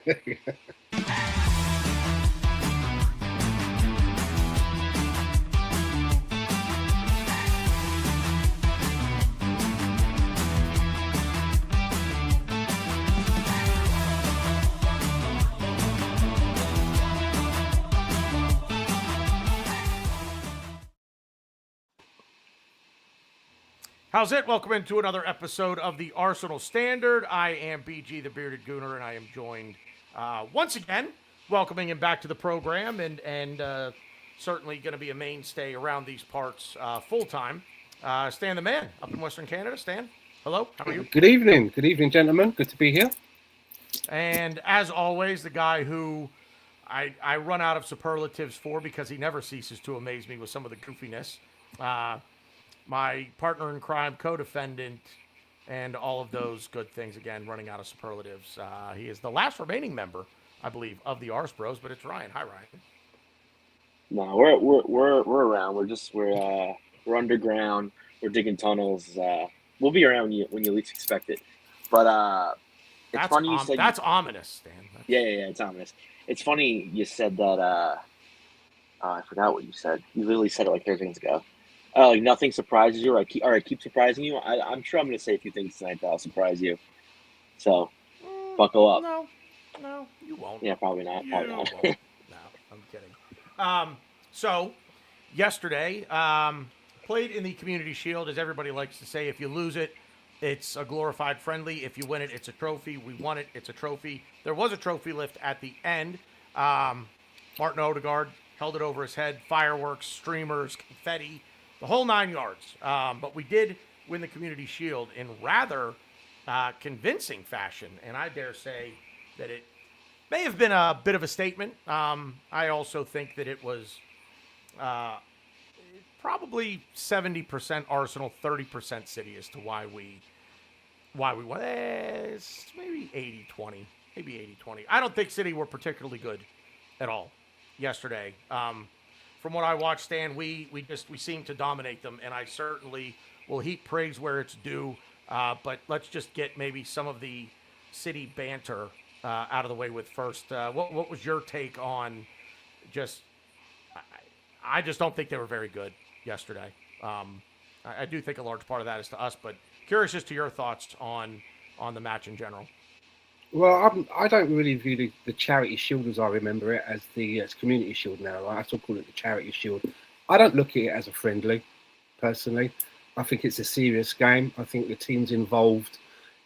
How's it? Welcome into another episode of the Arsenal Standard. I am BG, the Bearded Gooner, and I am joined once again, welcoming him back to the program, and certainly going to be a mainstay around these parts full time. Stan the Man up in Western Canada. Stan, hello. How are you? Good evening, gentlemen. Good to be here. And as always, the guy who I run out of superlatives for because he never ceases to amaze me with some of the goofiness. My partner in crime, co-defendant, and all of those good things. Again, running out of superlatives. He is the last remaining member, I believe, of the Ars Bros. But it's Ryan. Hi, Ryan. No, we're around. We're underground. We're digging tunnels. We'll be around when you least expect it. But it's funny you said that's ominous, Stan. Yeah, it's ominous. It's funny you said that. I forgot what you said. You literally said it like 30 seconds ago. Like nothing surprises you, or I keep surprising you. I'm sure I'm going to say a few things tonight that'll surprise you. So, buckle up. No, you won't. Yeah, probably not. No, I'm kidding. So, yesterday, played in the Community Shield, as everybody likes to say. If you lose it, it's a glorified friendly. If you win it, it's a trophy. We won it, it's a trophy. There was a trophy lift at the end. Martin Odegaard held it over his head. Fireworks, streamers, confetti. The whole 9 yards. But we did win the Community Shield in rather convincing fashion. And I dare say that it may have been a bit of a statement. I also think that it was probably 70% Arsenal, 30% City as to why we won. It's maybe 80-20. Maybe 80-20. I don't think City were particularly good at all yesterday. From what I watched, Stan, we seem to dominate them, and I certainly will heap praise where it's due. But let's just get maybe some of the City banter out of the way with first. What was your take on just? I just don't think they were very good yesterday. I do think a large part of that is to us, but curious as to your thoughts on the match in general. Well, I don't really view the Charity Shield as I remember it as the Community Shield now. Right? I still call it the Charity Shield. I don't look at it as a friendly, personally. I think it's a serious game. I think the teams involved,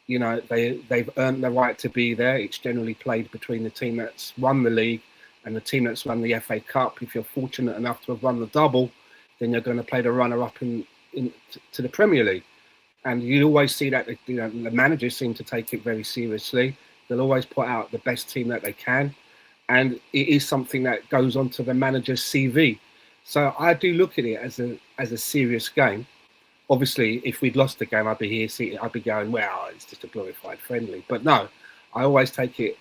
they've earned the right to be there. It's generally played between the team that's won the league and the team that's won the FA Cup. If you're fortunate enough to have won the double, then you're going to play the runner-up to the Premier League. And you always see that the managers seem to take it very seriously. They'll always put out the best team that they can. And it is something that goes onto the manager's CV. So I do look at it as a serious game. Obviously, if we'd lost the game, I'd be going, well, it's just a glorified friendly. But no, I always take it,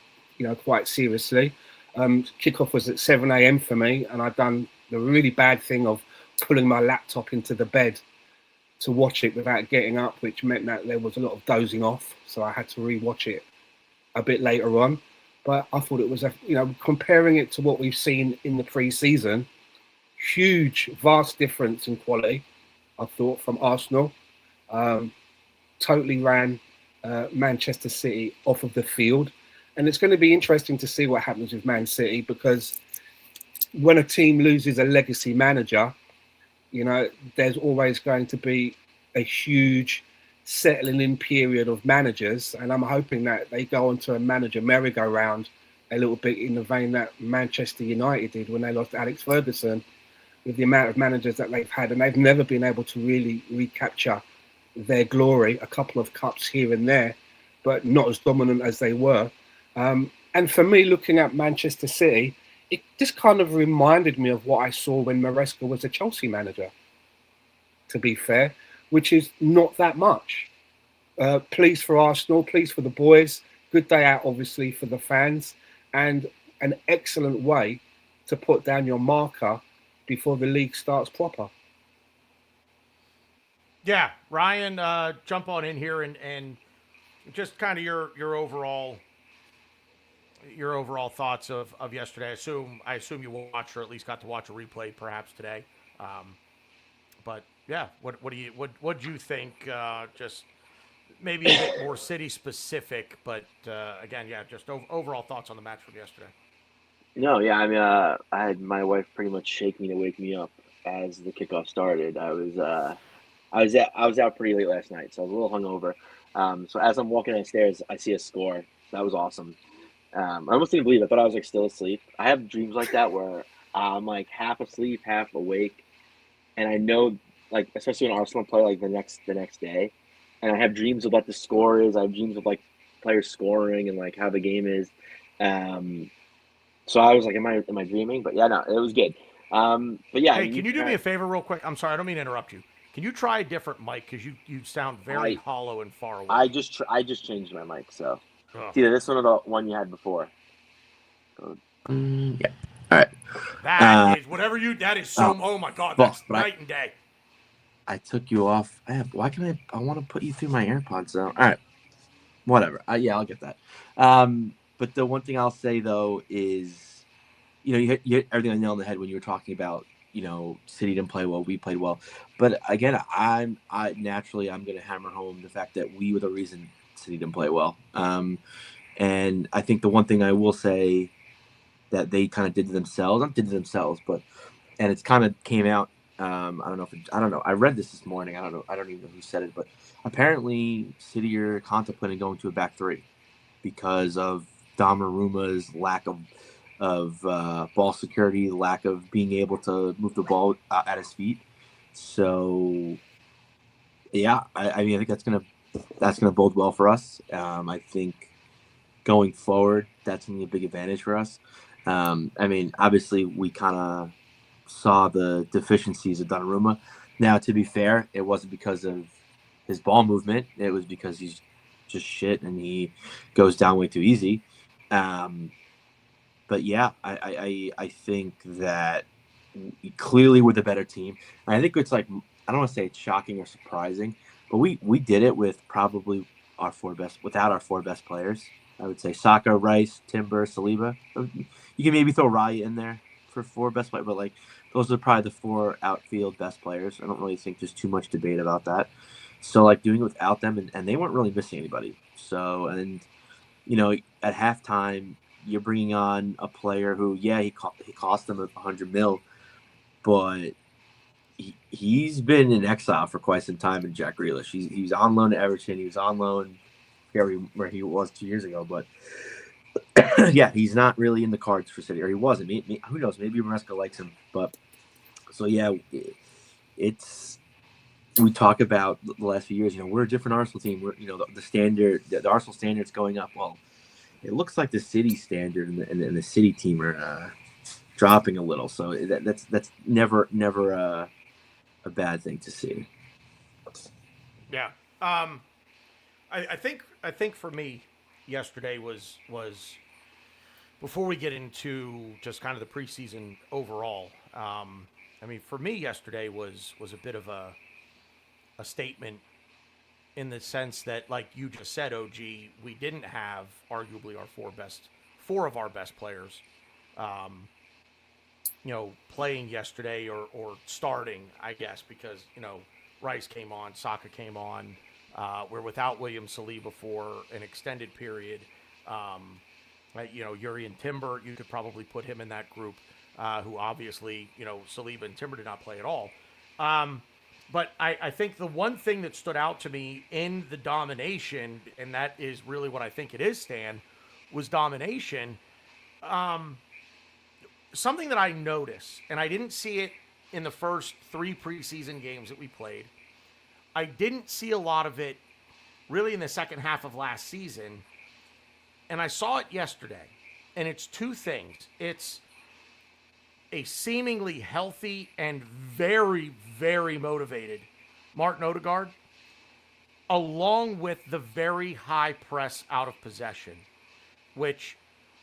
quite seriously. Kickoff was at 7 a.m. for me, and I'd done the really bad thing of pulling my laptop into the bed to watch it without getting up, which meant that there was a lot of dozing off. So I had to rewatch it a bit later on. But I thought it was, comparing it to what we've seen in the pre-season, vast difference in quality, I thought, from Arsenal. Totally ran Manchester City off of the field. And it's going to be interesting to see what happens with Man City, because when a team loses a legacy manager, there's always going to be a huge settling in period of managers. And I'm hoping that they go onto a manager merry-go-round a little bit in the vein that Manchester United did when they lost Alex Ferguson, with the amount of managers that they've had. And they've never been able to really recapture their glory. A couple of cups here and there, but not as dominant as they were. And for me, looking at Manchester City, it just kind of reminded me of what I saw when Maresca was a Chelsea manager, to be fair, which is not that much. Pleased for Arsenal, pleased for the boys. Good day out, obviously, for the fans, and an excellent way to put down your marker before the league starts proper. Yeah, Ryan, jump on in here and just kind of your overall your overall thoughts of yesterday. I assume you watched or at least got to watch a replay perhaps today. But yeah, what do you think? Just maybe a bit more city specific, but again, yeah, just overall thoughts on the match from yesterday. No, yeah, I mean, I had my wife pretty much shake me to wake me up as the kickoff started. I was out pretty late last night, so I was a little hungover. So as I'm walking downstairs, I see a score. That was awesome. I almost didn't believe it. I thought I was like still asleep. I have dreams like that where I'm like half asleep, half awake, and I know, like, especially when Arsenal play like the next day, and I have dreams of what the score is. I have dreams of like players scoring and like how the game is. Um, so I was like, am I dreaming? But yeah, no, it was good. But yeah, I Hey, mean, can you you do me kind a favor real quick? I'm sorry, I don't mean to interrupt you. Can you try a different mic because you sound very I hollow and far I away. just changed my mic, so Ugh. it's either this one or the one you had before. Yeah. All right. That Uh, is whatever you. That is oh, so. Oh my God, well, that's but night and day. I took you off. Why can I want to put you through my AirPods though. All right. Whatever. Yeah, I'll get that. But the one thing I'll say though is, you hit everything on the nail on the head when you were talking about, City didn't play well, we played well. But again, I naturally I'm going to hammer home the fact that we were the reason City didn't play well. And I think the one thing I will say that they kind of did to themselves, not did to themselves, but and it's kind of came out. I don't know I don't know. I read this morning. I don't know. I don't even know who said it, but apparently City are contemplating going to a back three because of Donnaruma's lack of ball security, lack of being able to move the ball at his feet. So yeah, I mean I think that's gonna bode well for us. I think going forward that's gonna be a big advantage for us. I mean obviously we kind of saw the deficiencies of Donnarumma. Now, to be fair, it wasn't because of his ball movement. It was because he's just shit and he goes down way too easy. Um, but yeah, I think that clearly we're the better team. And I think it's like I don't want to say it's shocking or surprising, but we did it with probably without our four best players. I would say Saka, Rice, Timber, Saliba. You can maybe throw Raya in there for four best players, but like those are probably the four outfield best players. I don't really think there's too much debate about that. So like doing it without them, and they weren't really missing anybody. So and at halftime you're bringing on a player who he cost them 100 mil, but he's been in exile for quite some time in Jack Grealish. He's on loan to Everton. He was on loan where he was 2 years ago, but yeah, he's not really in the cards for City, or he wasn't. Who knows? Maybe Maresca likes him, but so yeah, it's we talk about the last few years. We're a different Arsenal team. We're the standard, the Arsenal standard's going up. Well, it looks like the City standard and the City team are dropping a little. So that's never a bad thing to see. Yeah. I think for me, yesterday was before we get into just kind of the preseason overall. I mean, for me, yesterday was a bit of a statement in the sense that, like you just said, OG, we didn't have arguably four of our best players, playing yesterday or starting, I guess, because Rice came on, Saka came on. We're without William Saliba for an extended period. Yuri and Timber, you could probably put him in that group, who obviously, Saliba and Timber did not play at all. But I think the one thing that stood out to me in the domination, and that is really what I think it is, Stan, was domination. Something that I noticed, and I didn't see it in the first three preseason games that we played. I didn't see a lot of it really in the second half of last season. And I saw it yesterday. And it's two things. It's a seemingly healthy and very, very motivated Martin Odegaard, along with the very high press out of possession, which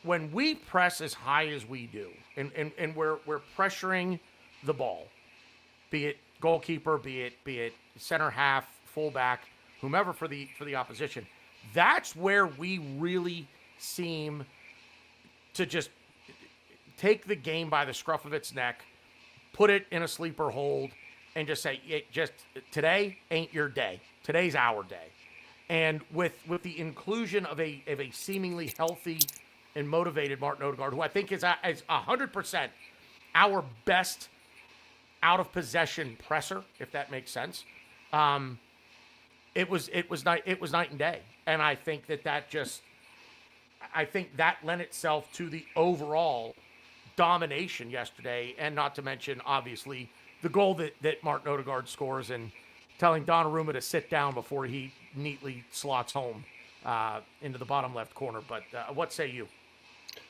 when we press as high as we do, and we're pressuring the ball, be it goalkeeper, be it center half, fullback, whomever for the opposition, that's where we really seem to just take the game by the scruff of its neck, put it in a sleeper hold, and just say, today ain't your day. Today's our day. And with the inclusion of a seemingly healthy and motivated Martin Odegaard, who I think is 100% our best out of possession presser, if that makes sense. It was night and day, and I think that lent itself to the overall domination yesterday, and not to mention obviously the goal that Martin Odegaard scores and telling Donnarumma to sit down before he neatly slots home into the bottom left corner. But what say you?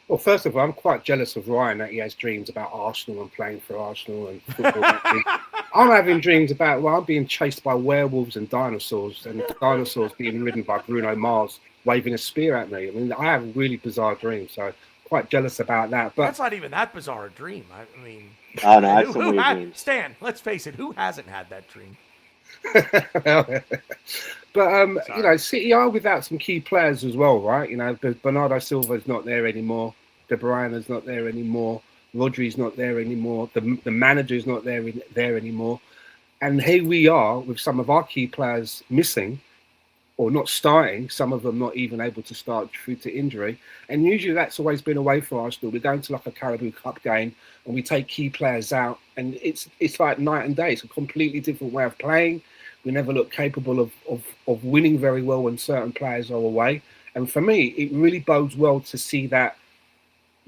Well, first of all, I'm quite jealous of Ryan that he has dreams about Arsenal and playing for Arsenal and football matches. I'm having dreams about, I'm being chased by werewolves and dinosaurs being ridden by Bruno Mars waving a spear at me. I mean, I have really bizarre dreams, so quite jealous about that. But that's not even that bizarre a dream. I mean, oh, no, I have some weird dreams. Stan, let's face it, who hasn't had that dream? But City are without some key players as well, right? Bernardo Silva's not there anymore. De Bruyne's not there anymore. Rodri's not there anymore. The manager's not there anymore. And here we are with some of our key players missing or not starting, some of them not even able to start due to injury. And usually that's always been a way for Arsenal. We're going to like a Carabao Cup game and we take key players out, and it's like night and day. It's a completely different way of playing. We never look capable of winning very well when certain players are away. And for me, it really bodes well to see that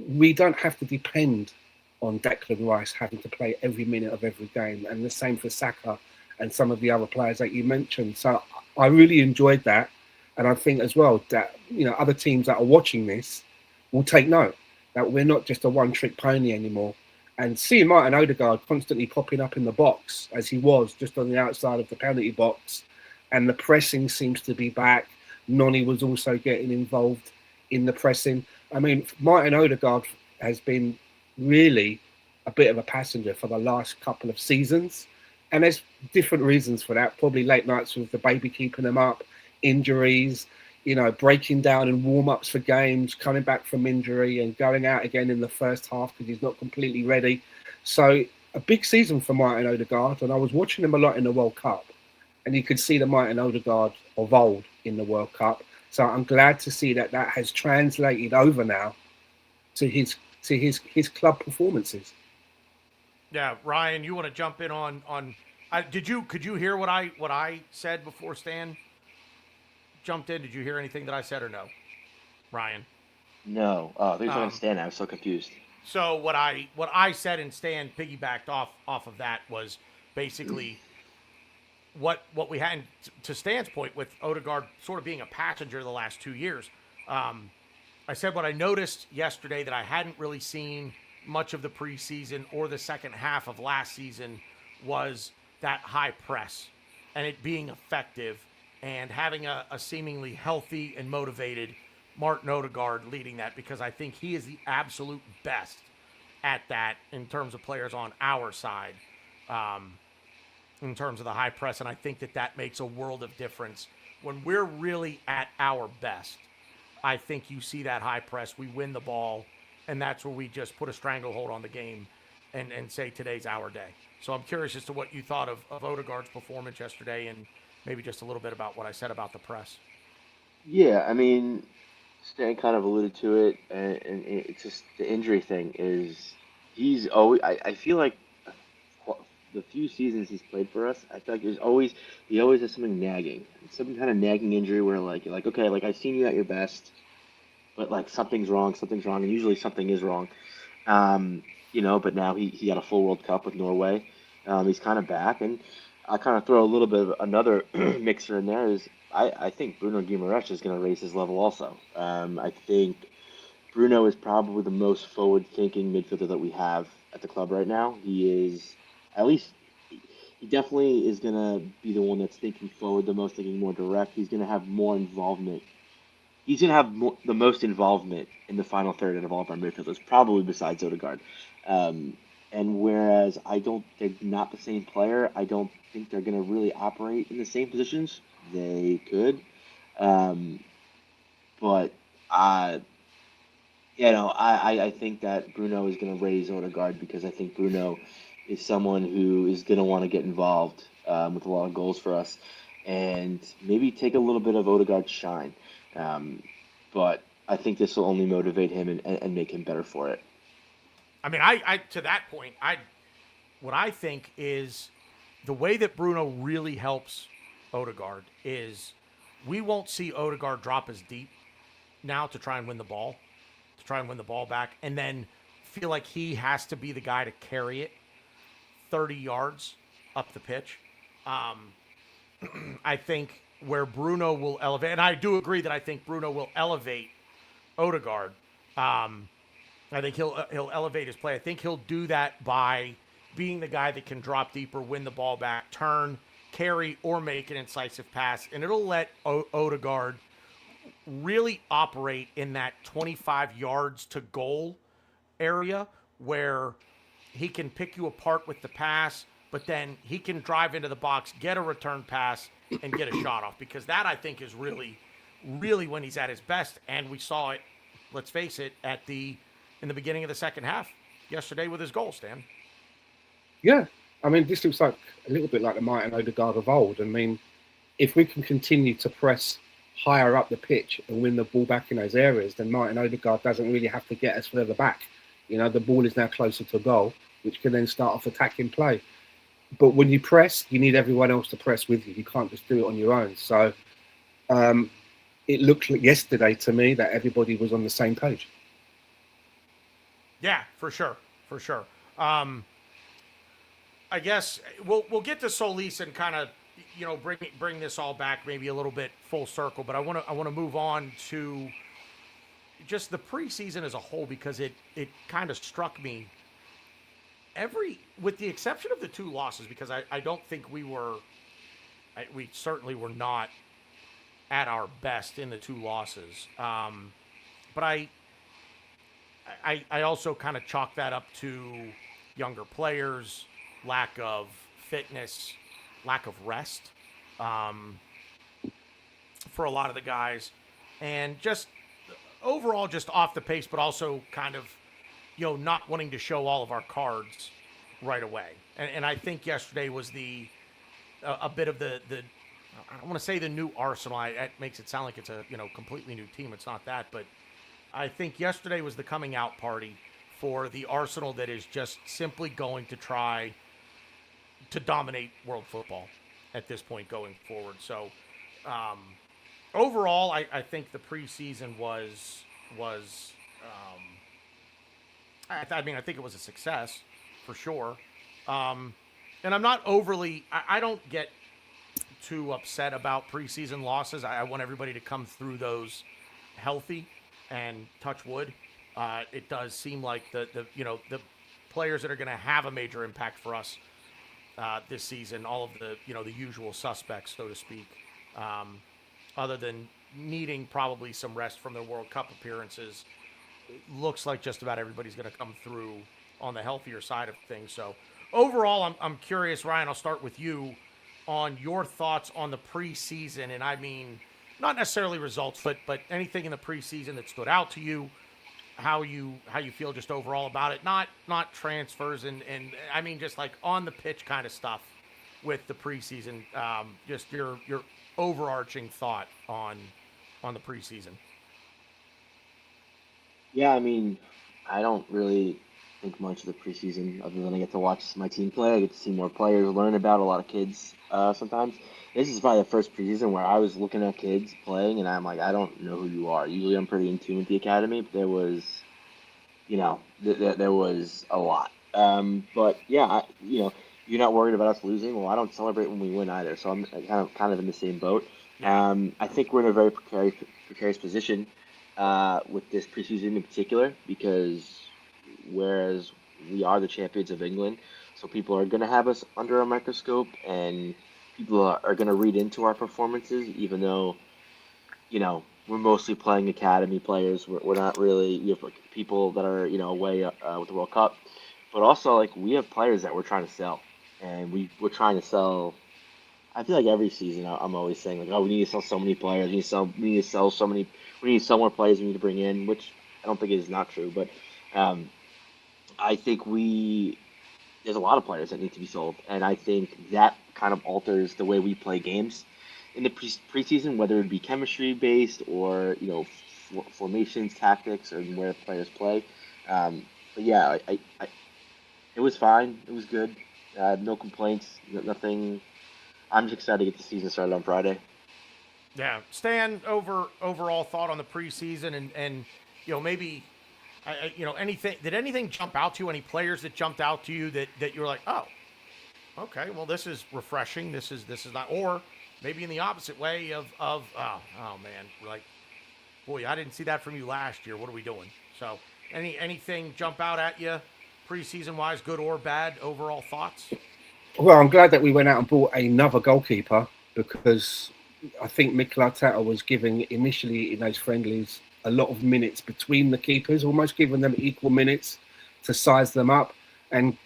we don't have to depend on Declan Rice having to play every minute of every game, and the same for Saka and some of the other players that you mentioned. So I really enjoyed that, and I think as well that other teams that are watching this will take note that we're not just a one-trick pony anymore. And seeing Martin Odegaard constantly popping up in the box as he was just on the outside of the penalty box, and the pressing seems to be back. Noni was also getting involved in the pressing. I mean, Martin Odegaard has been really a bit of a passenger for the last couple of seasons. And there's different reasons for that. Probably late nights with the baby keeping him up, injuries, breaking down in warm-ups for games, coming back from injury and going out again in the first half because he's not completely ready. So a big season for Martin Odegaard. And I was watching him a lot in the World Cup, and you could see the Martin Odegaard of old in the World Cup. So I'm glad to see that has translated over now to his club performances. Yeah, Ryan, you want to jump in on could you hear what I said before Stan jumped in? Did you hear anything that I said or no? Ryan? No. Oh, there's no Stan. I was so confused. So what I said, and Stan piggybacked off of that, was basically what we had, to Stan's point, with Odegaard sort of being a passenger the last 2 years. I said what I noticed yesterday that I hadn't really seen much of the preseason or the second half of last season was that high press and it being effective and having a seemingly healthy and motivated Martin Odegaard leading that, because I think he is the absolute best at that in terms of players on our side, in terms of the high press. And I think that makes a world of difference when we're really at our best. I think you see that high press, we win the ball, and that's where we just put a stranglehold on the game and say today's our day. So I'm curious as to what you thought of Odegaard's performance yesterday, and maybe just a little bit about what I said about the press. Yeah, I mean, Stan kind of alluded to it, and it's just the injury thing is he's always. I feel like the few seasons he's played for us, I feel like he always has something nagging, some kind of nagging injury where you're like, okay, like I've seen you at your best, but like something's wrong, and usually something is wrong. But now he had a full World Cup with Norway. He's kind of back, and I kind of throw a little bit of another mixer in there. I think Bruno Guimaraes is going to raise his level also. I think Bruno is probably the most forward-thinking midfielder that we have at the club right now. He is, at least, he definitely is going to be the one that's thinking forward the most, thinking more direct. He's going to have more involvement. He's going to have the most involvement in the final third out of all of our midfielders, probably besides Odegaard. And whereas they're not the same player, I don't think they're going to really operate in the same positions. They could. But I think that Bruno is going to raise Odegaard because I think Bruno is someone who is going to want to get involved with a lot of goals for us, and maybe take a little bit of Odegaard's shine. Um, but I think this will only motivate him and make him better for it. I mean, I to that point, what I think is the way that Bruno really helps Odegaard is we won't see Odegaard drop as deep now to try and win the ball, back, and then feel like he has to be the guy to carry it 30 yards up the pitch. Um, I think where Bruno will elevate, and I do agree that I think Bruno will elevate Odegaard. Um, I think he'll elevate his play. I think he'll do that by being the guy that can drop deeper, win the ball back, turn, carry, or make an incisive pass, and it'll let Odegaard really operate in that 25 yards to goal area where he can pick you apart with the pass, but then he can drive into the box, get a return pass, and get a shot off. Because that, I think, is really, really when he's at his best. And we saw it, let's face it, in the beginning of the second half yesterday with his goal, Stan. Yeah, I mean, this looks like a little bit like the Martin Odegaard of old. I mean, if we can continue to press higher up the pitch and win the ball back in those areas, then Martin Odegaard doesn't really have to get us further back. You know, the ball is now closer to goal, which can then start off attacking play. But when you press, you need everyone else to press with you. You can't just do it on your own. So it looked like yesterday to me that everybody was on the same page. Yeah, for sure. I guess we'll get to Solis and kind of bring this all back maybe a little bit full circle, but I want to move on to just the preseason as a whole, because it kind of struck me with the exception of the two losses, because I don't think we certainly were not at our best in the two losses. But I also kind of chalk that up to younger players, lack of fitness, lack of rest for a lot of the guys, and just overall just off the pace, but also kind of not wanting to show all of our cards right away. And I think yesterday was a bit of the I don't want to say the new Arsenal. It makes it sound like it's a completely new team. It's not that, but I think yesterday was the coming out party for the Arsenal that is just simply going to try to dominate world football at this point going forward. So overall, I think the preseason was I think it was a success for sure. And I'm not overly, I don't get too upset about preseason losses. I want everybody to come through those healthy, and touch wood. It does seem like the players that are going to have a major impact for us this season, all of the the usual suspects, so to speak, other than needing probably some rest from their World Cup appearances, it looks like just about everybody's going to come through on the healthier side of things. So overall, I'm curious, Ryan, I'll start with you on your thoughts on the preseason, and I mean not necessarily results, but anything in the preseason that stood out to you, how you feel just overall about it, not transfers, and I mean just like on the pitch kind of stuff with the preseason, just your overarching thought on the preseason. Yeah, I mean, I don't really think much of the preseason other than I get to watch my team play. I get to see more players, learn about a lot of kids sometimes. This is probably the first preseason where I was looking at kids playing, and I'm like, I don't know who you are. Usually I'm pretty in tune with the academy, but there was, there was a lot. But yeah, you're not worried about us losing. Well, I don't celebrate when we win either, so I'm kind of in the same boat. I think we're in a very precarious position with this preseason in particular, because whereas we are the champions of England, so people are going to have us under a microscope, and people are going to read into our performances, even though, we're mostly playing academy players. We're not really, people that are, away with the World Cup, but also like we have players that we're trying to sell, and we're trying to sell. I feel like every season I'm always saying like, oh, we need to sell so many players. We need to sell more players. We need to bring in, which I don't think it is not true, but I think there's a lot of players that need to be sold, and I think that kind of alters the way we play games in the preseason, whether it be chemistry based or formations, tactics, or where players play. But yeah, it was fine. It was good. No complaints. Nothing. I'm just excited to get the season started on Friday. Yeah, Stan, overall thought on the preseason, and maybe anything, did anything jump out to you? Any players that jumped out to you that you're like, oh, okay, well, this is refreshing. This is not, or maybe in the opposite way of oh man, like, boy, I didn't see that from you last year. What are we doing? So anything jump out at you preseason wise, good or bad? Overall thoughts? Well, I'm glad that we went out and bought another goalkeeper, because I think Mikel Arteta was giving initially in those friendlies a lot of minutes between the keepers, almost giving them equal minutes to size them up. And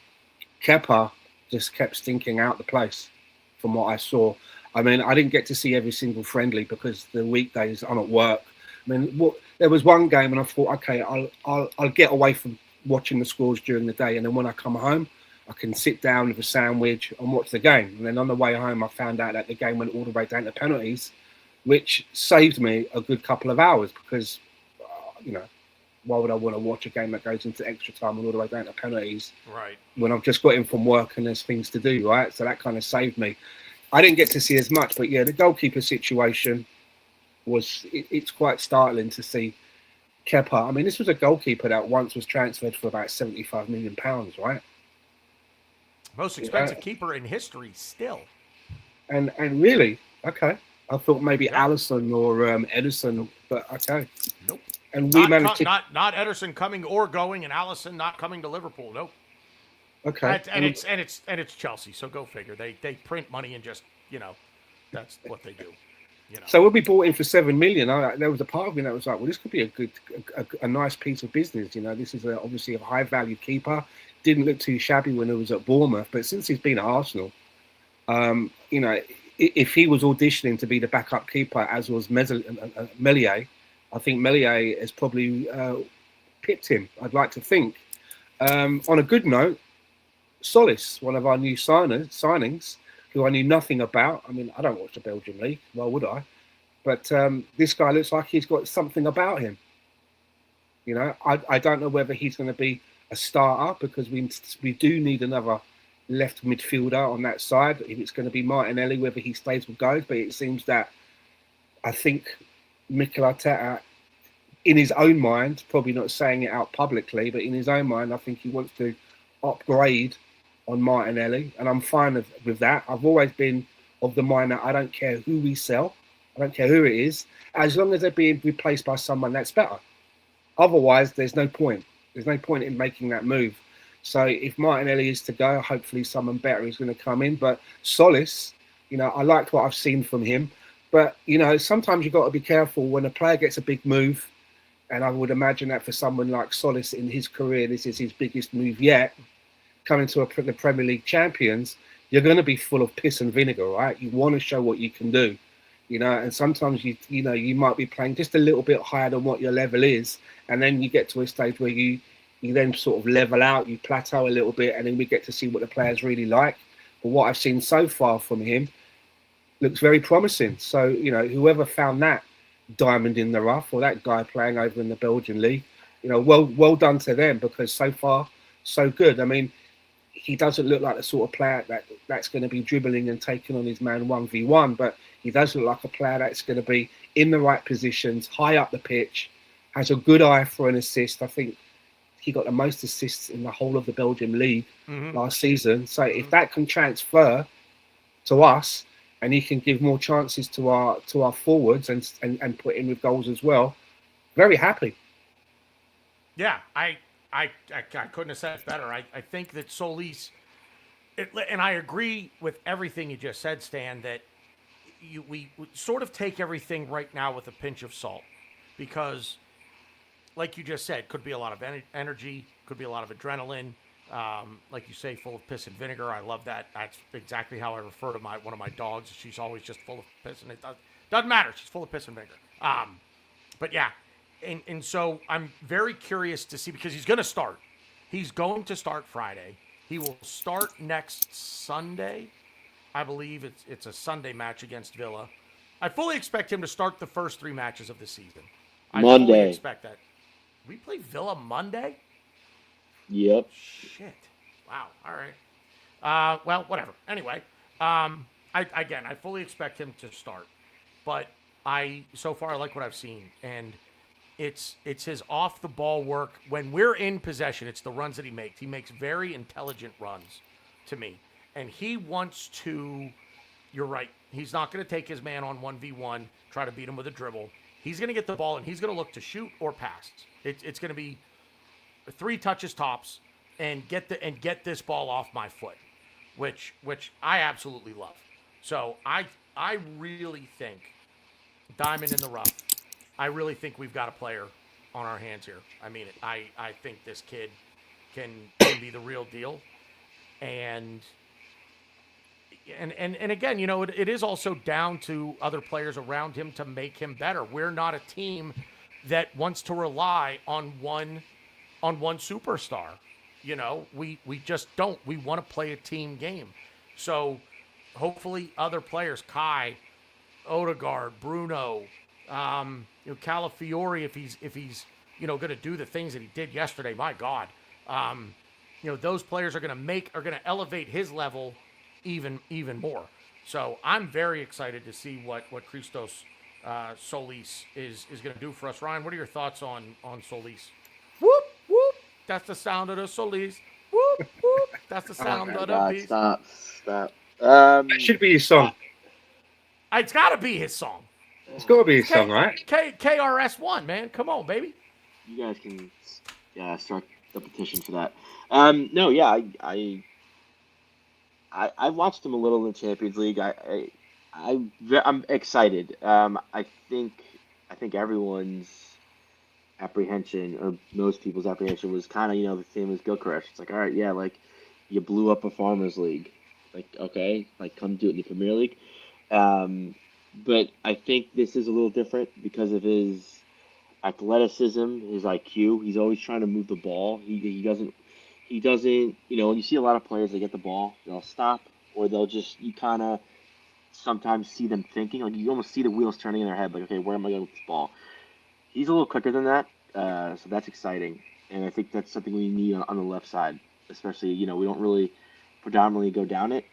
Kepa just kept stinking out the place from what I saw. I mean, I didn't get to see every single friendly because the weekdays I'm at work. I mean, there was one game and I thought, okay, I'll get away from watching the scores during the day, and then when I come home, I can sit down with a sandwich and watch the game. And then on the way home, I found out that the game went all the way down to penalties, which saved me a good couple of hours because, why would I want to watch a game that goes into extra time and all the way down to penalties? Right. When I've just got in from work and there's things to do, right? So that kind of saved me. I didn't get to see as much, but yeah, the goalkeeper situation it's quite startling to see Kepa. I mean, this was a goalkeeper that once was transferred for about £75 million, right? Most expensive keeper in history still. And really, okay. I thought maybe Yeah. Alisson or Edison, but okay. Nope. And we managed to not Ederson coming or going, and Alisson not coming to Liverpool. Nope. okay. And it's Chelsea, so go figure. They print money and just that's what they do. So we'll be bought in for £7 million. There was a part of me that was like, well, this could be a nice piece of business. This is obviously a high value keeper. Didn't look too shabby when he was at Bournemouth, but since he's been at Arsenal, if he was auditioning to be the backup keeper, as was Meslier, I think Meslier has probably pipped him. I'd like to think. On a good note, Solis, one of our new signings, who I knew nothing about. I mean, I don't watch the Belgian league. Why would I? But this guy looks like he's got something about him. I don't know whether he's going to be a starter, because we do need another left midfielder on that side. If it's going to be Martinelli, whether he stays or goes. But it seems that I think Mikel Arteta, in his own mind, probably not saying it out publicly, but in his own mind, I think he wants to upgrade on Martinelli, and I'm fine with that. I've always been of the mind that I don't care who we sell, I don't care who it is, as long as they're being replaced by someone that's better. Otherwise, there's no point. There's no point in making that move. So if Martinelli is to go, hopefully someone better is going to come in. But Solis, I liked what I've seen from him. But, sometimes you've got to be careful when a player gets a big move. And I would imagine that for someone like Solis in his career, this is his biggest move yet. Coming to the Premier League champions, you're going to be full of piss and vinegar, right? You want to show what you can do, and sometimes you might be playing just a little bit higher than what your level is, and then you get to a stage where you then sort of level out, you plateau a little bit, and then we get to see what the players really like. But what I've seen so far from him looks very promising. So, whoever found that diamond in the rough, or that guy playing over in the Belgian league, well done to them, because so far so good. I mean, he doesn't look like the sort of player that's going to be dribbling and taking on his man 1v1, but he does look like a player that's going to be in the right positions, high up the pitch, has a good eye for an assist. I think he got the most assists in the whole of the Belgian league last season. So if that can transfer to us, and he can give more chances to our forwards and put in with goals as well, very happy. Yeah, I couldn't have said it better. I think that Solis, and I agree with everything you just said, Stan, that we sort of take everything right now with a pinch of salt, because, like you just said, could be a lot of energy, could be a lot of adrenaline, like you say, full of piss and vinegar. I love that. That's exactly how I refer to one of my dogs. She's always just full of piss, and it doesn't matter. She's full of piss and vinegar. But yeah, and so I'm very curious to see, because he's going to start. He's going to start Friday. He will start next Sunday. I believe it's a Sunday match against Villa. I fully expect him to start the first 3 matches of the season. I fully Monday. expect that. We play Villa Monday? Yep. Shit. Wow. All right. Well, whatever. Anyway, I fully expect him to start, but so far I like what I've seen, and it's his off the ball work. When we're in possession, it's the runs that he makes. He makes very intelligent runs to me, and he wants to. You're right. He's not going to take his man on 1v1, try to beat him with a dribble. He's going to get the ball, and he's going to look to shoot or pass. It's going to be 3 touches tops, and get this ball off my foot, which I absolutely love. So I really think, diamond in the rough, I really think we've got a player on our hands here. I mean, I think this kid can be the real deal, and again, it is also down to other players around him to make him better. We're not a team that wants to rely on one superstar. We just don't. We want to play a team game. So hopefully other players, Kai, Odegaard, Bruno, Calafiori, if he's going to do the things that he did yesterday, my God, those players are going to elevate his level even more. So I'm very excited to see what Christos Solis is going to do for us. Ryan, what are your thoughts on Solis? Whoop whoop. That's the sound of the Solis. Whoop whoop. That's the sound of the God, beast. stop. That should be his song. It's got to be his song. It's got to be his song, right? KRS-One, man. Come on, baby. You guys can start the petition for that. No, yeah, I watched him a little in the Champions League. I'm excited. I think everyone's apprehension, or most people's apprehension, was kind of the same as Gyökeres. It's like, all right, yeah, like you blew up a Farmers League, like okay, like come do it in the Premier League. But I think this is a little different because of his athleticism, his IQ. He's always trying to move the ball. He doesn't. When you see a lot of players, they get the ball, they'll stop, or they'll just, you kind of sometimes see them thinking, like you almost see the wheels turning in their head, like, okay, where am I going with this ball? He's a little quicker than that, so that's exciting, and I think that's something we need on the left side, especially, we don't really predominantly go down it,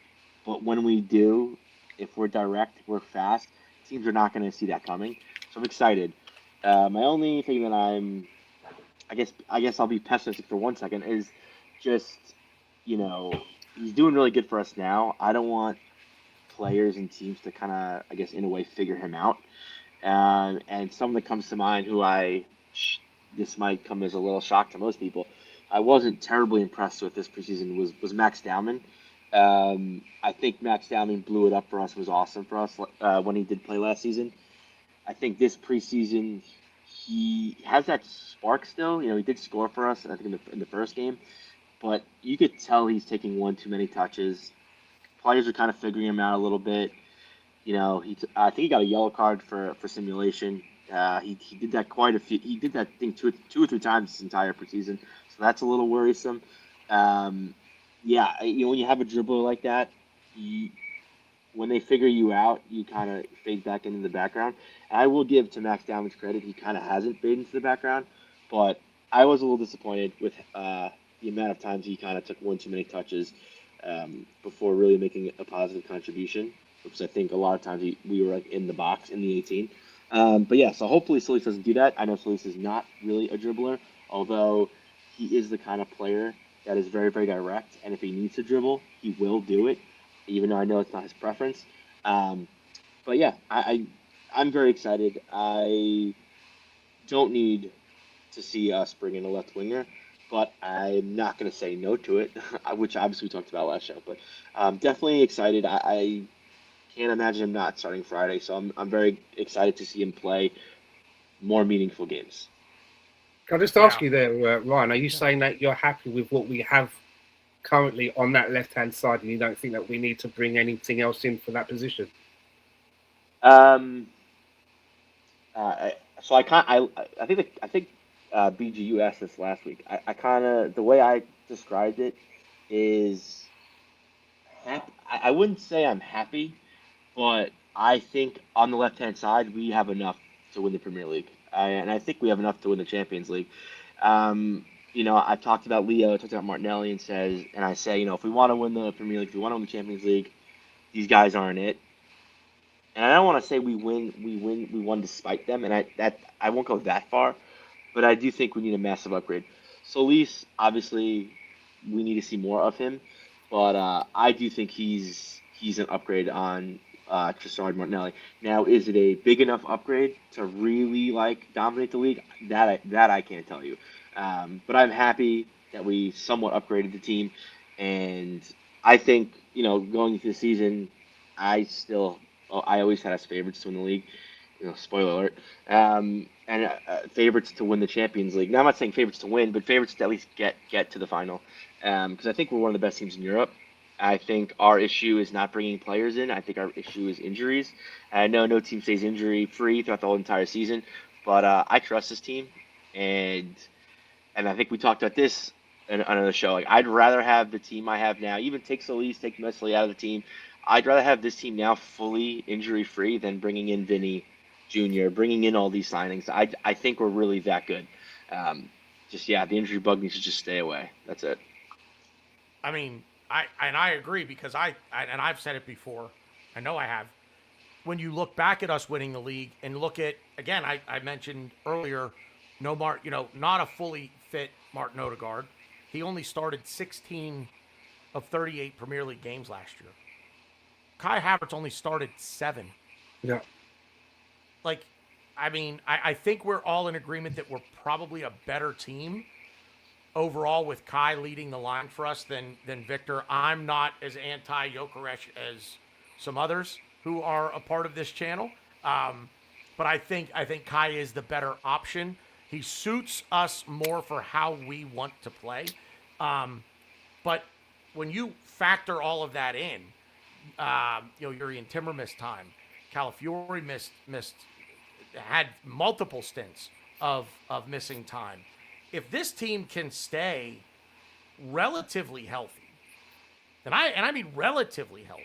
but when we do, if we're direct, we're fast, teams are not going to see that coming, so I'm excited. My only thing that I guess I'll be pessimistic for 1 second is just, he's doing really good for us now. I don't want players and teams to kind of, I guess, in a way, figure him out. And someone that comes to mind this might come as a little shock to most people, I wasn't terribly impressed with this preseason was Max Dowman. I think Max Dowman blew it up for us, was awesome for us when he did play last season. I think this preseason, he has that spark still. He did score for us, I think, in the first game. But you could tell he's taking one too many touches. Players are kind of figuring him out a little bit. I think he got a yellow card for simulation. He did that quite a few. He did that thing two or three times this entire preseason. So that's a little worrisome. When you have a dribbler like that, when they figure you out, you kind of fade back into the background. And I will give to Max Dowman's credit; he kind of hasn't faded into the background. But I was a little disappointed with the amount of times he kind of took one too many touches before really making a positive contribution. Because I think a lot of times we were like in the box in the 18. So hopefully Solis doesn't do that. I know Solis is not really a dribbler, although he is the kind of player that is very, very direct. And if he needs to dribble, he will do it, even though I know it's not his preference. I'm very excited. I don't need to see us bring in a left winger, but I'm not going to say no to it, which obviously we talked about last show. But I'm definitely excited. I can't imagine him not starting Friday, so I'm very excited to see him play more meaningful games. Can I just ask you there, Ryan, are you saying that you're happy with what we have currently on that left-hand side and you don't think that we need to bring anything else in for that position? So I think BG, asked this last week. I kind of, the way I described it is happy. I wouldn't say I'm happy, but I think on the left hand side we have enough to win the Premier League, and I think we have enough to win the Champions League. I've talked about Leo, I talked about Martinelli, and I say, if we want to win the Premier League, if we want to win the Champions League, these guys aren't it. And I don't want to say we won despite them, and I won't go that far, but I do think we need a massive upgrade. Solis, obviously, we need to see more of him, but I do think he's an upgrade on Tristard Martinelli. Now, is it a big enough upgrade to really dominate the league? That I can't tell you, but I'm happy that we somewhat upgraded the team, and I think going into the season, I still I always had us favorites to win the league. Spoiler alert. And favorites to win the Champions League. Now, I'm not saying favorites to win, but favorites to at least get to the final. Because I think we're one of the best teams in Europe. I think our issue is not bringing players in. I think our issue is injuries. I know no team stays injury free throughout the whole entire season, but I trust this team, and I think we talked about this on another show. I'd rather have the team I have now, even take Solis, take Messi out of the team. I'd rather have this team now fully injury free than bringing in Vinny Jr., bringing in all these signings. I think we're really that good. The injury bug needs to just stay away. That's it. I mean, I agree because I've said it before. I know I have. When you look back at us winning the league and look at, again, I mentioned earlier, not a fully fit Martin Odegaard. He only started 16 of 38 Premier League games last year. Kai Havertz only started 7. Yeah. I think we're all in agreement that we're probably a better team overall with Kai leading the line for us than Victor. I'm not as anti-Gyökeres as some others who are a part of this channel. But I think Kai is the better option. He suits us more for how we want to play. But when you factor all of that in, Jurrien Timber missed time. Calafiori had multiple stints of missing time. If this team can stay relatively healthy, I mean relatively healthy,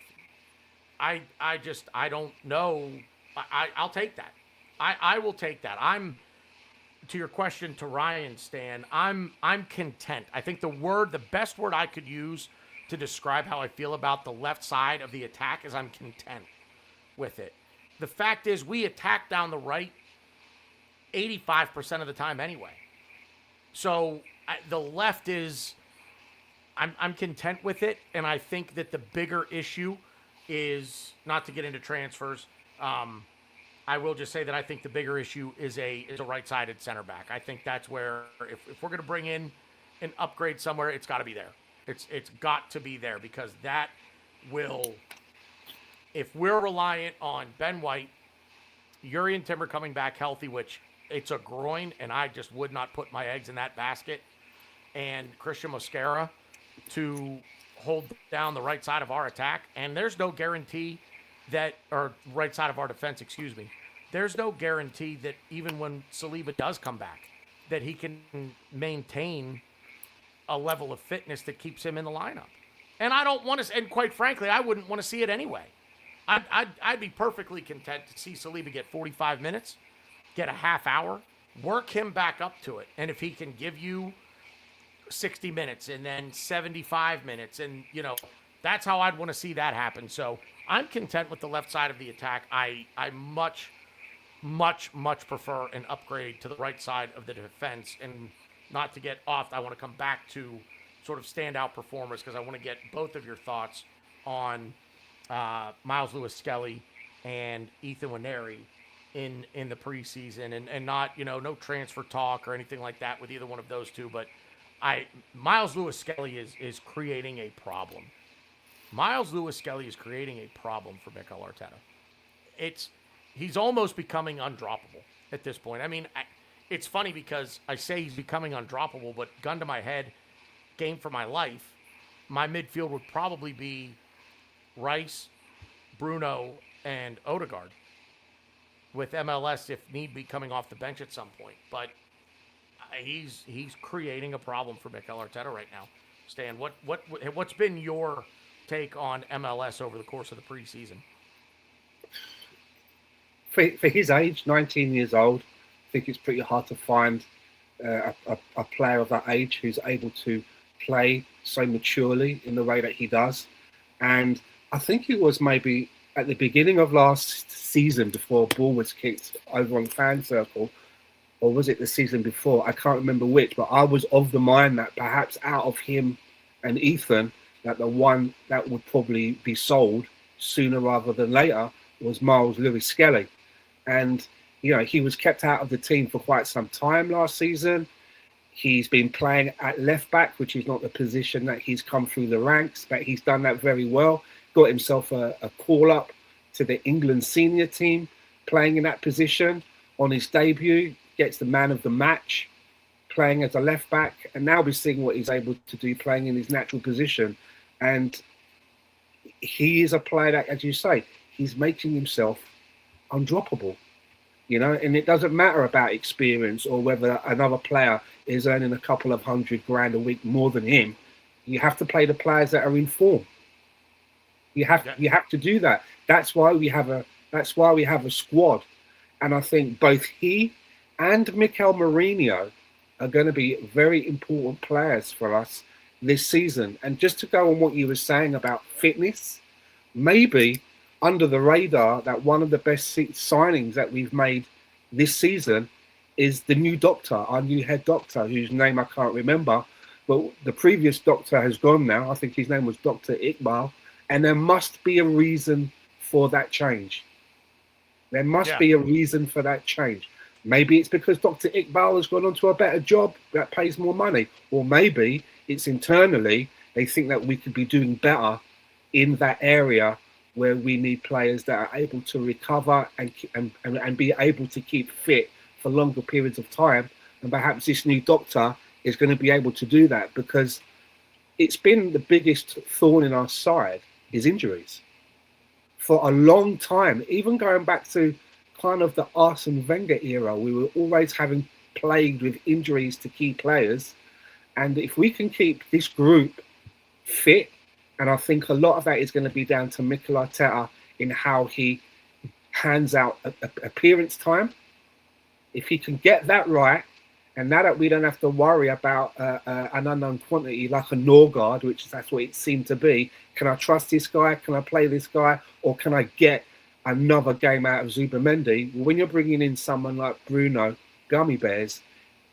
I don't know. I'll take that. I will take that. To your question to Ryan, Stan, I'm content. I think the best word I could use to describe how I feel about the left side of the attack is I'm content with it. The fact is we attack down the right 85% of the time anyway. So the left is, I'm content with it, and I think that the bigger issue is, not to get into transfers, I will just say that I think the bigger issue is a right-sided center back. I think that's where, if we're going to bring in an upgrade somewhere, it's got to be there. It's got to be there, because that will, if we're reliant on Ben White, Jurrien Timber coming back healthy, which it's a groin, and I just would not put my eggs in that basket, and Christian Mosquera to hold down the right side of our attack, and there's no guarantee that, or right side of our defense, excuse me, there's no guarantee that even when Saliba does come back, that he can maintain a level of fitness that keeps him in the lineup. And I don't want to, and quite frankly, I wouldn't want to see it anyway. I'd be perfectly content to see Saliba get 45 minutes, get a half hour, work him back up to it. And if he can give you 60 minutes and then 75 minutes, and, that's how I'd want to see that happen. So I'm content with the left side of the attack. I much, much, much prefer an upgrade to the right side of the defense. And not to get off, I want to come back to sort of standout performers, because I want to get both of your thoughts on Miles Lewis-Skelly and Ethan Nwaneri in the preseason, and not, no transfer talk or anything like that with either one of those two, but Miles Lewis-Skelly is creating a problem. Miles Lewis-Skelly is creating a problem for Mikel Arteta. He's almost becoming undroppable at this point. I mean, it's funny because I say he's becoming undroppable, but gun to my head, game for my life, my midfield would probably be Rice, Bruno, and Odegaard. with MLS if need be coming off the bench at some point. But he's creating a problem for Mikel Arteta right now. Stan, what's been your take on MLS over the course of the preseason? For his age, 19 years old, I think it's pretty hard to find a player of that age who's able to play so maturely in the way that he does. And I think it was maybe at the beginning of last season before a ball was kicked over on the fan circle, or was it the season before? I can't remember which, but I was of the mind that perhaps out of him and Ethan, that the one that would probably be sold sooner rather than later was Miles Lewis-Skelly. And, you know, he was kept out of the team for quite some time last season. He's been playing at left back, which is not the position that he's come through the ranks, but he's done that very well. Got himself a call up to the England senior team, playing in that position. On his debut, gets the man of the match, playing as a left back, and now we're seeing what he's able to do playing in his natural position. And he is a player that, as you say, he's making himself undroppable. You know, and it doesn't matter about experience or whether another player is earning a couple of $100,000 a week more than him. You have to play the players that are in form. You have to do that. That's why we have a squad. And I think both he and Mikel Mourinho are going to be very important players for us this season. And just to go on what you were saying about fitness, maybe under the radar that one of the best signings that we've made this season is the new doctor, our new head doctor, whose name I can't remember. But the previous doctor has gone now. I think his name was Dr. Iqbal. And there must be a reason for that change. There must be a reason for that change. Maybe it's because Dr. Iqbal has gone on to a better job that pays more money. Or maybe it's internally, they think that we could be doing better in that area where we need players that are able to recover and be able to keep fit for longer periods of time. And perhaps this new doctor is going to be able to do that, because it's been the biggest thorn in our side is injuries. For a long time, even going back to kind of the Arsene Wenger era, we were always having plagued with injuries to key players. And if we can keep this group fit, and I think a lot of that is going to be down to Mikel Arteta in how he hands out appearance time. If he can get that right, and now that we don't have to worry about an unknown quantity like a Norgard, which that's what it seemed to be, can I trust this guy? Can I play this guy? Or can I get another game out of Zubamendi? When you're bringing in someone like Bruno, Gummy Bears,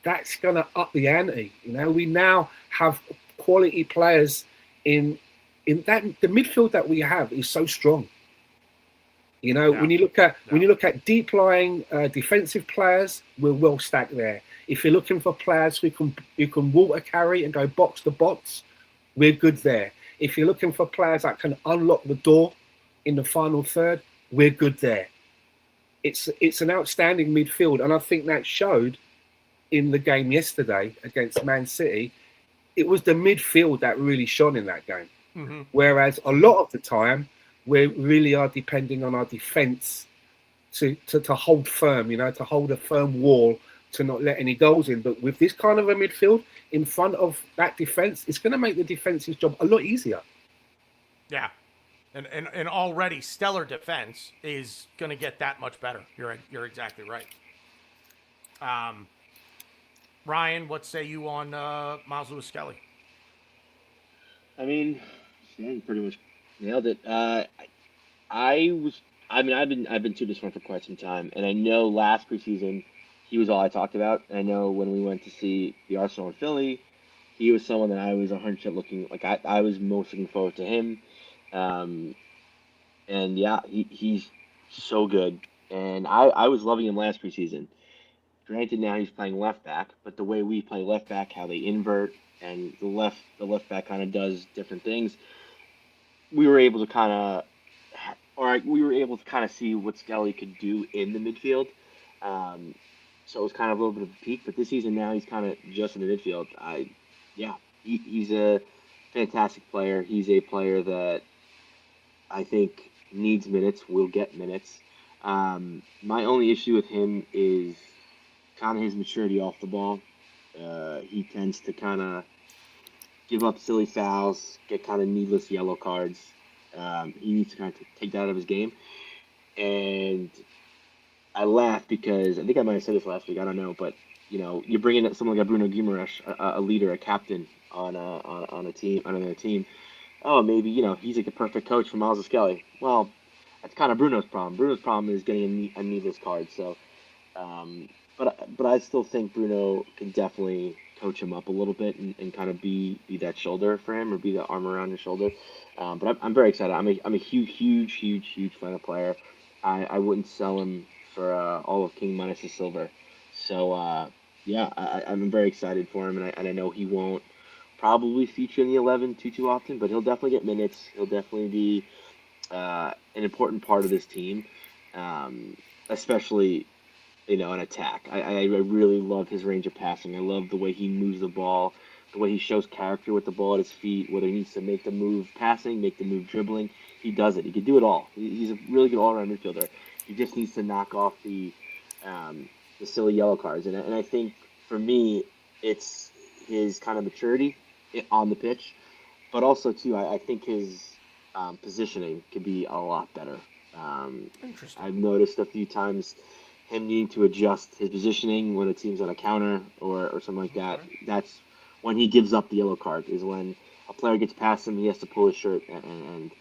that's going to up the ante. You know, we now have quality players in that. The midfield that we have is so strong. You know, when you look at deep lying defensive players, we're well stacked there. If you're looking for players who can water carry and go box to box, we're good there. If you're looking for players that can unlock the door in the final third, we're good there. It's an outstanding midfield, and I think that showed in the game yesterday against Man City. It was the midfield that really shone in that game. Mm-hmm. Whereas a lot of the time, we really are depending on our defence to hold firm, you know, to hold a firm wall, to not let any goals in. But with this kind of a midfield in front of that defence, it's going to make the defence's job a lot easier. Yeah. And already stellar defense is going to get that much better. You're exactly right. Ryan, what say you on Miles Lewis-Skelly? I mean, Stan pretty much nailed it. I've been to this one for quite some time, and I know last preseason he was all I talked about. And I know when we went to see the Arsenal in Philly, he was someone that I was 100% looking like. I was most looking forward to him. And yeah, he's so good, and I was loving him last preseason. Granted, now he's playing left back, but the way we play left back, how they invert, and the left back kind of does different things. We were able to kind of see what Skelly could do in the midfield. So it was kind of a little bit of a peak, but this season now he's kind of just in the midfield. He's a fantastic player. He's a player that I think needs minutes, will get minutes. My only issue with him is kind of his maturity off the ball. He tends to kind of give up silly fouls, get kind of needless yellow cards. He needs to kind of take that out of his game. And I laugh because I think I might have said this last week. I don't know, but you're bringing in someone like Bruno Guimaraes, a leader, a captain on a team, on another team. Oh, maybe he's like the perfect coach for Miles Skelly. Well, that's kind of Bruno's problem. Bruno's problem is getting a needless card. So, but I still think Bruno can definitely coach him up a little bit and kind of be that shoulder for him or be the arm around his shoulder. But I'm very excited. I'm a huge fan of player. I wouldn't sell him for all of King minus the silver. So yeah, I'm very excited for him, and I know he won't probably feature in the 11 too often, but he'll definitely get minutes. He'll definitely be an important part of this team, especially an attack. I really love his range of passing. I love the way he moves the ball, the way he shows character with the ball at his feet, whether he needs to make the move passing, make the move dribbling. He does it. He can do it all. He's a really good all-around midfielder. He just needs to knock off the silly yellow cards. And I think, for me, it's his kind of maturity on the pitch, but also, too, I think his positioning could be a lot better. Interesting. I've noticed a few times him needing to adjust his positioning when a team's on a counter or something like that. Okay. That's when he gives up the yellow card, is when a player gets past him, he has to pull his shirt and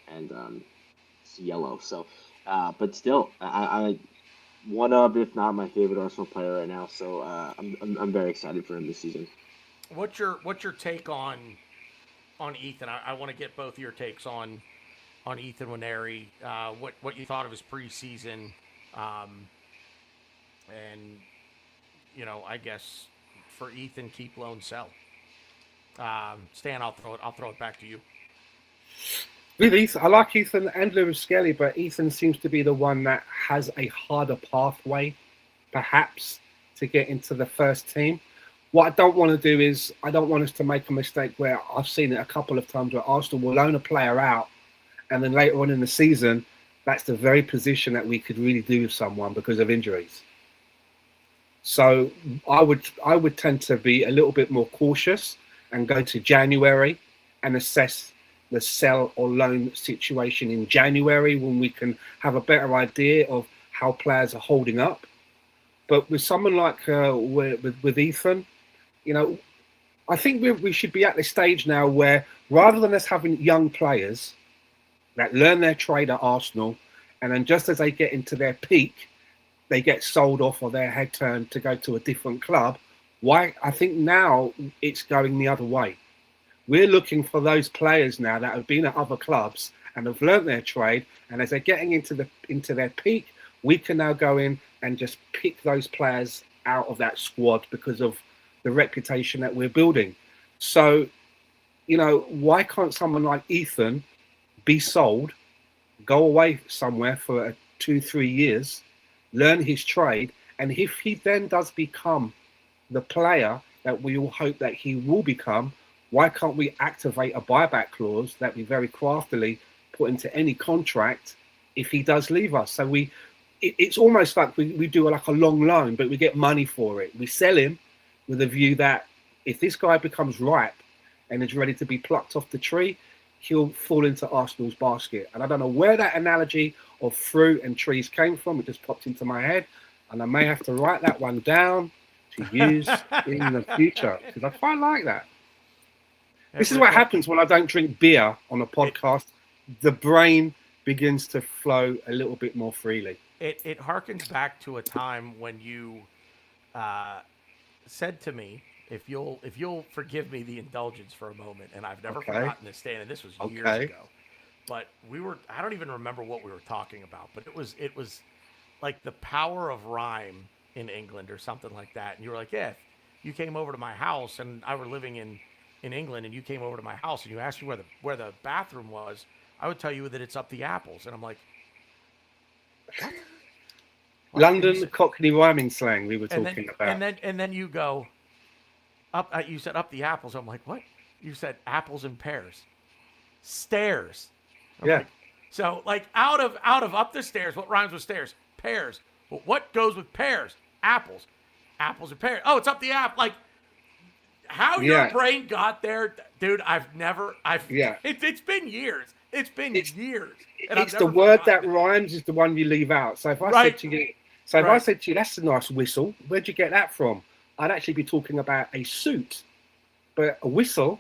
it's yellow. So, but still, I one of, if not my favorite Arsenal player right now. So I'm very excited for him this season. What's your take on Ethan? I want to get both of your takes on Ethan Waneri. What you thought of his preseason, and I guess for Ethan, keep, loan, sell. Stan, I'll throw it back to you. With Ethan, I like Ethan and Lewis Skelly, but Ethan seems to be the one that has a harder pathway, perhaps, to get into the first team. What I don't want to do is, I don't want us to make a mistake where I've seen it a couple of times where Arsenal will loan a player out, and then later on in the season, that's the very position that we could really do with someone because of injuries. So I would tend to be a little bit more cautious and go to January and assess the sell or loan situation in January when we can have a better idea of how players are holding up. But with someone like with Ethan, I think we should be at the stage now where rather than us having young players that learn their trade at Arsenal, and then just as they get into their peak, they get sold off or their head turned to go to a different club. Why? I think now it's going the other way. We're looking for those players now that have been at other clubs and have learnt their trade, and as they're getting into their peak, we can now go in and just pick those players out of that squad because of the reputation that we're building. So, why can't someone like Ethan be sold, go away somewhere for 2-3 years, learn his trade, and if he then does become the player that we all hope that he will become, why can't we activate a buyback clause that we very craftily put into any contract if he does leave us? So it's almost like we do like a long loan, but we get money for it. We sell him with a view that if this guy becomes ripe and is ready to be plucked off the tree, he'll fall into Arsenal's basket. And I don't know where that analogy of fruit and trees came from. It just popped into my head, and I may have to write that one down to use in the future because I quite like that. This is what happens when I don't drink beer on a podcast. The brain begins to flow a little bit more freely. It harkens back to a time when you said to me, if you'll forgive me the indulgence for a moment, and I've never forgotten this, Stan, and this was years ago. But I don't even remember what we were talking about, but it was like the power of rhyme in England or something like that. And you were like, yeah, if you came over to my house and I were living in England and you came over to my house and you asked me where the bathroom was, I would tell you that it's up the apples. And I'm like, what? London Cockney rhyming slang we were talking about. And then you go, up. You said up the apples. I'm like, what? You said apples and pears. Stairs. I'm like, So like out of up the stairs, what rhymes with stairs? Pears. But what goes with pears? Apples. Apples and pears. Oh, it's up the app. Like how your Yeah, brain got there, dude. yeah. It's been years. It's been It's years, and I've it's the never word forgotten that it. rhymes is the one you leave out. So if I Right. said to you, so if I Right. said to you, that's a nice whistle. Where'd you get that from? I'd actually be talking about a suit, but a whistle,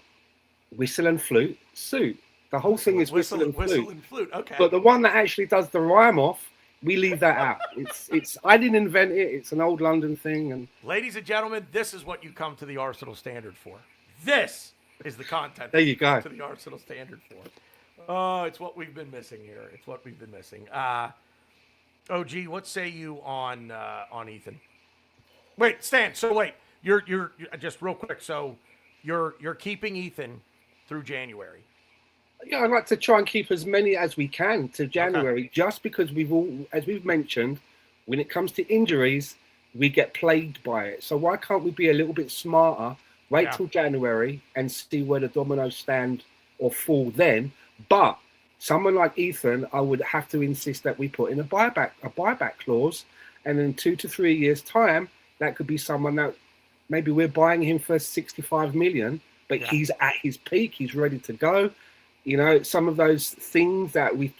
whistle and flute, suit. The whole thing is whistle and Whistle flute. and flute. Okay. But the one that actually does the rhyme off, we leave that out. It's. I didn't invent it. It's an old London thing, and Ladies and gentlemen, this is what you come to the Arsenal Standard for. This is the content there you come go. to the Arsenal Standard for. Oh, it's what we've been missing here. It's what we've been missing. OG, what say you on Ethan? Wait, Stan. So wait, you're just real quick. So you're keeping Ethan through January. Yeah, I'd like to try and keep as many as we can to January, Okay. just because as we've mentioned, when it comes to injuries, we get plagued by it. So why can't we be a little bit smarter, wait Yeah. till January and see where the dominoes stand or fall then? But someone like Ethan, I would have to insist that we put in a buyback clause, and in 2 to 3 years' time, that could be someone that maybe we're buying him for 65 million, but Yeah. he's at his peak, he's ready to go. You know, some of those things that we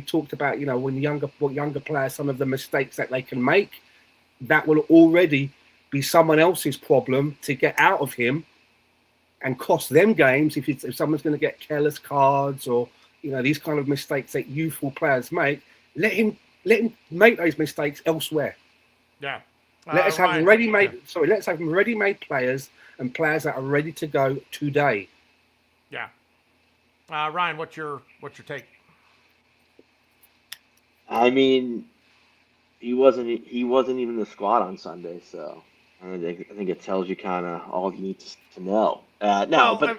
talked about, you know, when younger players, some of the mistakes that they can make, that will already be someone else's problem to get out of him and cost them games if someone's going to get careless cards or, you know, these kind of mistakes that youthful players make. Let him make those mistakes elsewhere. Yeah. Let us have Ryan, ready-made. Yeah. Sorry, let's have ready-made players and players that are ready to go today. Yeah. Ryan, what's your take? I mean, he wasn't even in the squad on Sunday, so I think it tells you kind of all you need to know. No, Well, but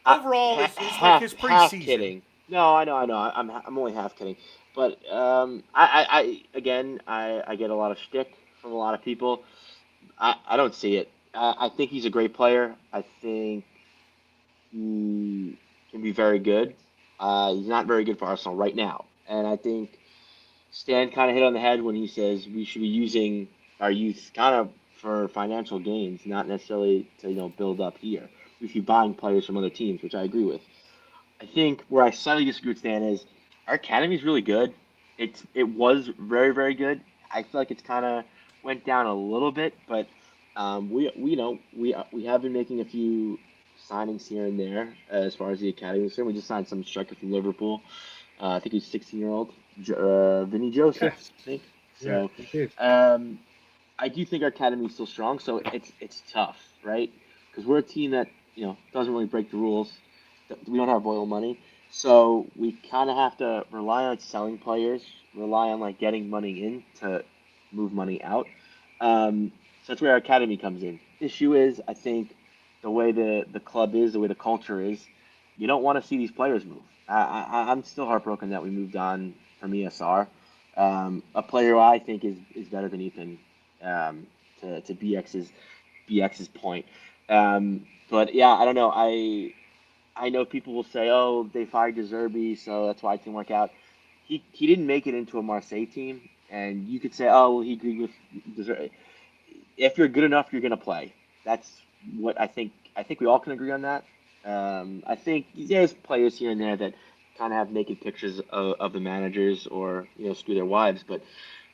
overall, it's like his half preseason. kidding. No, I know. I'm only half kidding. But I again, I get a lot of shtick from a lot of people. I don't see it. I think he's a great player. I think he can be very good. He's not very good for Arsenal right now, and I think Stan kind of hit on the head when he says we should be using our youth kind of for financial gains, not necessarily to build up here. We should be buying players from other teams, which I agree with. I think where I slightly disagree with Stan is our academy is really good. It was very very good. I feel like it's kind of went down a little bit, but we have been making a few signings here and there as far as the academy is concerned. We just signed some striker from Liverpool. I think he's 16-year-old, Vinny Joseph, Yes. I think. Yeah, So he did. I do think our academy is still strong. So it's tough, right? Because we're a team that doesn't really break the rules. We don't have oil money, so we kind of have to rely on selling players, rely on like getting money in to move money out. So that's where our academy comes in. Issue is, I think, the way the club is, the way the culture is, you don't want to see these players move. I'm still heartbroken that we moved on from ESR, a player who I think is better than Ethan, to BX's point. But yeah, I don't know. I know people will say, oh, they fired De Zerbi, so that's why it didn't work out. He didn't make it into a Marseille team, and you could say, oh, well, he agreed with De Zerbi. If you're good enough, you're going to play. That's what I think. I think we all can agree on that. I think there's players here and there that kind of have naked pictures of the managers or screw their wives, but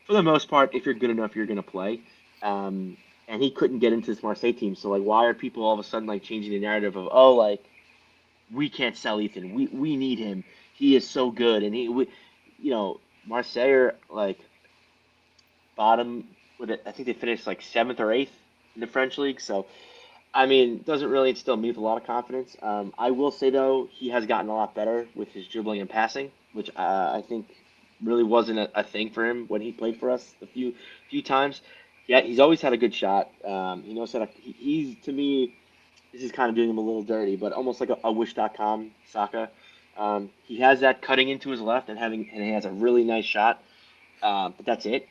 for the most part, if you're good enough, you're going to play. And he couldn't get into this Marseille team, so like, why are people all of a sudden like changing the narrative of, oh, like, we can't sell Ethan, we need him, he is so good, and Marseille are like bottom with it. I think they finished like 7th or 8th in the French league, so I mean, doesn't really instill me with a lot of confidence. I will say though, he has gotten a lot better with his dribbling and passing, which I think really wasn't a thing for him when he played for us a few times. Yeah, he's always had a good shot. He knows how to. He's, to me, this is kind of doing him a little dirty, but almost like a Wish.com Saka. He has that cutting into his left and he has a really nice shot. But that's it.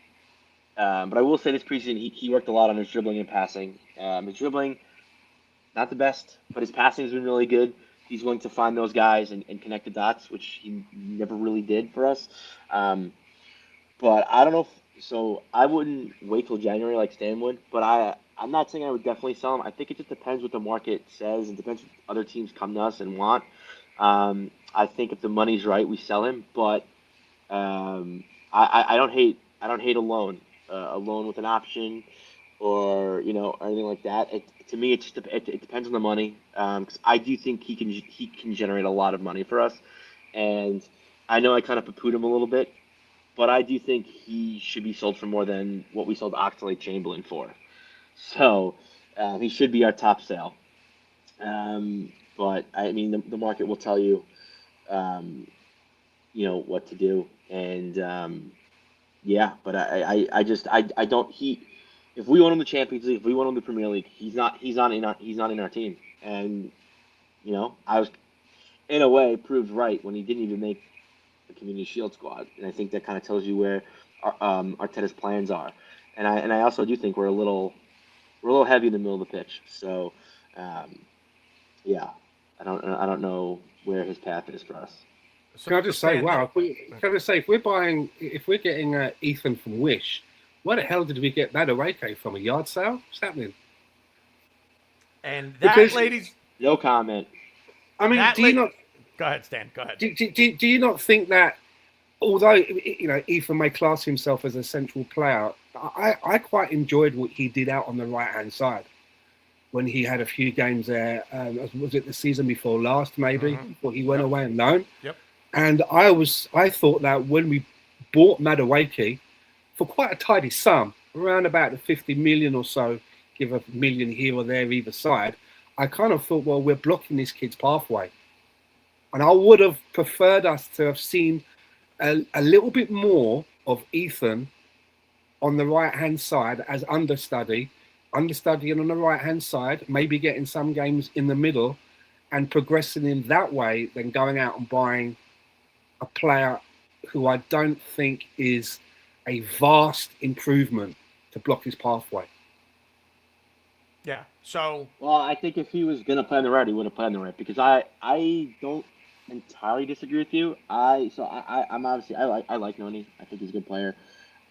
But I will say this preseason, he worked a lot on his dribbling and passing. His dribbling, not the best, but his passing has been really good. he's willing to find those guys and connect the dots, which he never really did for us. But I don't know. So I wouldn't wait till January like Stan would. But I'm not saying I would definitely sell him. I think it just depends what the market says. It depends what other teams come to us and want. I think if the money's right, we sell him. But I don't hate a loan with an option, or or anything like that. To me, it depends on the money. Because I do think he can generate a lot of money for us, and I know I kind of poo-pooed him a little bit, but I do think he should be sold for more than what we sold Oxlade-Chamberlain for. So he should be our top sale. But I mean, the market will tell you, what to do, and yeah. But I don't. If we want him the Champions League, if we want him the Premier League, he's not in our team, and I was in a way proved right when he didn't even make the Community Shield squad, and I think that kind of tells you where Arteta's plans are, and I also do think we're a little heavy in the middle of the pitch, so yeah, I don't know where his path is for us. So Can I just say, wow, if we're getting Ethan from Wish, where the hell did we get Madueke from? A yard sale? What's happening? And that, Because- ladies, No comment. I mean, do you not? Go ahead, Stan. Go ahead. Do you not think that, although Ethan may class himself as a central player, I quite enjoyed what he did out on the right hand side when he had a few games there. Was it the season before last, maybe? Mhm. Before he went away on loan. Yep. And I thought that when we bought Madueke for quite a tidy sum, around about the 50 million or so, give a million here or there either side, I kind of thought, well, we're blocking this kid's pathway. And I would have preferred us to have seen a little bit more of Ethan on the right-hand side as understudying on the right-hand side, maybe getting some games in the middle and progressing in that way than going out and buying a player who I don't think is a vast improvement to block his pathway. Yeah. So Well, I think if he was gonna play on the right, he would have played on the right, because I don't entirely disagree with you. I'm obviously I like Noni. I think he's a good player.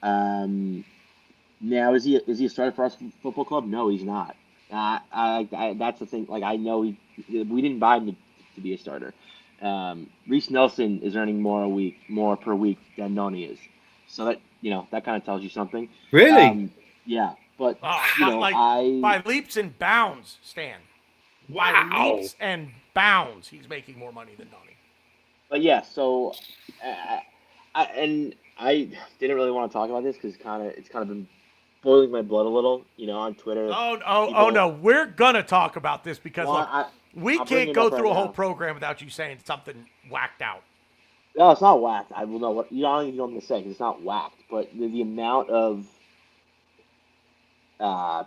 Now is he a starter for us football club? No, he's not. That's the thing. Like, I know we didn't buy him to be a starter. Reece Nelson is earning more per week than Noni is. So that kind of tells you something. Really? Yeah, but by leaps and bounds, Stan. By Wow. leaps and bounds, he's making more money than Noni. But yeah, so I didn't really want to talk about this because it's kind of been boiling my blood a little, on Twitter. Oh no, we're gonna talk about this because we I'll bring can't it go up through right a whole now. program without you saying something whacked out. No, it's not whacked. I will know what you don't even know what I'm gonna say 'cause it's not whacked. But the amount of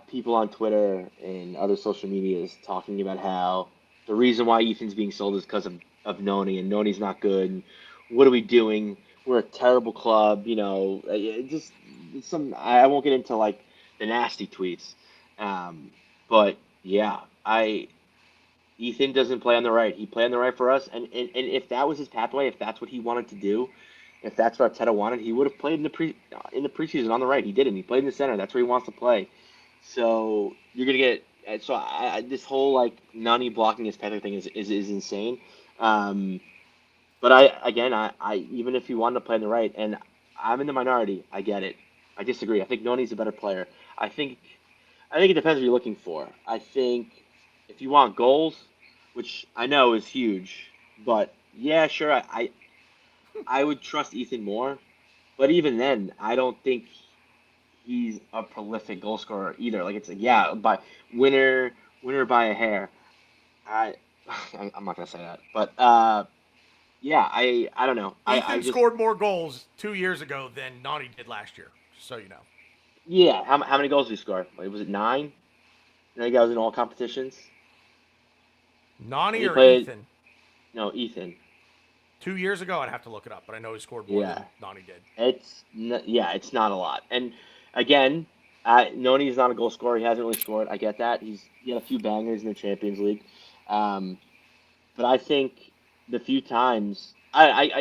people on Twitter and other social medias talking about how the reason why Ethan's being sold is because of Noni, and Noni's not good. And what are we doing? We're a terrible club. I won't get into like the nasty tweets. But yeah, Ethan doesn't play on the right. He played on the right for us, and if that was his pathway, if that's what he wanted to do, if that's what Arteta wanted, he would have played in the preseason on the right. He didn't. He played in the center. That's where he wants to play. So you're gonna get this whole like Nani blocking his pathway thing is insane. But I even if he wanted to play on the right, and I'm in the minority, I get it. I disagree. I think Noni's a better player. I think it depends what you're looking for. I think if you want goals, which I know is huge, but yeah, sure, I would trust Ethan more. But even then, I don't think he's a prolific goal scorer either. Like, it's like, yeah, by winner by a hair. I'm not gonna say that, but yeah, I don't know. Ethan scored more goals 2 years ago than Nani did last year, just so you know. Yeah, how many goals did he score? Like, was it 9? I think I was in all competitions. Nani He or played- Ethan? No, Ethan. 2 years ago, I'd have to look it up, but I know he scored more Yeah. than Nani did. It's not a lot. And again, Noni's not a goal scorer. He hasn't really scored. I get that. He had a few bangers in the Champions League. But but I think the few times I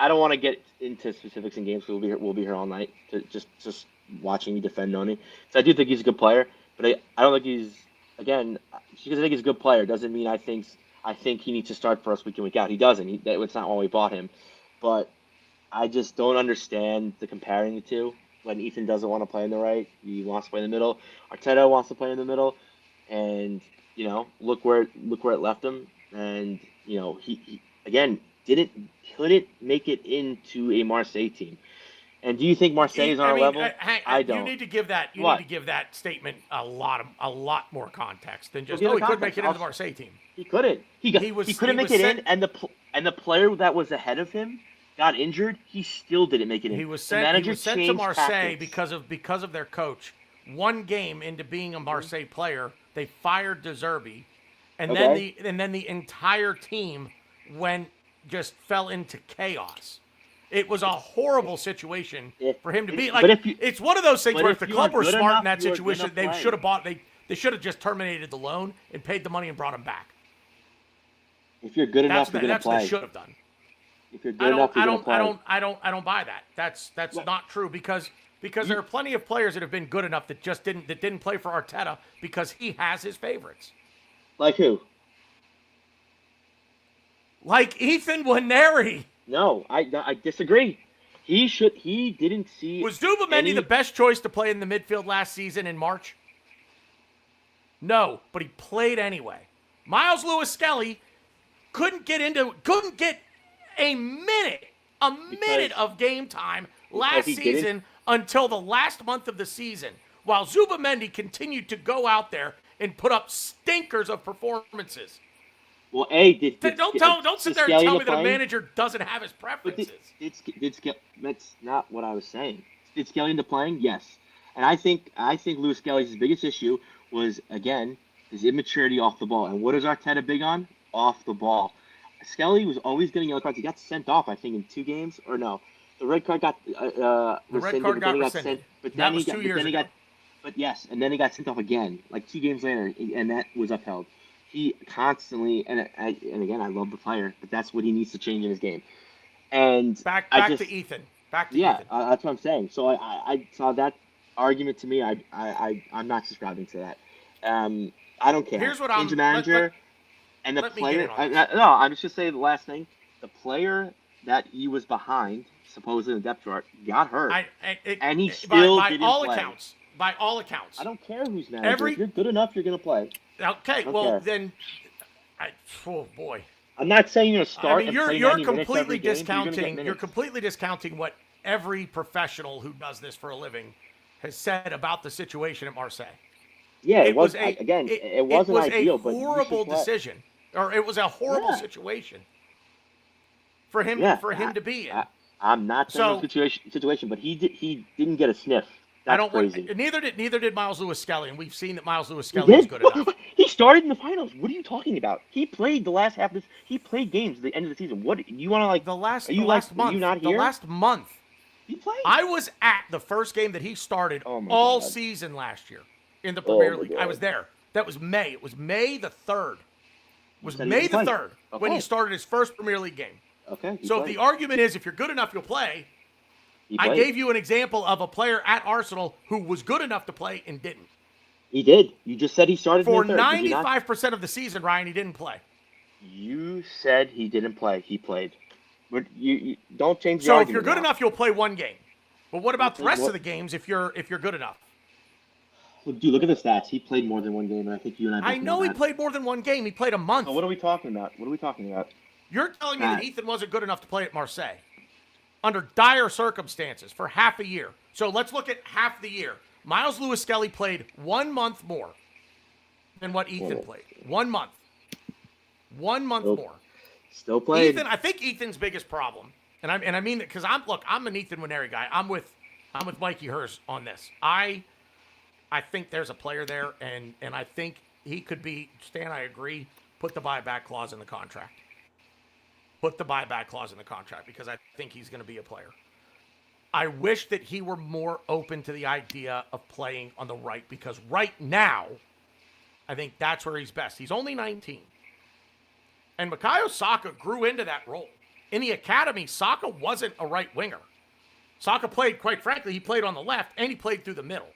don't want to get into specifics in games. We'll be here all night to just watching me defend Noni. So I do think he's a good player, but I don't think he's again because I think he's a good player doesn't mean I think he needs to start for us week in week out. He doesn't. It's not why we bought him, but I just don't understand the comparing the two. When Ethan doesn't want to play in the right, he wants to play in the middle. Arteta wants to play in the middle, and look where it left him. And he again couldn't make it into a Marseille team. And do you think Marseille is on our level? I don't. You need to give that statement a lot more context than just he couldn't make it into the Marseille team. He couldn't. He couldn't make it in, and the player that was ahead of him got injured. He still didn't make it in. He was sent to Marseille because of their coach. One game into being a Marseille player, they fired De Zerbi, and then the entire team fell into chaos. It was a horrible situation for him to be like. It's one of those things where if the club were smart in that situation, they should have bought. They should have just terminated the loan and paid the money and brought him back. If you're good enough, you're going to play. That's what they should have done. If you're good enough, you're going to play. I don't buy that. That's not true because there are plenty of players that have been good enough that didn't play for Arteta because he has his favorites. Like who? Like Ethan Nwaneri. No, I disagree. He didn't see. Was Dubamendi the best choice to play in the midfield last season in March? No, but he played anyway. Miles Lewis-Skelly couldn't get a minute of game time last season until the last month of the season, while Zubamendi continued to go out there and put up stinkers of performances. Well, don't sit there and tell me that a manager doesn't have his preferences. That's not what I was saying. Did Skelly into playing? Yes. And I think Lewis Skelly's biggest issue was, again, his immaturity off the ball. And what is Arteta big on? Off the ball. Skelly was always getting yellow cards. He got sent off, I think, in 2 games. Or no. The red card got rescinded. But then he got 2 years ago. But yes, and then he got sent off again, like 2 games later, and that was upheld. He constantly, and again, I love the player, but that's what he needs to change in his game. And back to Ethan. Ethan. That's what I'm saying. So I saw that argument to me. I'm not subscribing to that. I don't care. Here's what Change the manager and the player. I'm just gonna say the last thing. The player that he was behind, supposedly in the depth chart, got hurt, and he still didn't play. By all accounts. I don't care who's manager. If you're good enough, you're gonna play. Okay, well then, oh boy. I'm not saying you're gonna start. I mean, you're completely discounting. You're completely discounting what every professional who does this for a living has said about the situation at Marseille. Yeah, it wasn't ideal, but it was a horrible decision, or it was a horrible situation for him to be in. I'm not saying situation, but he didn't get a sniff. That's crazy. Neither did Miles Lewis-Skelly, and we've seen that Miles Lewis-Skelly is good enough. He started in the finals. What are you talking about? He played the last half of this. He played games at the end of the season. What you want to like? The last month. Are you not here? The last month. He played. I was at the first game that he started all season last year in the Premier League. I was there. That was May. It was May the 3rd. It was May the 3rd when he started his first Premier League game. Okay. So if the argument is if you're good enough, you'll play. I gave you an example of a player at Arsenal who was good enough to play and didn't. He did. You just said he started for 95% of the season, Ryan. He didn't play. You said he didn't play. He played. But you don't change the argument. So if you're good enough, you'll play one game. But what about the rest of the games if you're good enough? Well, dude, look at the stats. He played more than one game, and I think you and I. I know he played more than one game. He played a month. So what are we talking about? You're telling me that Ethan wasn't good enough to play at Marseille under dire circumstances for half a year. So let's look at half the year. Miles Lewis-Skelly played 1 month more than what Ethan played. 1 month. 1 month more. Still played. Ethan, I think Ethan's biggest problem, and I mean that because I'm an Ethan Nwaneri guy. I'm with Mikey Hers on this. I think there's a player there, and I think he could be. Stan, I agree. Put the buyback clause in the contract. Put the buyback clause in the contract because I think he's going to be a player. I wish that he were more open to the idea of playing on the right because right now, I think that's where he's best. He's only 19. And Makayo Saka grew into that role. In the academy, Saka wasn't a right winger. Saka played, quite frankly, he played on the left and he played through the middle.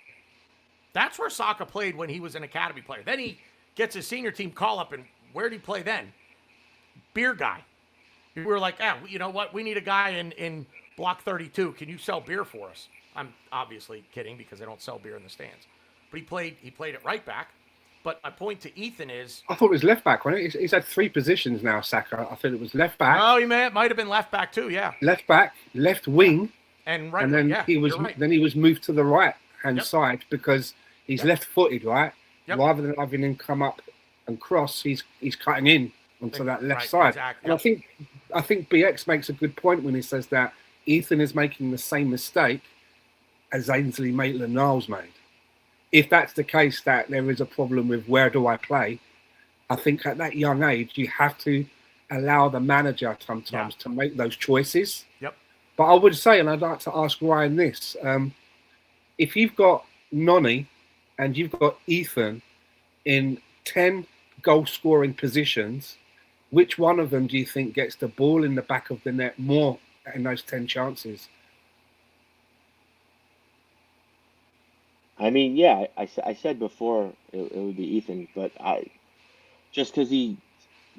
That's where Saka played when he was an academy player. Then he gets his senior team call up, and where did he play then? Beer guy. We were like, you know what? We need a guy in block 32. Can you sell beer for us? I'm obviously kidding because they don't sell beer in the stands. But he played it right back. But my point to Ethan is, I thought it was left back, wasn't it? He's had 3 positions now, Saka. I thought it was left back. oh, he might have been left back too, yeah. Left back, left wing, And right, and then yeah, he was you're right. then he was moved to the right hand Yep. side because he's Yep. left-footed, right? Yep. Rather than having him come up and cross, he's cutting in onto that left Right, side. exactly. And I think BX makes a good point when he says that Ethan is making the same mistake as Ainsley Maitland-Niles made. If that's the case, that there is a problem with where do I play, I think at that young age you have to allow the manager sometimes to make those choices. Yep. But I would say, and I'd like to ask Ryan this, if you've got Noni and you've got Ethan in 10 goal-scoring positions, which one of them do you think gets the ball in the back of the net more in those 10 chances? I mean, yeah, I said before it would be Ethan, but just because he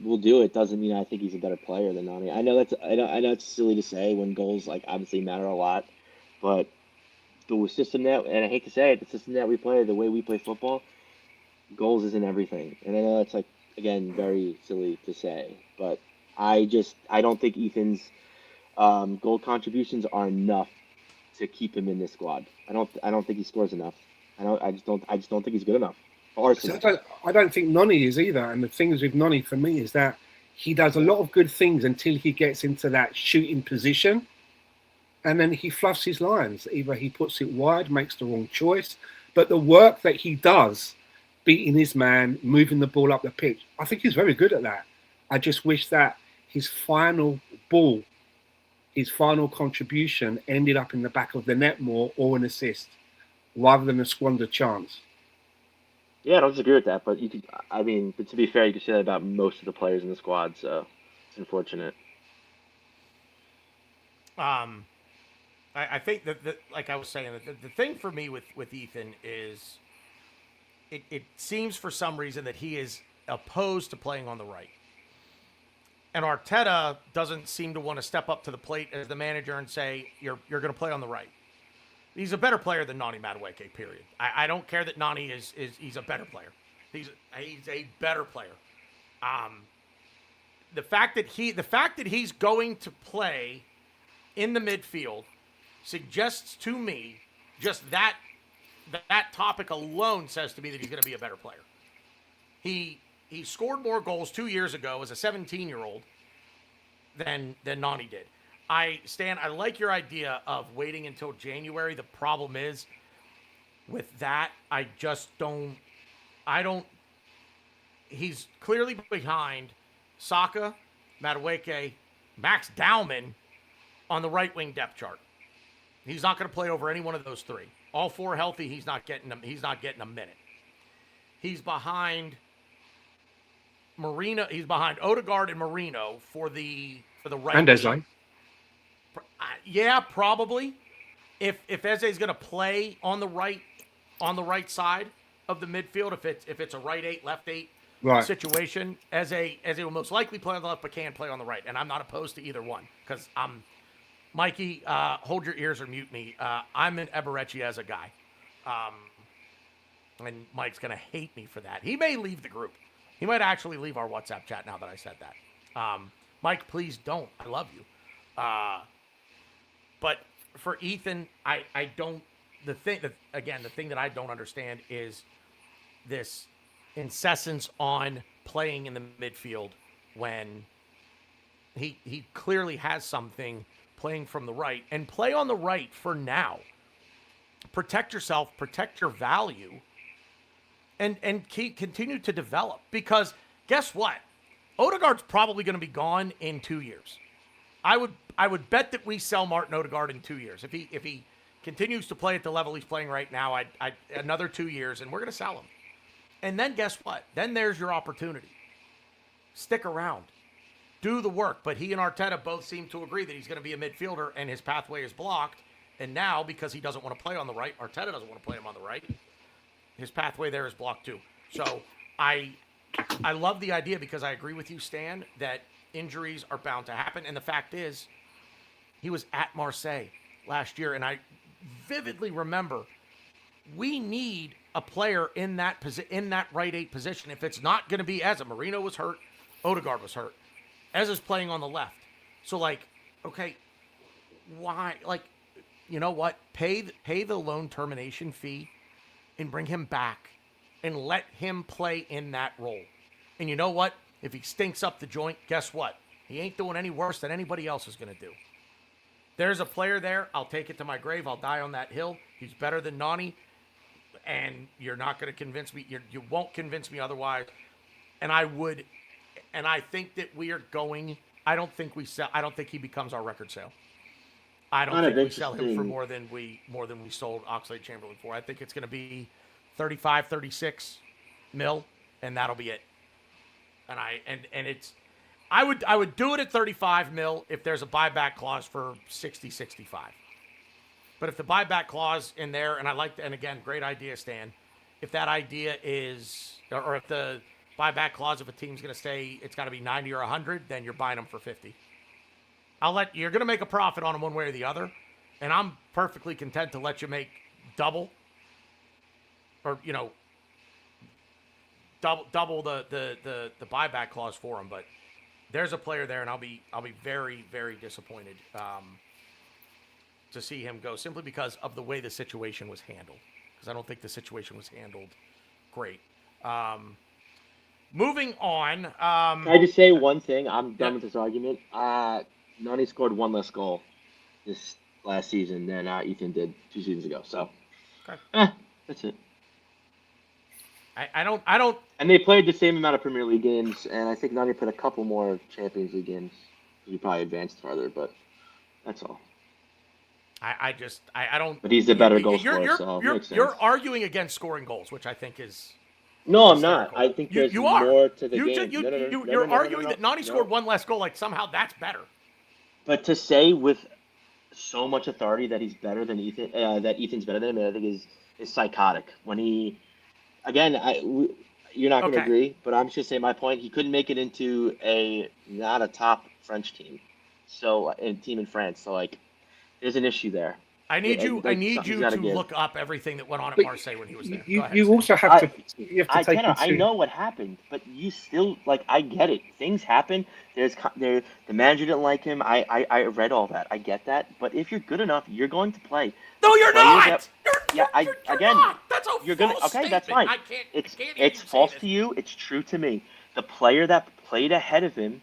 will do it doesn't mean I think he's a better player than Nani. I know it's silly to say when goals like obviously matter a lot, but the system that, and I hate to say it, the system that we play, the way we play football, goals isn't everything. And I know it's like, again, very silly to say, but I don't think Ethan's goal contributions are enough to keep him in this squad. I don't think he scores enough. I just don't think he's good enough. I don't think Noni is either. And the things with Noni for me is that he does a lot of good things until he gets into that shooting position. And then he fluffs his lines. Either he puts it wide, makes the wrong choice. But the work that he does, beating his man, moving the ball up the pitch, I think he's very good at that. I just wish that his final ball, his final contribution ended up in the back of the net more or an assist rather than a squandered chance. Yeah, I don't disagree with that, but but to be fair, you could say that about most of the players in the squad, so it's unfortunate. I think that like I was saying, the thing for me with Ethan is it seems for some reason that he is opposed to playing on the right. And Arteta doesn't seem to want to step up to the plate as the manager and say, you're going to play on the right. He's a better player than Nani Madueke, period. I don't care that Nani he's a better player. He's a better player. The fact that he's going to play in the midfield suggests to me just that topic alone says to me that he's going to be a better player. He scored more goals 2 years ago as a 17-year-old than Nani did. Stan, I like your idea of waiting until January. The problem is with that, he's clearly behind Saka, Madueke, Max Dowman on the right wing depth chart. He's not going to play over any one of those three. All four healthy, he's not getting a minute. He's behind Marino. He's behind Odegaard and Marino for the right. And Eze. Yeah, probably. If Eze's going to play on the right side of the midfield, if it's a right 8, left 8 situation, Eze will most likely play on the left, but can play on the right. And I'm not opposed to either one because Mikey, hold your ears or mute me. I'm an Eberechi guy. And Mike's going to hate me for that. He may leave the group. He might actually leave our WhatsApp chat now that I said that. Mike, please don't. I love you. But for Ethan, I don't. The thing that I don't understand is this insistence on playing in the midfield when he clearly has something playing from the right, and play on the right for now. Protect yourself, protect your value, and continue to develop. Because guess what? Odegaard's probably going to be gone in 2 years. I would bet that we sell Martin Odegaard in 2 years. If he continues to play at the level he's playing right now, I another 2 years, and we're going to sell him. And then guess what? Then there's your opportunity. Stick around. do the work. But he and Arteta both seem to agree that he's going to be a midfielder and his pathway is blocked. And now, because he doesn't want to play on the right, Arteta doesn't want to play him on the right, his pathway there is blocked too. So I love the idea because I agree with you, Stan, that injuries are bound to happen. And the fact is, he was at Marseille last year, and I vividly remember we need a player in that right 8 position. If it's not going to be Eza, Marino was hurt, Odegaard was hurt, Eza's playing on the left. So, like, okay, why? Like, you know what? Pay the loan termination fee and bring him back and let him play in that role. And you know what? If he stinks up the joint, guess what? He ain't doing any worse than anybody else is going to do. There's a player there. I'll take it to my grave. I'll die on that hill. He's better than Nani. And you're not going to convince me. You won't convince me otherwise. And I think that we are going. I don't think he becomes our record sale. I don't think we sell him for more than we sold Oxlade-Chamberlain for. I think it's going to be 35, 36 mil, and that'll be it. And it's. I would do it at 35 mil if there's a buyback clause for 60, 65. But if the buyback clause in there, and again, great idea, Stan. If that idea is, or if the buyback clause, if a team's going to say it's got to be 90 or 100, then you're buying them for 50. You're going to make a profit on them one way or the other, and I'm perfectly content to let you make double, or double the buyback clause for them. But there's a player there, and I'll be very, very disappointed to see him go, simply because of the way the situation was handled. Because I don't think the situation was handled great. Moving on. Can I just say one thing? I'm done with this argument. Nani scored one less goal this last season than Ethan did 2 seasons ago. So, okay. That's it. I don't. And they played the same amount of Premier League games, and I think Nani played a couple more Champions League games. He probably advanced farther, but that's all. I don't. But he's the better goal scorer, so it makes sense. You're arguing against scoring goals, which I think is. No, I'm not. I think there's more to the game. You're arguing that Nani scored one less goal, like somehow that's better. But to say with so much authority that he's better than Ethan, that Ethan's better than him, I think is psychotic. When he, again, you're not going to agree, but I'm just going to say my point. He couldn't make it into not a top French team, so a team in France. So like, there's an issue there. I need you to look up everything that went on at Marseille when he was there. You also have to take I know what happened, but you still, like, I get it. Things happen. The manager didn't like him. I read all that. I get that. But if you're good enough, you're going to play. No, you're not. You're not. That's a you're gonna. false Okay, that's fine. It's false to you. It's true to me. The player that played ahead of him,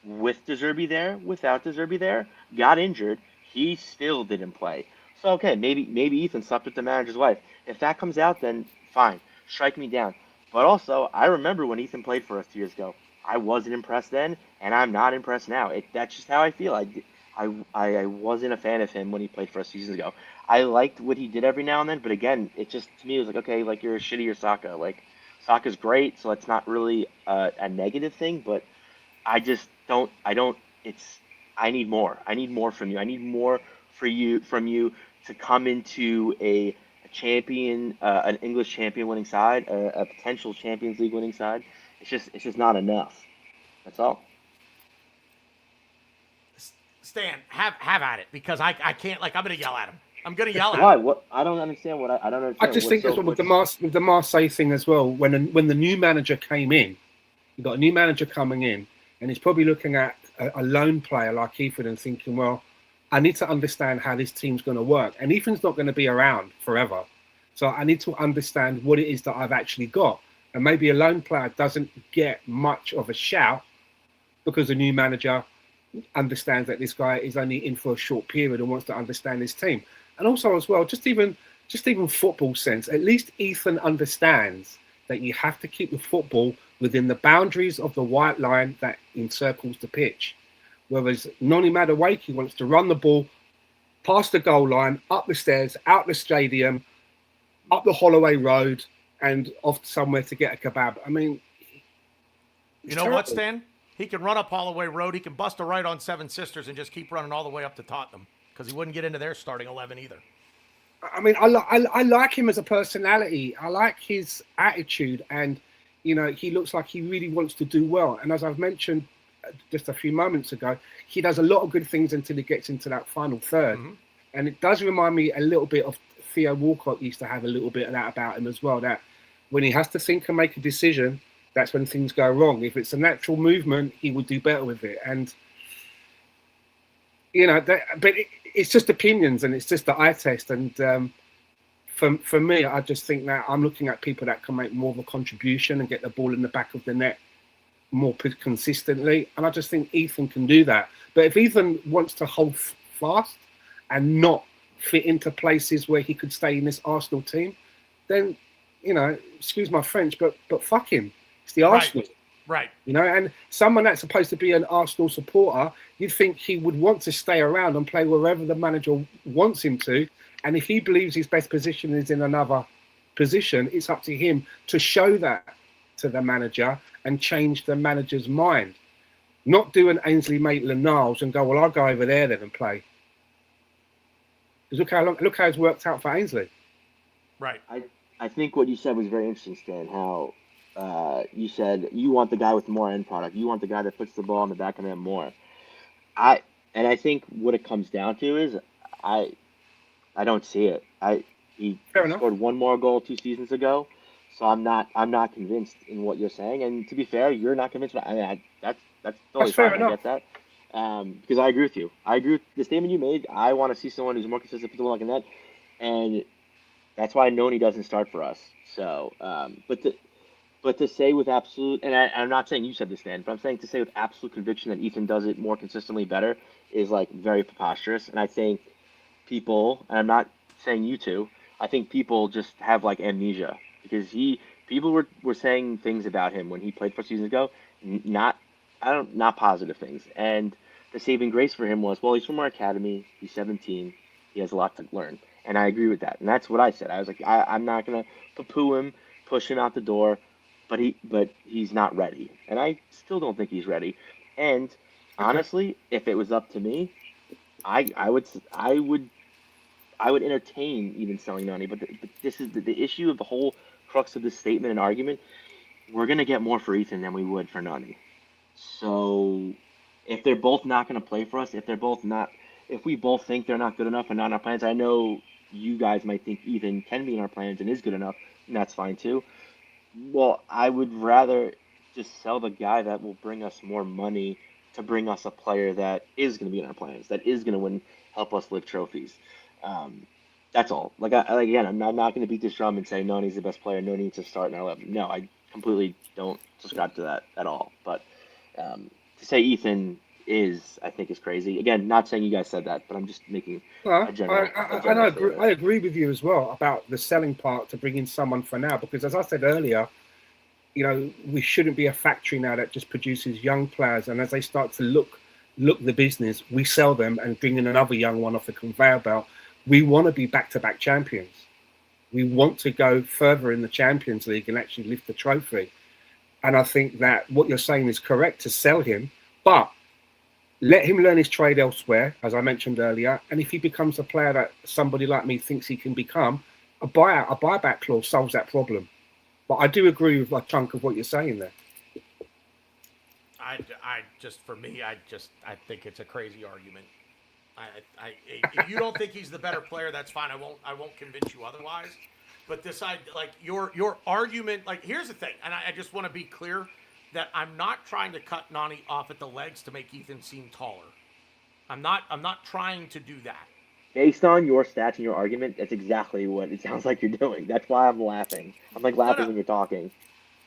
with De Zerbi there, without De Zerbi there, got injured. He still didn't play. So, okay, maybe Ethan slept with the manager's wife. If that comes out, then fine. Strike me down. But also, I remember when Ethan played for us 2 years ago. I wasn't impressed then, and I'm not impressed now. That's just how I feel. I wasn't a fan of him when he played for us seasons ago. I liked what he did every now and then, but again, it just, to me, was like, okay, like, you're a shittier Saka. Like, Saka's great, so it's not really a negative thing, but I just don't, I need more. I need more from you. I need more from you to come into a champion, an English champion winning side, a potential Champions League winning side. It's just not enough. That's all. Stan, have at it, because I can't, like, I'm gonna yell at him. I'm gonna yell at him. Why? What? I don't understand what I don't understand. I just think that's what with the Marseille thing as well. When the new manager came in, you got a new manager coming in, and he's probably looking at a lone player like Ethan and thinking, well, I need to understand how this team's going to work. And Ethan's not going to be around forever. So I need to understand what it is that I've actually got. And maybe a lone player doesn't get much of a shout because the new manager understands that this guy is only in for a short period and wants to understand his team. And also as well, just even football sense, at least Ethan understands that you have to keep the football within the boundaries of the white line that encircles the pitch. Whereas Noni Madueke wants to run the ball past the goal line, up the stairs, out the stadium, up the Holloway Road, and off somewhere to get a kebab. I mean, you know what, Stan? He can run up Holloway Road. He can bust a right on Seven Sisters and just keep running all the way up to Tottenham because he wouldn't get into their starting 11 either. I mean, I like him as a personality. I like his attitude, and he looks like he really wants to do well. And as I've mentioned just a few moments ago, he does a lot of good things until he gets into that final third. Mm-hmm. And it does remind me a little bit of Theo Walcott used to have a little bit of that about him as well. That when he has to think and make a decision, that's when things go wrong. If it's a natural movement, he would do better with it. And but it's just opinions, and it's just the eye test. And for me, I just think that I'm looking at people that can make more of a contribution and get the ball in the back of the net more consistently. And I just think Ethan can do that. But if Ethan wants to hold fast and not fit into places where he could stay in this Arsenal team, then, excuse my French, but fuck him. It's the Arsenal. Right. And someone that's supposed to be an Arsenal supporter, you'd think he would want to stay around and play wherever the manager wants him to. And if he believes his best position is in another position, it's up to him to show that to the manager and change the manager's mind. Not do an Ainsley Maitland-Niles and go, well, I'll go over there then and play. Because look how it's worked out for Ainsley. Right. I think what you said was very interesting, Stan, how you said you want the guy with more end product. You want the guy that puts the ball in the back of the net more. I think what it comes down to is I don't see it. He scored one more goal 2 seasons ago, so I'm not convinced in what you're saying. And to be fair, you're not convinced. That's totally fine. I get that. Because I agree with you. I agree with the statement you made. I want to see someone who's more consistent, put the ball in the net, and that's why Noni doesn't start for us. So, but to say with absolute, and I'm not saying you said this, Stan, but I'm saying to say with absolute conviction that Ethan does it more consistently better is like very preposterous. And I think people, and I'm not saying you two, I think people just have like amnesia because people were saying things about him when he played 4 seasons ago, not positive things. And the saving grace for him was, well, he's from our academy, he's 17, he has a lot to learn. And I agree with that. And that's what I said. I was like, I'm not gonna poo-poo him, push him out the door, but he's not ready. And I still don't think he's ready. And honestly, if it was up to me, I would entertain even selling Nani. But this is the issue of the whole crux of this statement and argument. We're gonna get more for Ethan than we would for Nani. So if they're both not gonna play for us, if we both think they're not good enough and not in our plans, I know you guys might think Ethan can be in our plans and is good enough, and that's fine too. Well, I would rather just sell the guy that will bring us more money to bring us a player that is going to be in our plans, that is going to help us lift trophies. That's all. Again, I'm not going to beat this drum and say Noni's the best player, no need to start in our 11. No, I completely don't subscribe to that at all. But to say Ethan I think is crazy. Again, not saying you guys said that, but I'm just making a general. I agree with you as well about the selling part to bring in someone for now, because as I said earlier, we shouldn't be a factory now that just produces young players, and as they start to look the business, we sell them and bring in another young one off the conveyor belt. We want to be back-to-back champions. We want to go further in the Champions League and actually lift the trophy. And I think that what you're saying is correct to sell him, but let him learn his trade elsewhere, as I mentioned earlier. And if he becomes a player that somebody like me thinks he can become, a buyback clause solves that problem. But I do agree with a chunk of what you're saying there. I think it's a crazy argument. If you don't think he's the better player, that's fine. I won't convince you otherwise. But your argument, here's the thing, and I just want to be clear that I'm not trying to cut Nani off at the legs to make Ethan seem taller. I'm not trying to do that. Based on your stats and your argument, that's exactly what it sounds like you're doing. That's why I'm laughing. I'm laughing when you're talking.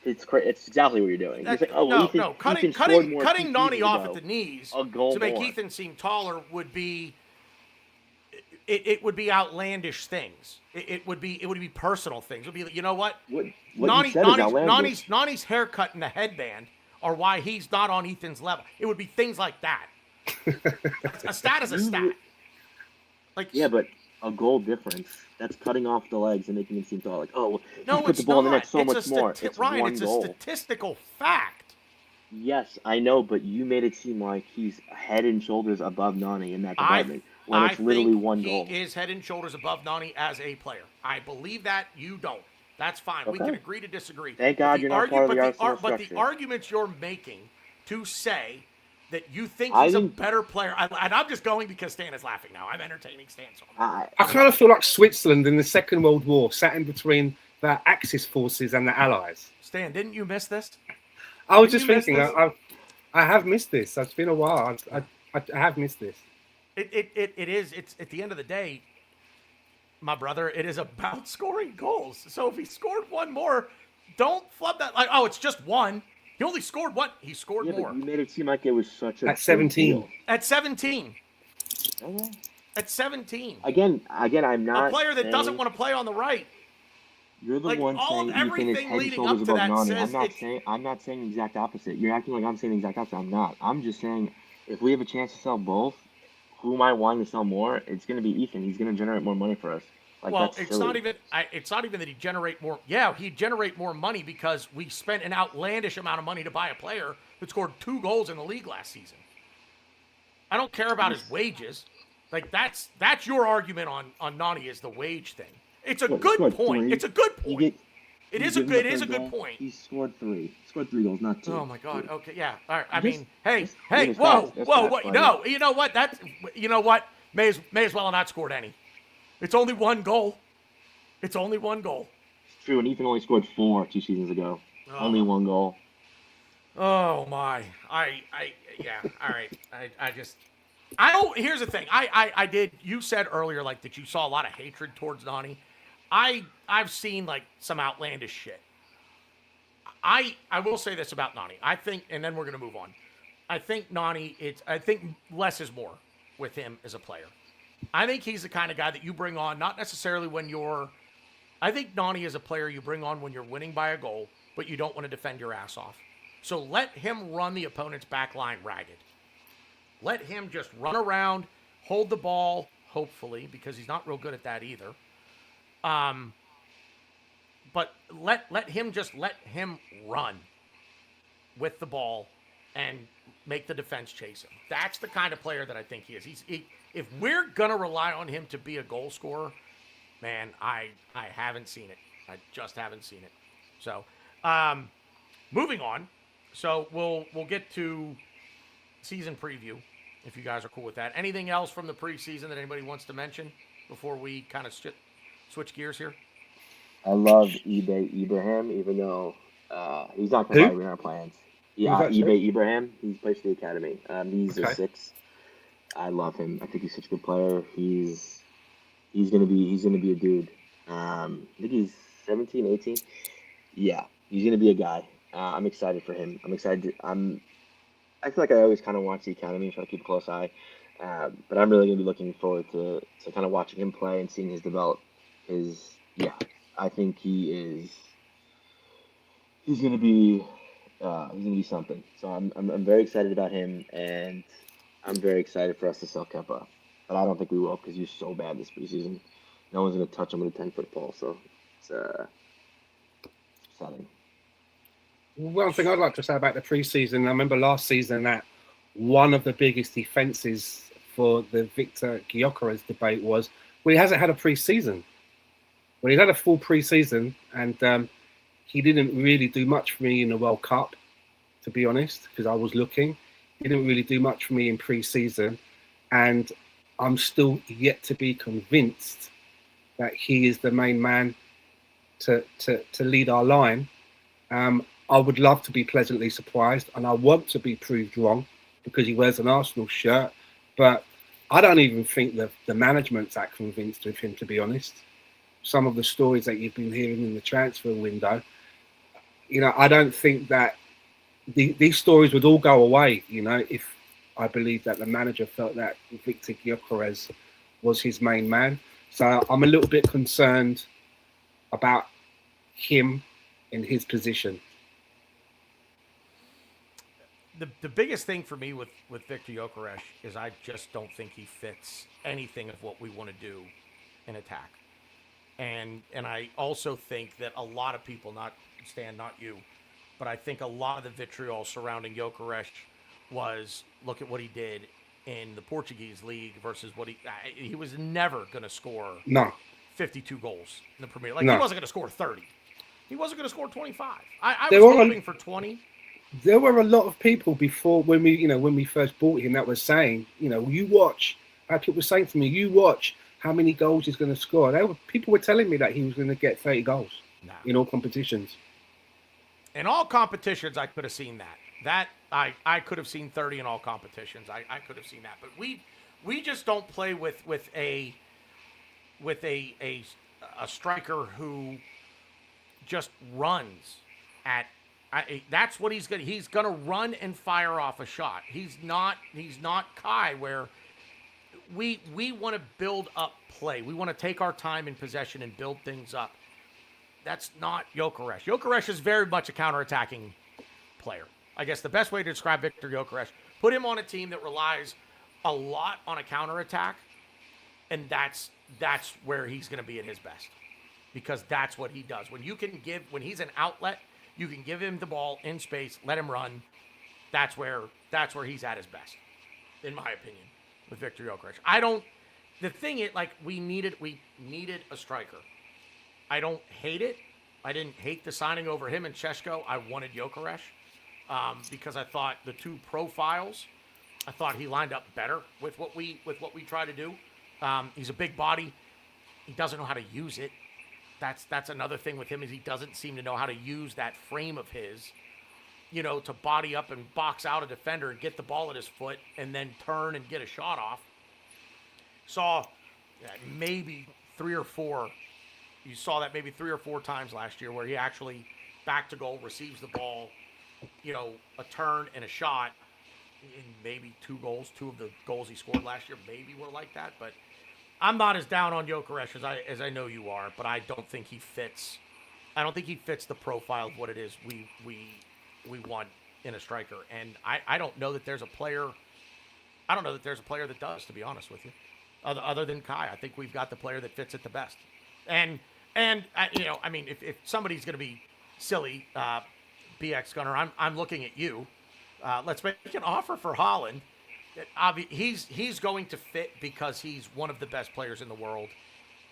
It's exactly what you're doing. You're saying, Cutting Nani off at the knees to make Ethan seem taller would be it would be outlandish things. It would be personal things. It would be, you know what? Nani's haircut and the headband are why he's not on Ethan's level. It would be things like that. A stat is a stat. Yeah, but a goal difference. That's cutting off the legs and making him seem tall. No, put the ball in the net so much more. Ryan, it's a statistical fact. Yes, I know, but you made it seem like he's head and shoulders above Nani in that I department when I it's literally think one he goal. is head and shoulders above Nani as a player. I believe that. You don't. That's fine. We can Okay. agree to disagree. Thank But God you're not part of the Arsenal but the structure. arguments you're making to say that you think I he's a think better player, and I'm just going because Stan is laughing now. I'm entertaining Stan, so I'm laughing. I I kind of feel like Switzerland in the Second World War, sat in between the Axis forces and the Allies. Stan, didn't you miss this? I was Didn't just you miss thinking, this? I have missed this. It's been a while. I have missed this. It is. It's at the end of the day, my brother. It is about scoring goals. So if he scored one more, don't flub that. Like, oh, it's just one. He only scored one. He scored Yeah, but more you made it seem like it was such a At big 17. deal. at 17. Okay. At 17, Again, I'm a not player that doesn't saying want to play on the right. you're the Like one all of saying Ethan is everything head and leading shoulders up to above that Nani. says it's. I'm not saying the exact opposite. You're acting like I'm saying the exact opposite. I'm not. I'm just saying if we have a chance to sell both, who am I wanting to sell more? It's gonna be Ethan. He's gonna generate more money for us. Like Well, that's it's not silly. even. It's not even that he'd generate more. Yeah, he'd generate more money because we spent an outlandish amount of money to buy a player that scored 2 goals in the league last season. I don't care about his wages. Like that's your argument on Nani is the wage thing. It's a What, he good scored point. three. It's a good You point. get It you is a give him good. the It is a third good goal. point. He scored three. He scored 3 goals, not 2. Oh my God. Three. Okay. Yeah. All right. I Just, mean, hey, just give hey, his whoa, stats. That's whoa, stats, what? buddy. No, you know what? You know what? May as well have not scored any. It's only one goal. It's only one goal. It's true, and Ethan only scored 4 2 seasons ago. Only Oh, 1 goal. oh my. Yeah. All right. I just. I don't. Here's the thing. I did. You said earlier like that you saw a lot of hatred towards Nani. I've seen like some outlandish shit. I will say this about Nani. I think, and then we're gonna move on. I think Nani. I think less is more with him as a player. I think he's the kind of guy that you bring on, not necessarily when you're. I think Nani is a player you bring on when you're winning by a goal, but you don't want to defend your ass off. So let him run the opponent's back line ragged. Let him just run around, hold the ball, hopefully, because he's not real good at that either. Um, but let him run with the ball and make the defense chase him. That's the kind of player that I think he is. If we're gonna rely on him to be a goal scorer, man, I haven't seen it. I just haven't seen it. So, moving on. So we'll get to season preview if you guys are cool with that. Anything else from the preseason that anybody wants to mention before we kind of switch gears here? I love eBay Ibrahim, even though he's not going to Who? buy in our plans. Who's Yeah, that, sorry? eBay Ibrahim. He plays for the academy. He's a Okay. 6. I love him. I think he's such a good player. He's gonna be a dude. I think he's 17, 18. Yeah, he's gonna be a guy. I'm excited for him. I'm excited. I feel like I always kind of watch the academy and try to keep a close eye. But I'm really gonna be looking forward to kind of watching him play and seeing his develop. Yeah, I think he's gonna be something. So I'm very excited about him, and I'm very excited for us to sell Kepa. But I don't think we will because he's so bad this preseason. No one's gonna touch him with a 10-foot pole. So it's upsetting. One thing I'd like to say about the preseason, I remember last season that one of the biggest defences for the Victor Gyökeres debate was, well, he hasn't had a preseason. Well, he had a full preseason, and he didn't really do much for me in the World Cup, to be honest, because I was looking. He didn't really do much for me in preseason, and I'm still yet to be convinced that he is the main man to lead our line. I would love to be pleasantly surprised, and I want to be proved wrong because he wears an Arsenal shirt. But I don't even think that the management's that convinced of him, to be honest. Some of the stories that you've been hearing in the transfer window, I don't think that these stories would all go away, if I believe that the manager felt that Victor Gyökeres was his main man. So I'm a little bit concerned about him in his position. The biggest thing for me with Victor Gyökeres is I just don't think he fits anything of what we want to do in attack. And I also think that a lot of people, not Stan, not you, but I think a lot of the vitriol surrounding Gyökeres was, look at what he did in the Portuguese league versus what he was never going to score No, 52 goals in the Premier League. Like, No. he wasn't going to score 30. He wasn't going to score 25. I There was were- hoping for 20. there were a lot of people before when we first bought him that was saying, you watch. People were saying to me, you watch how many goals he's going to score. People were telling me that he was going to get 30 goals Nah. in all competitions. In all competitions, I could have seen that. I could have seen 30 in all competitions. I could have seen that. But we just don't play with a striker who just runs at. That's what he's gonna run and fire off a shot. He's not Kai, where we want to build up play. We want to take our time in possession and build things up. That's not Gyökeres. Gyökeres is very much a counterattacking player. I guess the best way to describe Victor Gyökeres, put him on a team that relies a lot on a counterattack, and that's where he's going to be at his best, because that's what he does. When he's an outlet, you can give him the ball in space, let him run. That's where he's at his best, in my opinion, with Victor Gyökeres. The thing is, like, we needed a striker. I don't hate it. I didn't hate the signing over him and Šeško. I wanted Gyökeres because I thought the two profiles, I thought he lined up better with what we try to do. He's a big body. He doesn't know how to use it. That's another thing with him, is he doesn't seem to know how to use that frame of his, to body up and box out a defender and get the ball at his foot and then turn and get a shot off. Saw maybe 3 or 4. You saw that maybe 3 or 4 times last year where he actually back to goal, receives the ball, a turn and a shot. And maybe 2 goals. 2 of the goals he scored last year maybe were like that. But I'm not as down on Gyökeres as I know you are. But I don't think he fits. I don't think he fits the profile of what it is we want in a striker. And I don't know that there's a player. I don't know that there's a player that does, to be honest with you, other than Kai. I think we've got the player that fits it the best. And if somebody's going to be silly, BX Gunner, I'm looking at you. Let's make an offer for Haaland. He's going to fit because he's one of the best players in the world,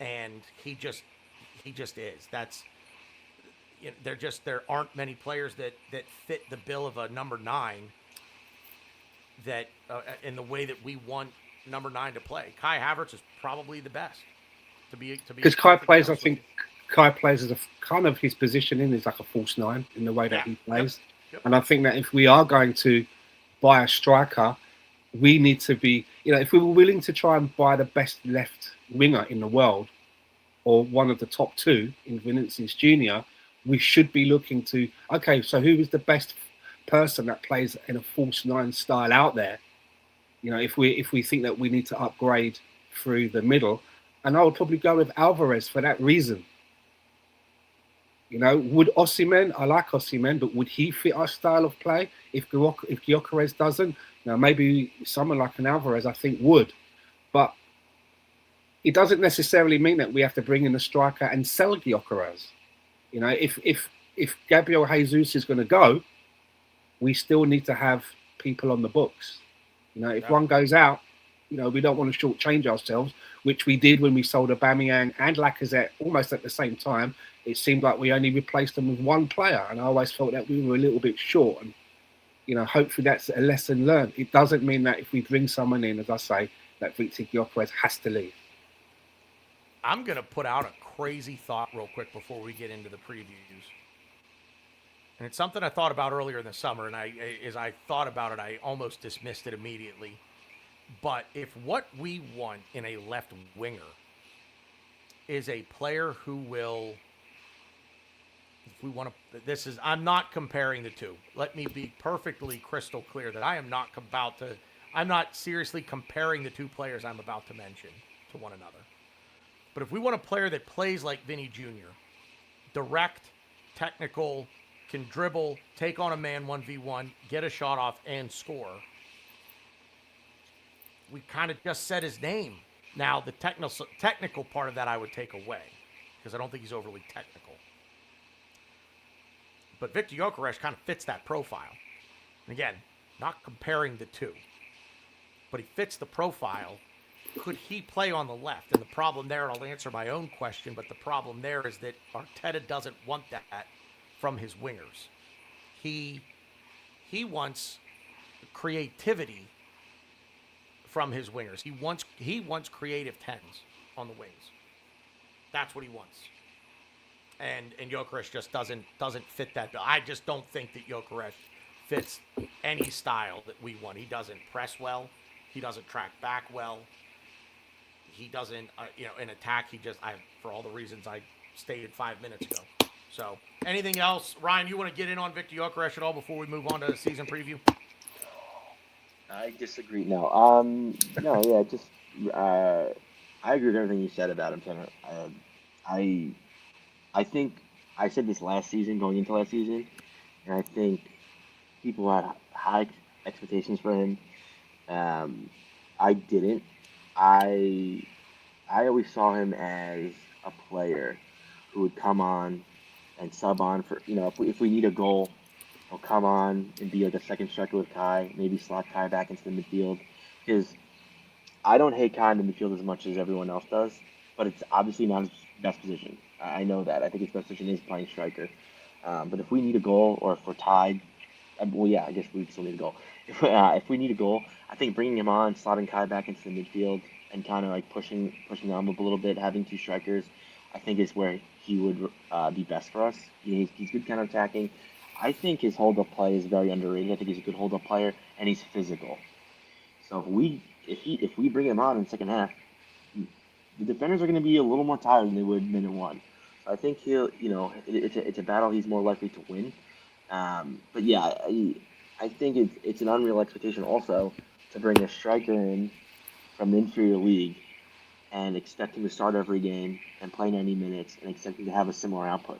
and he just is. There aren't many players that fit the bill of a number 9. That in the way that we want number 9 to play. Kai Havertz is probably the best. Because Kai plays, I think Kai plays as a kind of, his positioning is like a false 9 in the way that he plays. Yep. And I think that if we are going to buy a striker, we need to be, if we were willing to try and buy the best left winger in the world, or one of the top 2 in Vinicius Junior, we should be looking to, okay, so who is the best person that plays in a false 9 style out there? If we think that we need to upgrade through the middle. And I would probably go with Alvarez for that reason. Would Osimhen? I like Osimhen, but would he fit our style of play? If Gyökeres doesn't, maybe someone like an Alvarez, I think, would. But it doesn't necessarily mean that we have to bring in a striker and sell Gyökeres. If Gabriel Jesus is going to go, we still need to have people on the books. If one goes out, we don't want to shortchange ourselves, which we did when we sold Aubameyang and Lacazette almost at the same time. It seemed like we only replaced them with one player, and I always felt that we were a little bit short. And hopefully that's a lesson learned. It doesn't mean that if we bring someone in, as I say, that Victor Gyökeres has to leave. I'm gonna put out a crazy thought real quick before we get into the previews, and it's something I thought about earlier in the summer. And as I thought about it, I almost dismissed it immediately. But if what we want in a left winger is a player who will, if we want to, I'm not comparing the two. Let me be perfectly crystal clear that I'm not seriously comparing the 2 players I'm about to mention to one another. But if we want a player that plays like Vinny Jr., direct, technical, can dribble, take on a man 1v1, get a shot off, and score, we kind of just said his name. Now, the technical part of that I would take away, because I don't think he's overly technical. But Victor Gyökeres kind of fits that profile. And again, not comparing the two, but he fits the profile. Could he play on the left? And the problem there, I'll answer my own question, but the problem there is that Arteta doesn't want that from his wingers. He wants creativity from his wingers. He wants creative tens on the wings. That's what he wants. And Gyökeres just doesn't fit that bill. I just don't think that Gyökeres fits any style that we want. He doesn't press well. He doesn't track back well. He doesn't, in attack, for all the reasons I stated 5 minutes ago. So, anything else? Ryan, you want to get in on Victor Gyökeres at all before we move on to the season preview? I disagree. No. I agree with everything you said about him, Tanner. I think I said this last season, going into last season, and I think people had high expectations for him. I didn't. I always saw him as a player who would come on and sub on for, if we need a goal, he'll come on and be like a second striker with Kai, maybe slot Kai back into the midfield. Because I don't hate Kai in the midfield as much as everyone else does, but it's obviously not his best position. I know that. I think his best position is playing striker. But if we need a goal or if we're tied, I guess we still need a goal. If we need a goal, I think bringing him on, slotting Kai back into the midfield, and kind of like pushing the envelope a little bit, having two strikers, I think is where he would be best for us. He's good counterattacking. I think his hold-up play is very underrated. I think he's a good hold-up player, and he's physical. So if we bring him on in the second half, the defenders are going to be a little more tired than they would minute one. So I think it's a battle he's more likely to win. But yeah, I think it's an unreal expectation also to bring a striker in from the inferior league and expect him to start every game and play 90 minutes and expect him to have a similar output.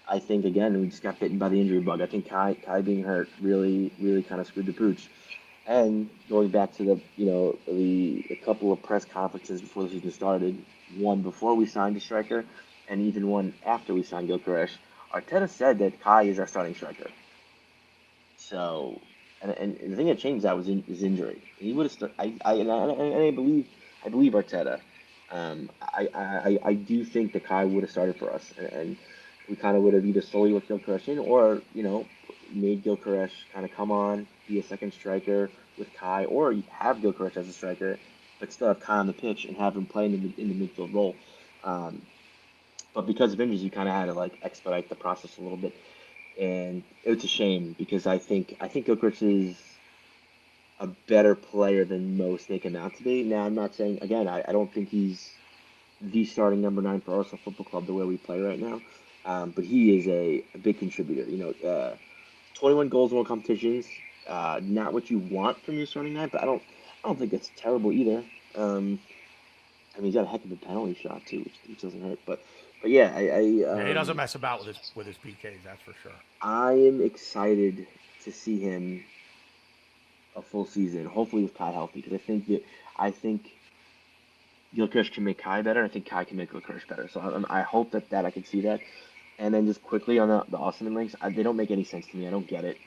I think, again, we just got bitten by the injury bug. I think Kai being hurt really, really kind of screwed the pooch. And going back to the couple of press conferences before the season started, one before we signed a striker and even one after we signed Gyökeres, Arteta said that Kai is our starting striker. So, and the thing that changed that was his injury. He would have. I believe Arteta. I do think that Kai would have started for us, and we kind of would have either slowly worked Gyökeres in, or made Gyökeres kind of come on, be a second striker with Kai, or you have Gyökeres as a striker, but still have Kai on the pitch and have him play in the midfield role. But because of injuries, you kind of had to expedite the process a little bit, and it's a shame because I think Gyökeres is a better player than most make him out to be. Now, I'm not saying, again, I don't think he's the starting number 9 for Arsenal Football Club the way we play right now, but he is a big contributor. 21 goals in all competitions, not what you want from your starting 9, but I don't think that's terrible either. He's got a heck of a penalty shot too, which doesn't hurt. But yeah, he doesn't mess about with his PKs, that's for sure. I am excited to see him a full season, hopefully with Kai healthy, because I think Gyökeres can make Kai better. I think Kai can make Gyökeres better. So I hope that I can see that. And then just quickly on the Osimhen links, they don't make any sense to me. I don't get it.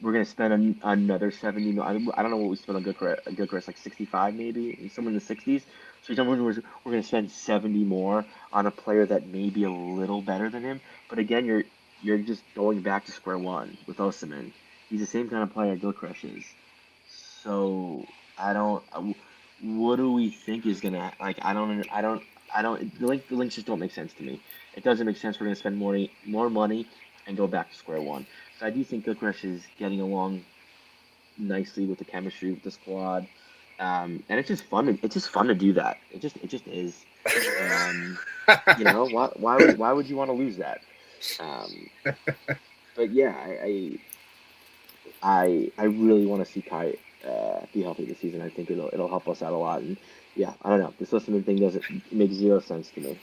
We're going to spend another 70 million. I don't know what we spent on Gyökeres, like 65 maybe, somewhere in the 60s. So you're telling me we're going to spend 70 more on a player that may be a little better than him. But again, you're just going back to square one with Osimhen. He's the same kind of player Gyökeres is. So what do we think is going to, the links just don't make sense to me. It doesn't make sense. We're going to spend more money and go back to square one. So I do think Gyökeres is getting along nicely with the chemistry with the squad, and it's just fun. It's just fun to do that. It just is. Why would you want to lose that? But yeah, I really want to see Kai be healthy this season. I think it'll help us out a lot. And yeah, I don't know. This Osimhen thing doesn't make zero sense to me.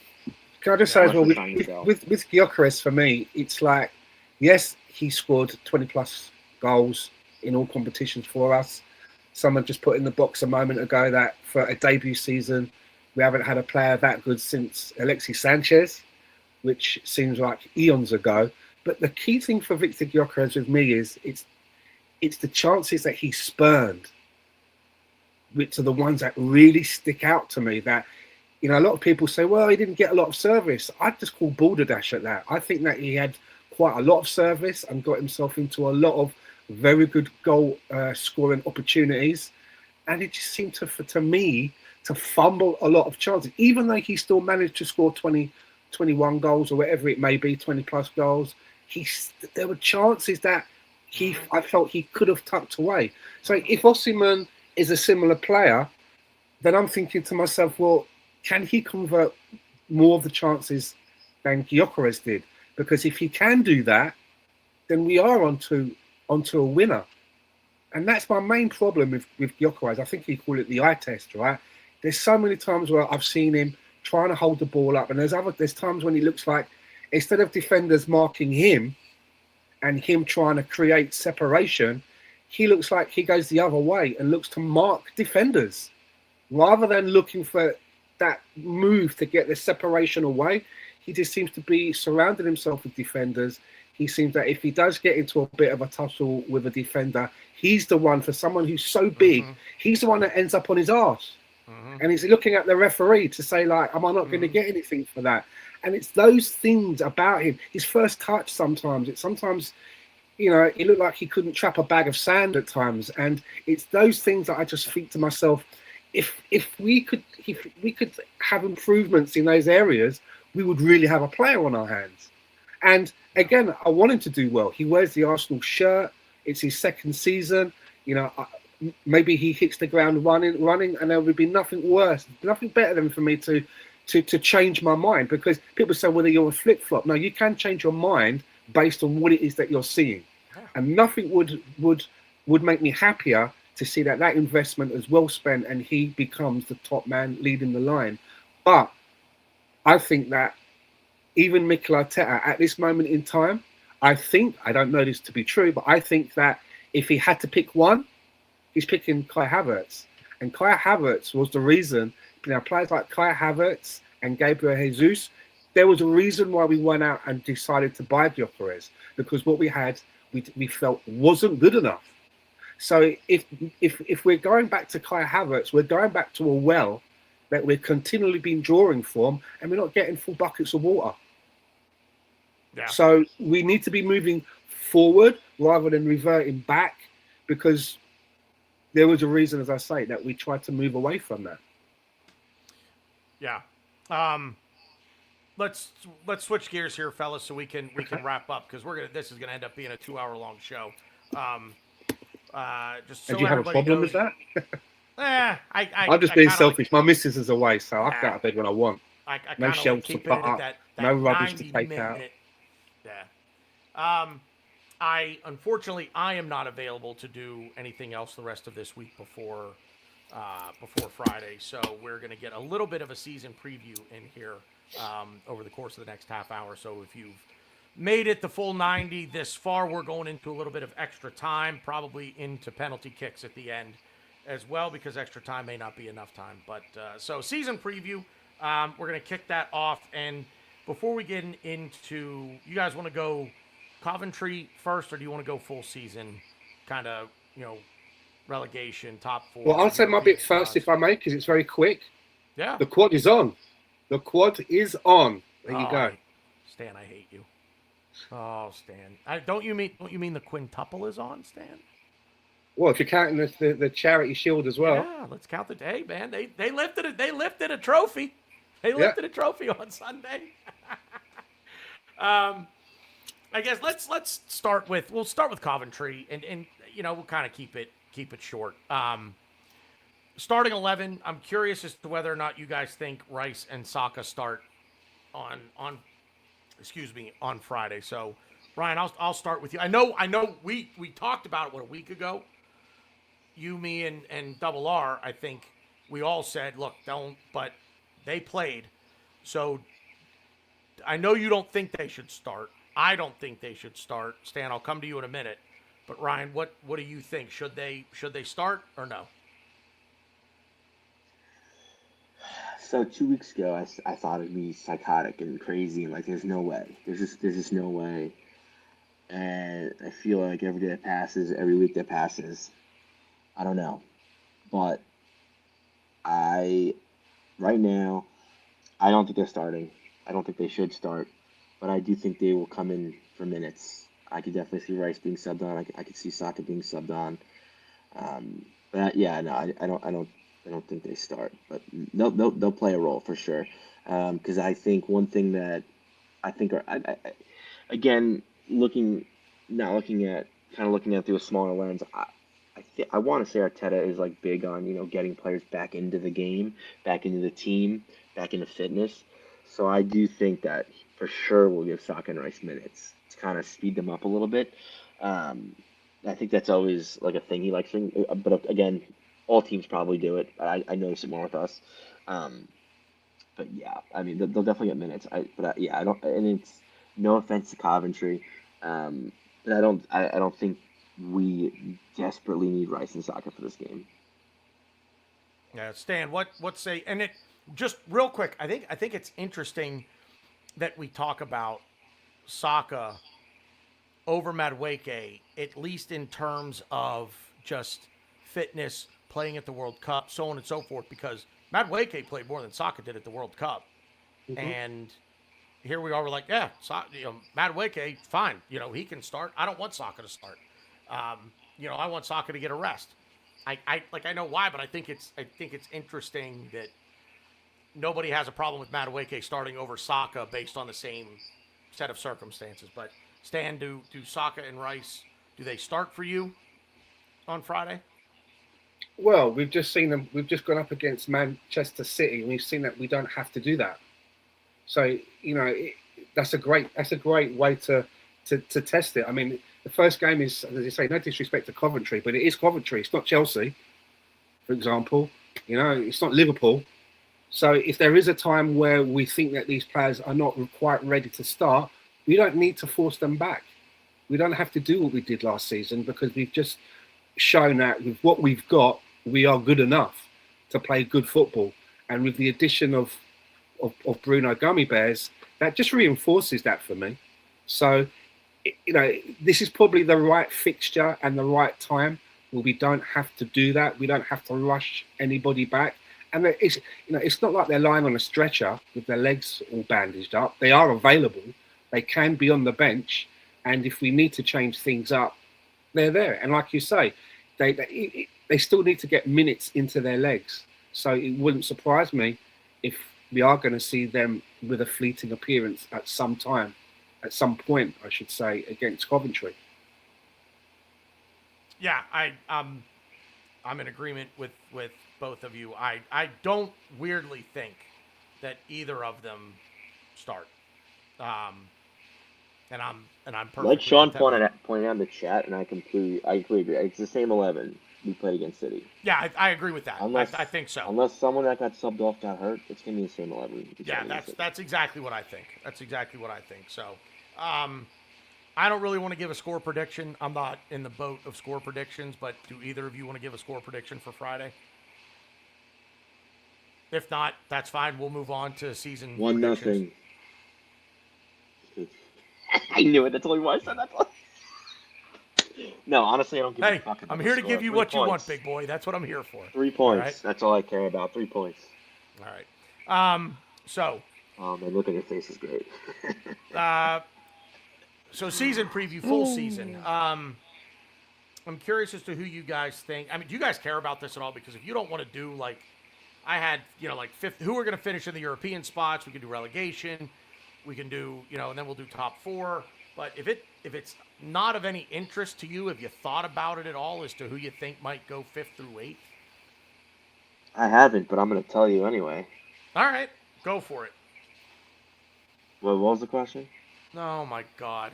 Can I just say as well, with Gyökeres, for me, it's like, yes, he scored 20-plus goals in all competitions for us. Someone just put in the box a moment ago that for a debut season, we haven't had a player that good since Alexis Sanchez. which seems like eons ago. But the key thing for Victor Gyökeres with me is it's the chances that he spurned, which are the ones that really stick out to me. That, you know, a lot of people say, well, he didn't get a lot of service. I just call balderdash at that. I think that he had quite a lot of service and got himself into a lot of very good goal scoring opportunities. And it just seemed to me to fumble a lot of chances, even though he still managed to score 20, 21 goals or whatever it may be, 20 plus goals. There were chances that I felt he could have tucked away. So if Osimhen is a similar player, then I'm thinking to myself, well, can he convert more of the chances than Gyökeres did? Because if he can do that, then we are onto a winner. And that's my main problem with Gyökeres. I think you call it the eye test, right? There's so many times where I've seen him trying to hold the ball up, and there's times when he looks like, instead of defenders marking him and him trying to create separation, he looks like he goes the other way and looks to mark defenders rather than looking for that move to get the separation away. He just seems to be surrounding himself with defenders. He seems that if he does get into a bit of a tussle with a defender, he's the one, for someone who's so big, he's the one that ends up on his arse. And he's looking at the referee to say, like, am I not going to get anything for that? And it's those things about him. His first touch sometimes, you know, it looked like he couldn't trap a bag of sand at times. And it's those things that I just think to myself, if we could have improvements in those areas, we would really have a player on our hands. And again, I want him to do well. He wears the Arsenal shirt. It's his second season. You know, maybe he hits the ground running, and there would be nothing worse, nothing better than for me to change my mind. Because people say, whether you're a flip-flop. No, you can change your mind based on what it is that you're seeing. And nothing would make me happier to see that investment is well spent and he becomes the top man leading the line. But I think that even Mikel Arteta at this moment in time, I don't know this to be true, but I think that if he had to pick one, he's picking Kai Havertz. And Kai Havertz was the reason, you know, players like Kai Havertz and Gabriel Jesus, there was a reason why we went out and decided to buy Gyökeres, because what we had, we felt wasn't good enough. So if we're going back to Kai Havertz, we're going back to a well that we're continually been drawing from, and we're not getting full buckets of water. Yeah. So we need to be moving forward rather than reverting back, because there was a reason, as I say, that we tried to move away from that. Yeah. Let's switch gears here, fellas, so we can wrap up, because this is gonna end up being a 2-hour-long show. Just so do you have a problem with that? I'm just being selfish. My missus is away, so I can go to bed when I want. No shelves to put up, no rubbish to take out. Yeah. Unfortunately, I am not available to do anything else the rest of this week before Friday. So we're going to get a little bit of a season preview in here over the course of the next half hour. So if you've made it the full 90 this far, we're going into a little bit of extra time, probably into penalty kicks at the end as well, because extra time may not be enough time. But so season preview, we're going to kick that off. And before we get into, you guys want to go Coventry first, or do you want to go full season, kind of, you know, relegation, top four? Well, I'll say my bit first, if I may, because it's very quick. Yeah. The quad is on. The quad is on. There you go. Stan, I hate you. Oh, Stan. Don't you mean the quintuple is on, Stan? Well, if you're counting the charity shield as well. Yeah, let's count the day, man. They lifted it. They lifted a trophy. They lifted a trophy on Sunday. I guess let's start with Coventry, and you know, we'll kind of keep it short. Starting 11, I'm curious as to whether or not you guys think Rice and Saka start on Friday. So, Ryan, I'll start with you. I know we talked about it a week ago. You, me, and Double R. I think we all said, look, don't. But they played. So I know you don't think they should start. I don't think they should start. Stan, I'll come to you in a minute. But Ryan, what do you think? Should they start or no? So 2 weeks ago, I thought it'd be psychotic and crazy, and like, there's no way. There's just no way. And I feel like every day that passes, every week that passes, I don't know. But I, right now, I don't think they're starting. I don't think they should start, but I do think they will come in for minutes. I could definitely see Rice being subbed on. I could see Saka being subbed on. But yeah, no, I don't think they start, but they'll play a role for sure. Because I think one thing that I think again, not looking at kind of looking at it through a smaller lens. I want to say Arteta is like big on getting players back into the game, back into the team, back into fitness. So I do think that for sure we'll give Saka and Rice minutes to kind of speed them up a little bit. Um, I think that's always like a thing he likes doing. But again, all teams probably do it. I notice it more with us. Um, but yeah, I mean they'll definitely get minutes. Yeah, I don't. And it's no offense to Coventry, but I don't think we desperately need Rice and Saka for this game. Yeah, Stan, what say? And it just real quick. I think it's interesting that we talk about Saka over Madueke, at least in terms of just fitness, playing at the World Cup, so on and so forth, because Madueke played more than Saka did at the World Cup. And here we are, we're like, yeah, Madueke, fine. He can start. I don't want Saka to start. I want Saka to get a rest. I know why, but I think it's interesting that nobody has a problem with Madueke starting over Saka based on the same set of circumstances. But Stan, do Saka and Rice, do they start for you on Friday? Well, we've just seen them. We've just gone up against Manchester City, and we've seen that we don't have to do that. So that's a great way to test it. I mean, the first game is, as you say, no disrespect to Coventry, but it is Coventry. It's not Chelsea, for example. It's not Liverpool. So if there is a time where we think that these players are not quite ready to start, we don't need to force them back. We don't have to do what we did last season, because we've just shown that with what we've got, we are good enough to play good football. And with the addition of Bruno Gummy Bears, that just reinforces that for me. So, this is probably the right fixture and the right time where we don't have to do that. We don't have to rush anybody back. And it's not like they're lying on a stretcher with their legs all bandaged up. They are available. They can be on the bench. And if we need to change things up, they're there. And like you say, they still need to get minutes into their legs. So it wouldn't surprise me if we are going to see them with a fleeting appearance at some point, I should say, against Coventry. Yeah, I'm in agreement with both of you. I don't weirdly think that either of them start. And I'm perfectly Like Sean content pointed out in the chat, and I completely agree. It's the same 11 we played against City. Yeah, I agree with that. I think so. Unless someone that got subbed off got hurt, it's gonna be the same 11. Yeah, that's exactly what I think. So, I don't really want to give a score prediction. I'm not in the boat of score predictions, but do either of you want to give a score prediction for Friday? If not, that's fine. We'll move on to season 1-0. I knew it. That's only why I said that. No, honestly, I don't give a fuck about I'm here to score. give you 3 what points. you want, big boy. That's what I'm here for. 3 points. Right? That's all I care about. 3 points. All right. So. Oh man, look at your face is great. So season preview, full season. I'm curious as to who you guys think. I mean, do you guys care about this at all? Because if you don't want to do like, I had fifth, who are going to finish in the European spots? We can do relegation. We can do and then we'll do top 4. But if it's not of any interest to you, have you thought about it at all as to who you think might go 5th through 8th? I haven't, but I'm going to tell you anyway. All right, go for it. What was the question? Oh my God.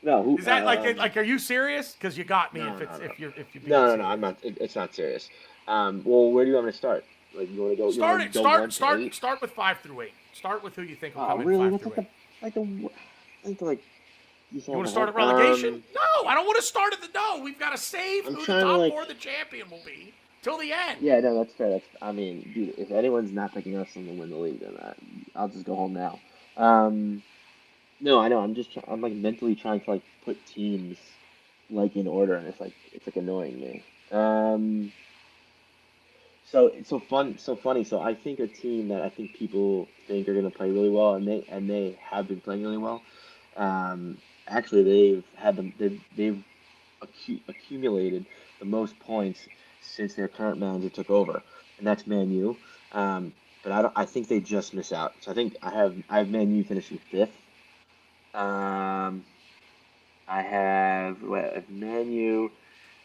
No, is that like? Are you serious? Because you got me. No, if you. No, I'm not. It's not serious. Well, where do you want me to start? Like, you want to go? Start with 5 through 8. Start with who you think will come really? in 5 through 8. You want to start at relegation? No, I don't want to start at the. No, we've got to save who the top 4 of the champion will be. till the end. Yeah, no, that's fair. I mean, dude, if anyone's not picking Arsenal to win the league, then I'll just go home now. No, I know. I'm like mentally trying to like put teams like in order, and it's like annoying me. So funny. So I think a team that I think people think are going to play really well, and they have been playing really well. Um, Actually, they've accumulated the most points since their current manager took over, and that's Man U. But I think they just miss out. So I have Man U finishing fifth. Um, I have Man U.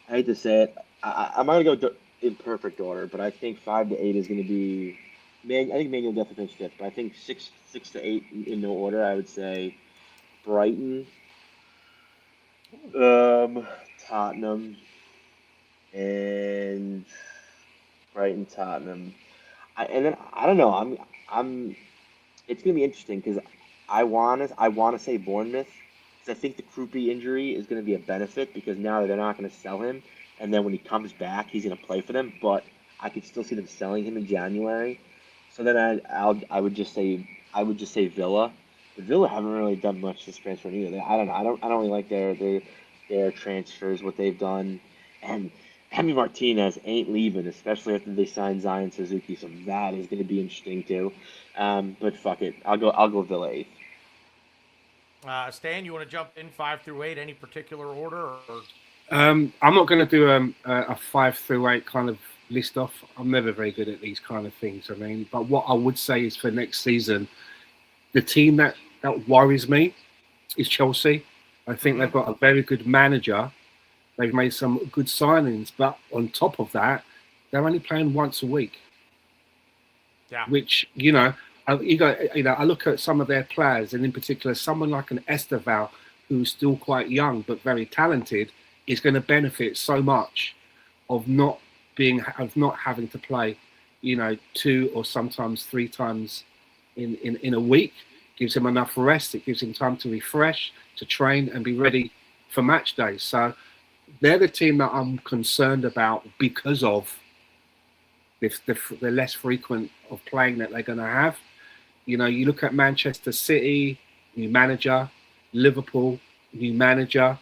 I hate to say it. I'm not gonna go in perfect order, but I think 5 to 8 is gonna be Man. I think Man U will definitely finish fifth, but I think six to eight in no order. I would say Brighton, Tottenham, and Tottenham. And then I don't know. I'm. It's gonna be interesting because I wanna say Bournemouth because I think the Krupi injury is gonna be a benefit because now they're not gonna sell him, and then when he comes back, he's gonna play for them. But I could still see them selling him in January. So then I would just say Villa. But Villa haven't really done much this transfer either. I don't know. I don't really like their transfers, what they've done, and Hemi Martinez ain't leaving, especially after they sign Zion Suzuki. So that is going to be interesting too. But fuck it, I'll go Villa eighth. Stan, you want to jump in 5 through 8, any particular order? Or... I'm not going to do a 5 through 8 kind of list off. I'm never very good at these kind of things. I mean, but what I would say is for next season, the team that worries me is Chelsea. I think they've got a very good manager. They've made some good signings, but on top of that, they're only playing once a week. Yeah. Which I look at some of their players, and in particular, someone like an Esteval, who's still quite young but very talented, is going to benefit so much of not having to play, 2 or sometimes 3 times in a week. Gives him enough rest. It gives him time to refresh, to train, and be ready for match day. So they're the team that I'm concerned about because of the less frequent of playing that they're going to have. You look at Manchester City, new manager, Liverpool, new manager,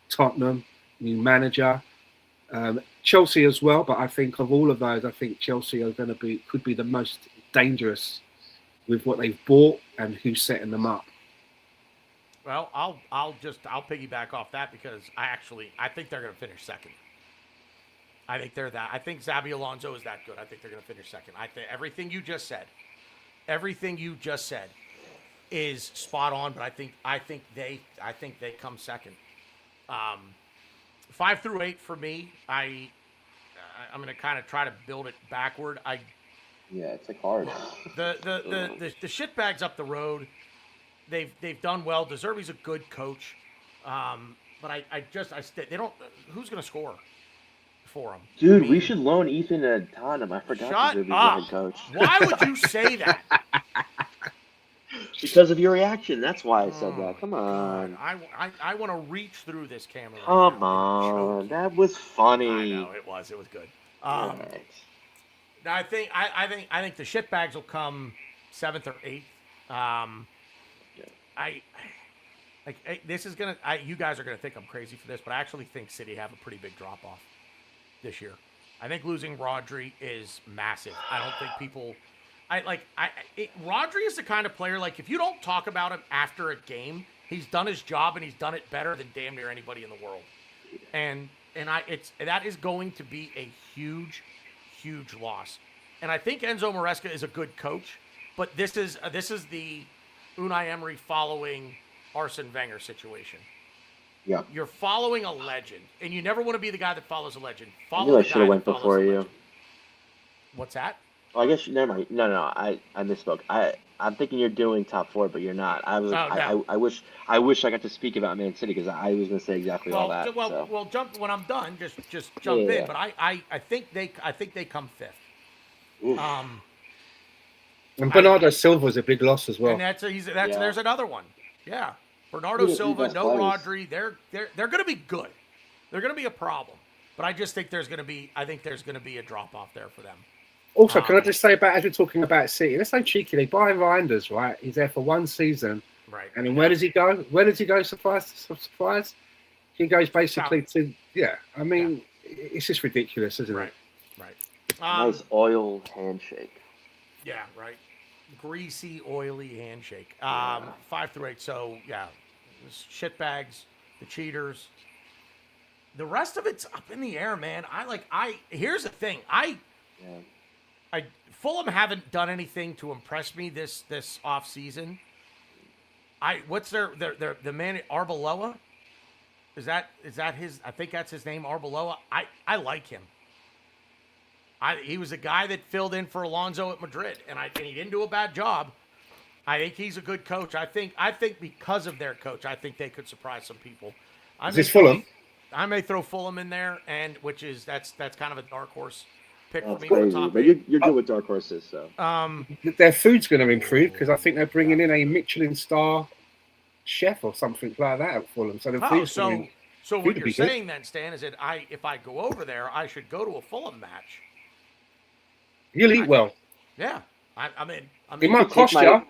Tottenham, new manager, Chelsea as well. But I think of all of those, I think Chelsea could be the most dangerous with what they've bought and who's setting them up. Well, I'll piggyback off that because I think they're going to finish second. I think Xabi Alonso is that good. I think they're going to finish second. I think everything you just said is spot on. But I think they come second. 5 through 8 for me. I'm going to kind of try to build it backward. Yeah, it's like hard. The shitbags up the road, they've done well. De Zerbi's a good coach, but they don't. Who's going to score for them? Dude, we should loan Ethan to Tottenham. I forgot De Zerbi's the head coach. Why would you say that? Because of your reaction. That's why I said that. Come on. God. I want to reach through this camera. Come on. That was funny. I know it was. It was good. Now I think the shitbags will come 7th or 8th. This is gonna. You guys are gonna think I'm crazy for this, but I actually think City have a pretty big drop off this year. I think losing Rodri is massive. I don't think people. Rodri is the kind of player if you don't talk about him after a game, he's done his job and he's done it better than damn near anybody in the world. And that is going to be a huge loss. And I think Enzo Maresca is a good coach, but this is the Unai Emery following Arsene Wenger situation. Yeah. You're following a legend, and you never want to be the guy that follows a legend. I should have went before you. What's that? Well, I guess never mind. No, I misspoke. I'm thinking you're doing top 4, but you're not. I wish I got to speak about Man City because I was going to say exactly all that. Well, jump when I'm done. Just jump in. But I think they come 5th. And Bernardo Silva's a big loss as well. And there's another one. Yeah, Bernardo Silva, no Rodri. They're going to be good. They're going to be a problem. But I just think there's going to be a drop off there for them. Also, can I just say about, as we're talking about City, let's say cheeky, they buy Reinders, right? He's there for one season. Right. And then where does he go? Where does he go, surprise? He goes basically to, I mean, it's just ridiculous, isn't it? Right. Nice oil handshake. Yeah, right. Greasy, oily handshake. 5 through 8. So, shitbags, the cheaters. The rest of it's up in the air, man. Here's the thing. Fulham haven't done anything to impress me this off season. What's the man Arbeloa? Is that his? I think that's his name, Arbeloa. I like him. He was a guy that filled in for Alonso at Madrid, and he didn't do a bad job. I think he's a good coach. I think because of their coach, I think they could surprise some people. Is this Fulham? I may throw Fulham in there, and that's kind of a dark horse pick for me. Crazy, but you're good with dark horses, so. Their food's going to improve because I think they're bringing in a Michelin star chef or something like that at Fulham. So the food's so what you're saying then, Stan, is that if I go over there, I should go to a Fulham match. You'll eat well. Yeah, I'm in. It might cost you.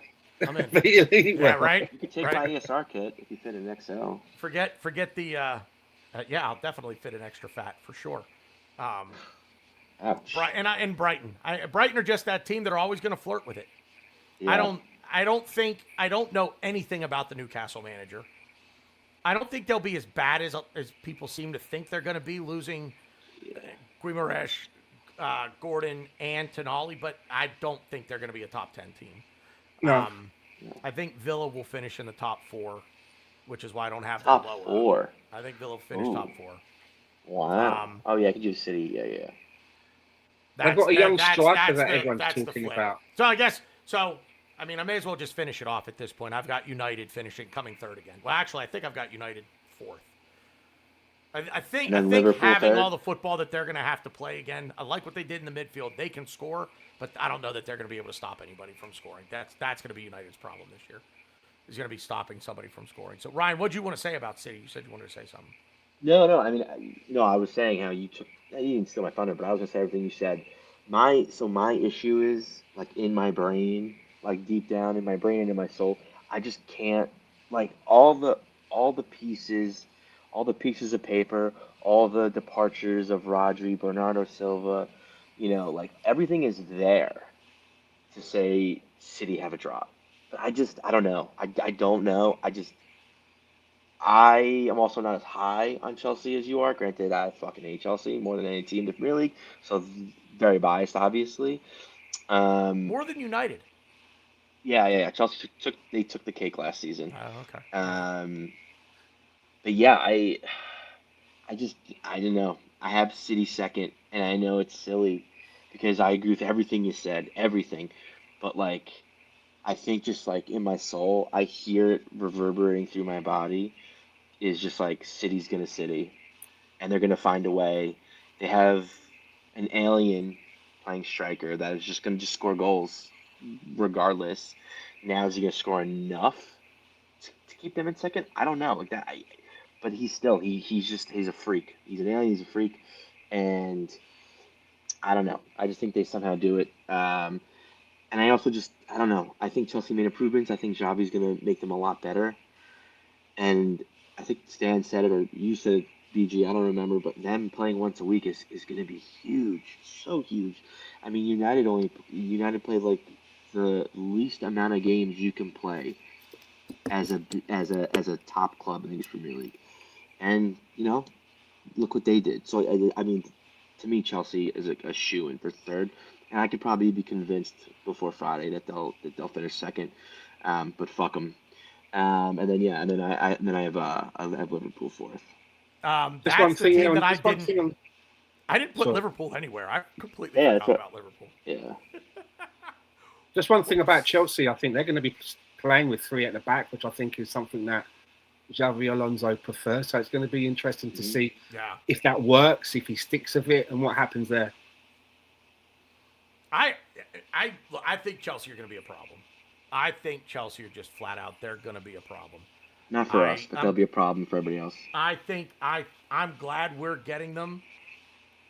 I'm in. But you'll eat well. Yeah, right. You could take my ESR kit if you fit an XL. Forget the. I'll definitely fit an extra fat for sure. Ouch. And Brighton. Brighton are just that team that are always going to flirt with it. Yeah. I don't know anything about the Newcastle manager. I don't think they'll be as bad as people seem to think they're going to be, losing Guimaraes, Gordon, and Tonali, but I don't think they're going to be a top 10 team. No. I think Villa will finish in the top 4, which is why I don't have Top them lower. 4. I think Villa will finish top 4. Wow. I could do City. Yeah. They've got a young striker that everyone's talking about. So I may as well just finish it off at this point. I've got United coming third again. Well, actually, I think I've got United 4th. I think having all the football that they're going to have to play again, I like what they did in the midfield. They can score, but I don't know that they're going to be able to stop anybody from scoring. That's going to be United's problem this year. Is going to be stopping somebody from scoring. So, Ryan, what do you want to say about City? You said you wanted to say something. No. I mean, I was saying how you didn't steal my thunder, but I was going to say everything you said. My issue is, like, in my brain, like, deep down in my brain and in my soul, I just can't, like, all the pieces of paper, all the departures of Rodri, Bernardo Silva, like, everything is there to say City have a drop. But I don't know. I don't know. I am also not as high on Chelsea as you are. Granted, I fucking hate Chelsea more than any team in the Premier League, so very biased, obviously. More than United. Yeah. Chelsea took the cake last season. Oh, okay. But yeah, I don't know. I have City second, and I know it's silly because I agree with everything you said, everything. But like, I think just like in my soul, I hear it reverberating through my body. Is just like City's gonna City, and they're gonna find a way. They have an alien playing striker that is just gonna score goals regardless. Now is he gonna score enough to keep them in second? I don't know. Like that, but he's a freak. He's an alien. He's a freak, and I don't know. I just think they somehow do it. And I also I don't know. I think Chelsea made improvements. I think Xavi's gonna make them a lot better, and I think Stan said it, or you said it, BG, I don't remember, but them playing once a week is going to be huge, so huge. I mean, United played like the least amount of games you can play as a top club in the English Premier League, and look what they did. So I mean, to me, Chelsea is a shoo-in for third, and I could probably be convinced before Friday that they'll finish second, but fuck them. And then I have Liverpool 4th. That's the team that I didn't put Liverpool anywhere. I completely forgot about Liverpool. Yeah. Just one thing about Chelsea, I think they're going to be playing with 3 at the back, which I think is something that Xavi Alonso prefers. So it's going to be interesting to see if that works, if he sticks with it, and what happens there. I think Chelsea are going to be a problem. I think Chelsea are just flat out. They're going to be a problem. Not for us, but they'll be a problem for everybody else. I think I'm glad we're getting them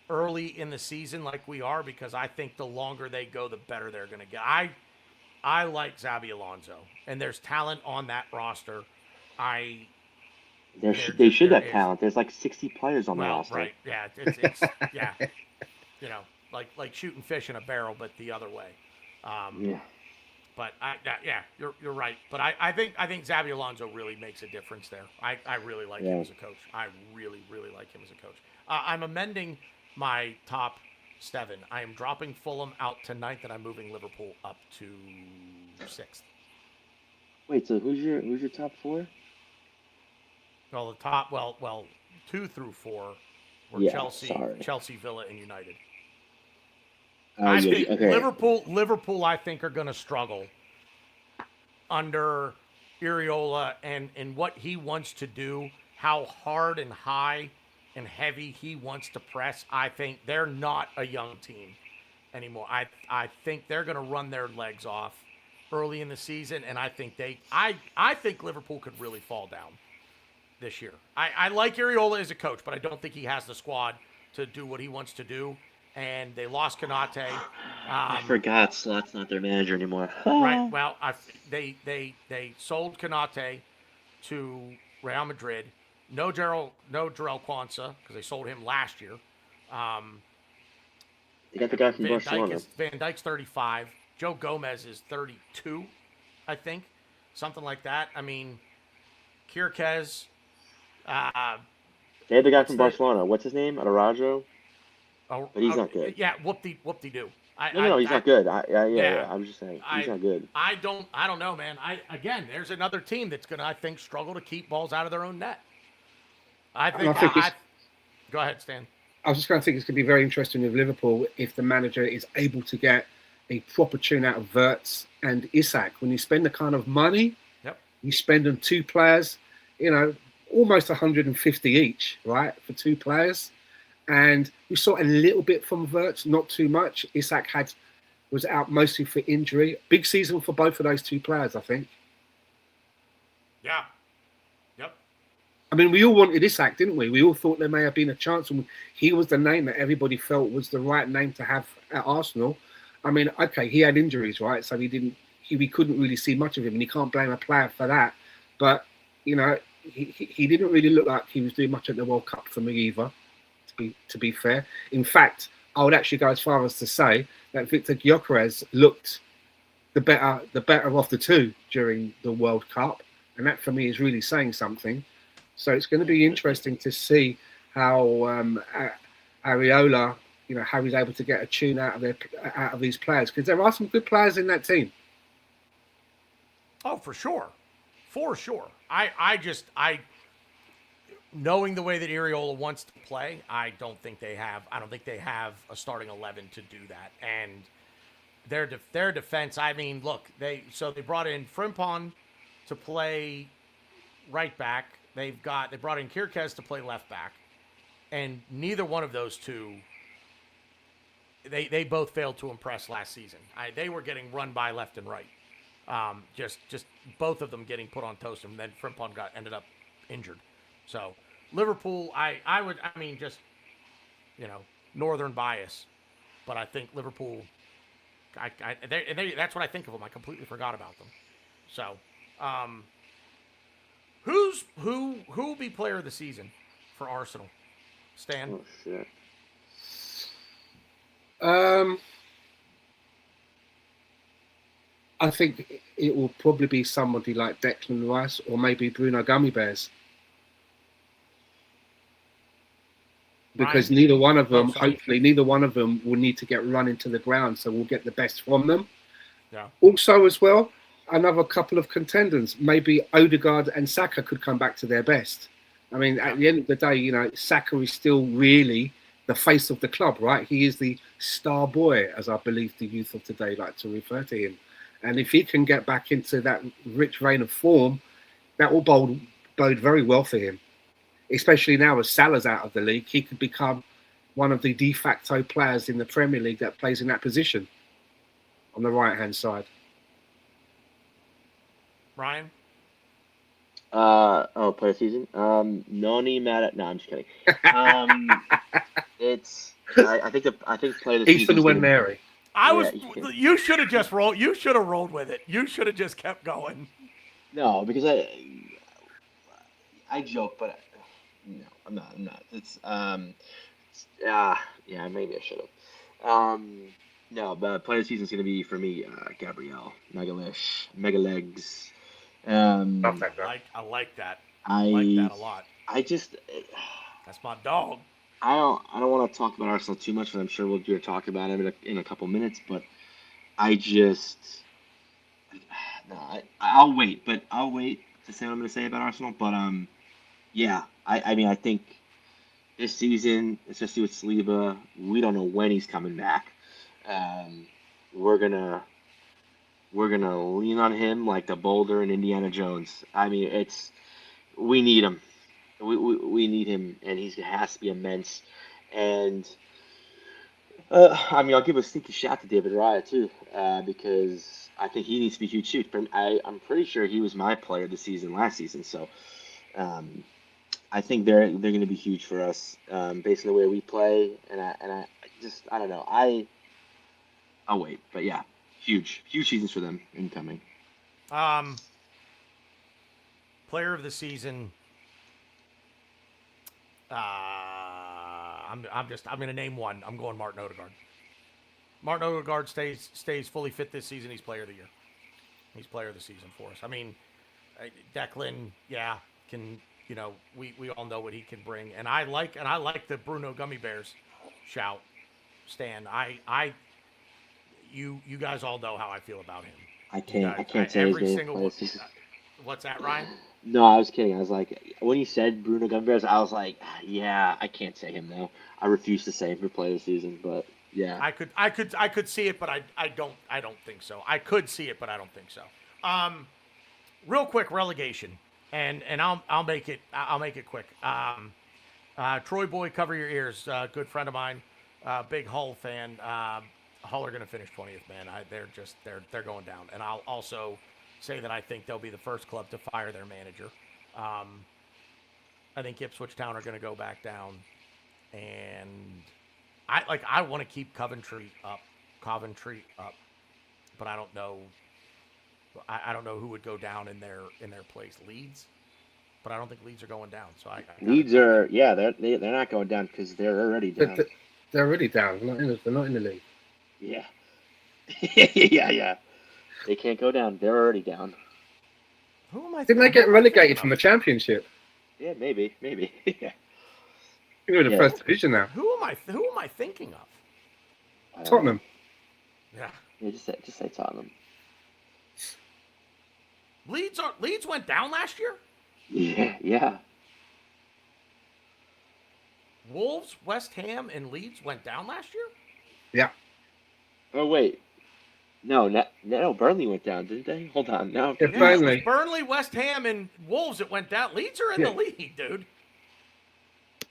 early in the season like we are, because I think the longer they go, the better they're going to get. I like Xabi Alonso, and there's talent on that roster. They should there have is. talent. There's like 60 players on the Well, roster. right, yeah, it's yeah, like shooting fish in a barrel, but the other way. Yeah. But you're right. But I think Xabi Alonso really makes a difference there. I really like him as a coach. I really like him as a coach. I'm amending my top 7. I am dropping Fulham out to 9th, and I'm moving Liverpool up to 6th. Wait, so who's your top 4? Well, the top, 2 through 4 were Yeah, Chelsea, Villa, and United. Oh, I yeah, think okay. Liverpool, I think, are going to struggle under Iriola and what he wants to do, how hard and high and heavy he wants to press. I think they're not a young team anymore. I think they're going to run their legs off early in the season, and I think I think Liverpool could really fall down this year. I like Iriola as a coach, but I don't think he has the squad to do what he wants to do. And they lost Konate. I forgot Slot's not their manager anymore. Right. Well, they sold Konate to Real Madrid. No Jarrell Kwanzaa, because they sold him last year. They got the guy from Barcelona. Van Dijk's 35. Joe Gomez is 32, I think, something like that. I mean, Kirkez. They had the guy from Barcelona. What's his name? Araujo. But he's not good. Yeah, whoop-de-do. No, he's not good. I'm just saying he's not good. I don't know, man. There's another team that's gonna, I think, struggle to keep balls out of their own net. Go ahead, Stan. I was just going to think it's going to be very interesting with Liverpool if the manager is able to get a proper tune out of Wirtz and Isak. When you spend the kind of money, you spend on 2 players, almost 150 each, right, for 2 players. And we saw a little bit from Wirtz, not too much. Isak was out mostly for injury. Big season for both of those 2 players, I think. Yeah. Yep. I mean, we all wanted Isak, didn't we? We all thought there may have been a chance. And he was the name that everybody felt was the right name to have at Arsenal. I mean, okay, he had injuries, right? So we couldn't really see much of him, and you can't blame a player for that. But, he didn't really look like he was doing much at the World Cup for me either. To be fair, in fact, I would actually go as far as to say that Victor Gyökeres looked the better of the 2 during the World Cup, and that for me is really saying something. So it's going to be interesting to see how Areola, how he's able to get a tune out of these players, because there are some good players in that team. Oh, for sure. Knowing the way that Iriola wants to play, I don't think they have a starting 11 to do that. And their defense, I mean, look, they brought in Frimpong to play right back. They brought in Kirkez to play left back, and neither one of those 2, they both failed to impress last season. They were getting run by left and right. Just both of them getting put on toast, and then Frimpong ended up injured. So Liverpool, northern bias, but I think Liverpool. That's what I think of them. I completely forgot about them. So, who will be player of the season for Arsenal? Stan. Oh shit. I think it will probably be somebody like Declan Rice or maybe Bruno Gummy Bears. Because neither one of them will need to get run into the ground, so we'll get the best from them. Yeah. Also, as well, another couple of contenders. Maybe Odegaard and Saka could come back to their best. I mean, at the end of the day, Saka is still really the face of the club, right? He is the star boy, as I believe the youth of today like to refer to him. And if he can get back into that rich vein of form, that will bode very well for him. Especially now as Salah's out of the league, he could become one of the de facto players in the Premier League that plays in that position on the right-hand side. Ryan? Player season? Noni Mata. No, I'm just kidding. I think player of the Ethan season. when Mary. You should have just rolled. You should have rolled with it. You should have just kept going. No, because I joke, but no, I'm not. It's yeah, maybe I should have. No, but player of the season is going to be for me, Gabrielle, Mega Legs. Love that guy. I like that. I like that a lot. I just That's my dog. I don't want to talk about Arsenal too much, but I'm sure we'll be talking about him in a couple minutes. But I just no, I'll wait. But I'll wait to say what I'm going to say about Arsenal. But yeah, I mean I think this season, especially with Saliba, we don't know when he's coming back. We're gonna lean on him like the boulder in Indiana Jones. I mean, we need him. We need him, and he has to be immense. And I mean, I'll give a sneaky shot to David Raya too, because I think he needs to be huge too. I'm pretty sure he was my player of the season last season, so I think they're going to be huge for us based on the way we play. And I don't know. I'll wait, but yeah, huge seasons for them incoming. Player of the season. I'm going to name one. I'm going Martin Odegaard. Martin Odegaard stays fully fit this season. He's player of the year. He's player of the season for us. I mean, Declan, yeah, can, you know, we all know what he can bring. And I like the Bruno Gummy Bears shout, Stan. You guys all know how I feel about him. I can't say his name. What's that, Ryan? No, I was kidding. I was like, when you said Bruno Gummy Bears, I was like, yeah, I can't say him though. I refuse to say him for player of the season, but yeah. I could see it, but I don't think so. I could see it, but I don't think so. Real quick, relegation, and I'll make it quick. Troy Boy, cover your ears. Good friend of mine, big Hull fan. Hull are going to finish 20th, man. They're going down, and I'll also say that I think they'll be the first club to fire their manager. I think Ipswich Town are going to go back down, and I want to keep Coventry up, but I don't know. I don't know who would go down in their place. Leeds, but I don't think Leeds are going down. So Leeds are they're not going down because they're already down. They're already down. They're not in the league. Yeah. yeah. They can't go down. They're already down. Who am I? Didn't they get relegated from the Championship? Yeah, maybe. Yeah. You're in the first division now. Who am I thinking of? Tottenham. Yeah. Yeah, just say Tottenham. Leeds went down last year? Yeah. Wolves, West Ham, and Leeds went down last year? Yeah. Oh wait. No, Burnley went down, didn't they? Hold on. No. Yeah, Burnley. Burnley, West Ham, and Wolves that went down. Leeds are in the league, dude.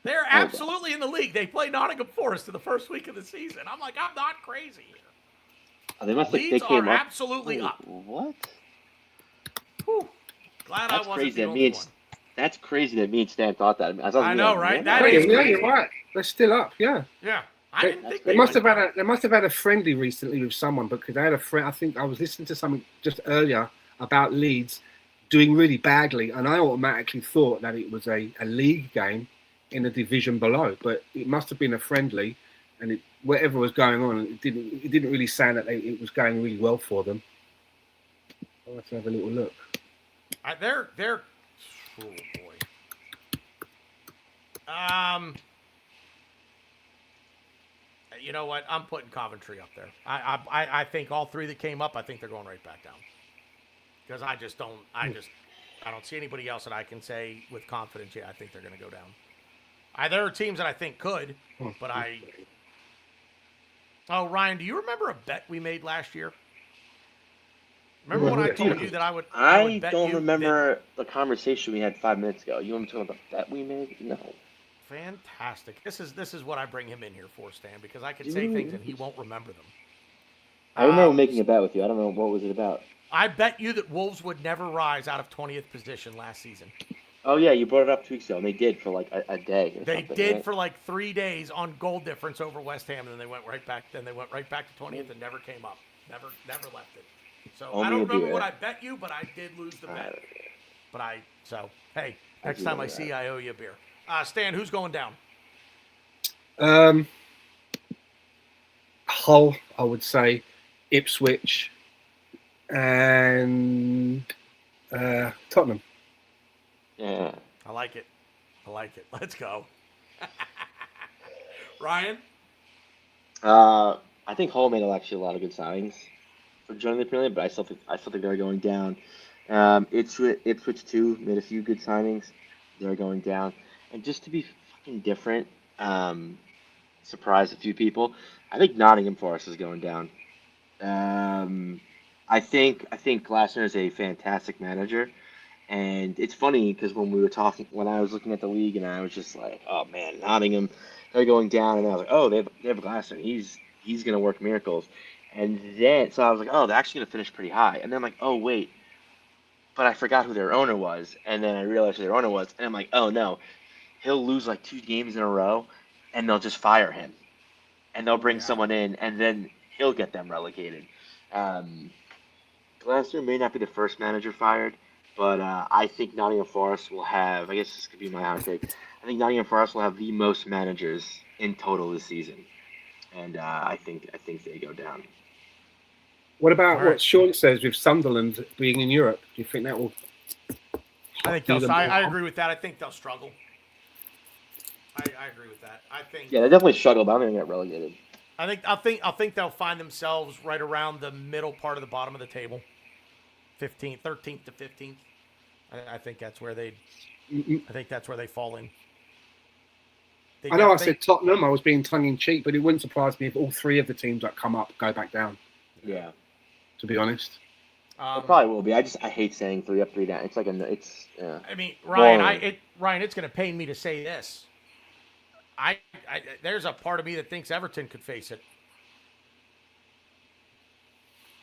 They're absolutely in the league. They play Nottingham Forest in the first week of the season. I'm like, I'm not crazy here. Oh, they must have. Leeds They came are up. absolutely up. What? Whew. Glad That's I wasn't crazy. the only one. That's crazy that me and Stan thought that. I know, right? Yeah, you're right. They're still up. Yeah. Yeah. I didn't think They must have had a friendly recently with someone, because they had a friend. I think I was listening to something just earlier about Leeds doing really badly, and I automatically thought that it was a league game in a division below, but it must have been a friendly, and whatever was going on, it didn't really sound that it was going really well for them. I'll have to have a little look. They're oh boy. You know what? I'm putting Coventry up there. I think all three that came up, I think they're going right back down. Because I don't see anybody else that I can say with confidence. Yeah, I think they're going to go down. There are teams that I think could, but Oh, Ryan, do you remember a bet we made last year? Remember when I told you that I would bet don't you remember the conversation we had 5 minutes ago. You want me to talk about the bet we made? No. Fantastic. This is what I bring him in here for, Stan, because I could say things and he won't remember them. I remember making a bet with you. I don't know what was it about. I bet you that Wolves would never rise out of 20th position last season. Oh yeah, you brought it up 2 weeks ago, and they did for like a day or They something. did Right? for like 3 days on goal difference over West Ham, and then they went right back. Then they went right back to 20th and never came up. Never left it. So Owe I me don't a remember what beer. I bet you, but I did lose the bet. I, But hey, I next do time know I that. see you, I owe you a beer. Stan, who's going down? Hull, I would say, Ipswich, and Tottenham. Yeah. I like it. Let's go. Ryan? I think Hull made actually a lot of good signings for joining the Premier League, but I still think they're going down. Ipswich too made a few good signings. They're going down, and just to be fucking different, surprise a few people. I think Nottingham Forest is going down. Um, I think Glasner is a fantastic manager, and it's funny because when I was looking at the league, and I was just like, oh man, Nottingham, they're going down, and I was like, oh, they have Glasner, he's gonna work miracles, and then so I was like, oh, they're actually gonna finish pretty high, and then I'm like, oh wait, but I forgot who their owner was, and then I realized who their owner was, and I'm like, oh no, he'll lose like 2 games in a row, and they'll just fire him, and they'll bring Yeah. someone in, and then he'll get them relegated. Um, Glasner may not be the first manager fired, but I think Nottingham Forest will have. I guess this could be my hot take. I think Nottingham Forest will have the most managers in total this season, and I think they go down. What All about right. what Sean says with Sunderland being in Europe? Do you think that will I think do them I harm? agree with that. I think they'll struggle. I agree with that. Yeah, they definitely struggle, but I'm gonna get relegated. I think they'll find themselves right around the middle part of the bottom of the table. 15th, 13th to 15th. I think that's where they fall in. I know I said Tottenham. I was being tongue in cheek, but it wouldn't surprise me if all three of the teams that come up go back down. Yeah, To be honest, it probably will be. I hate saying 3 up, 3 down. It's like yeah. I mean, Ryan, Boring. Ryan, it's going to pain me to say this. There's a part of me that thinks Everton could face it.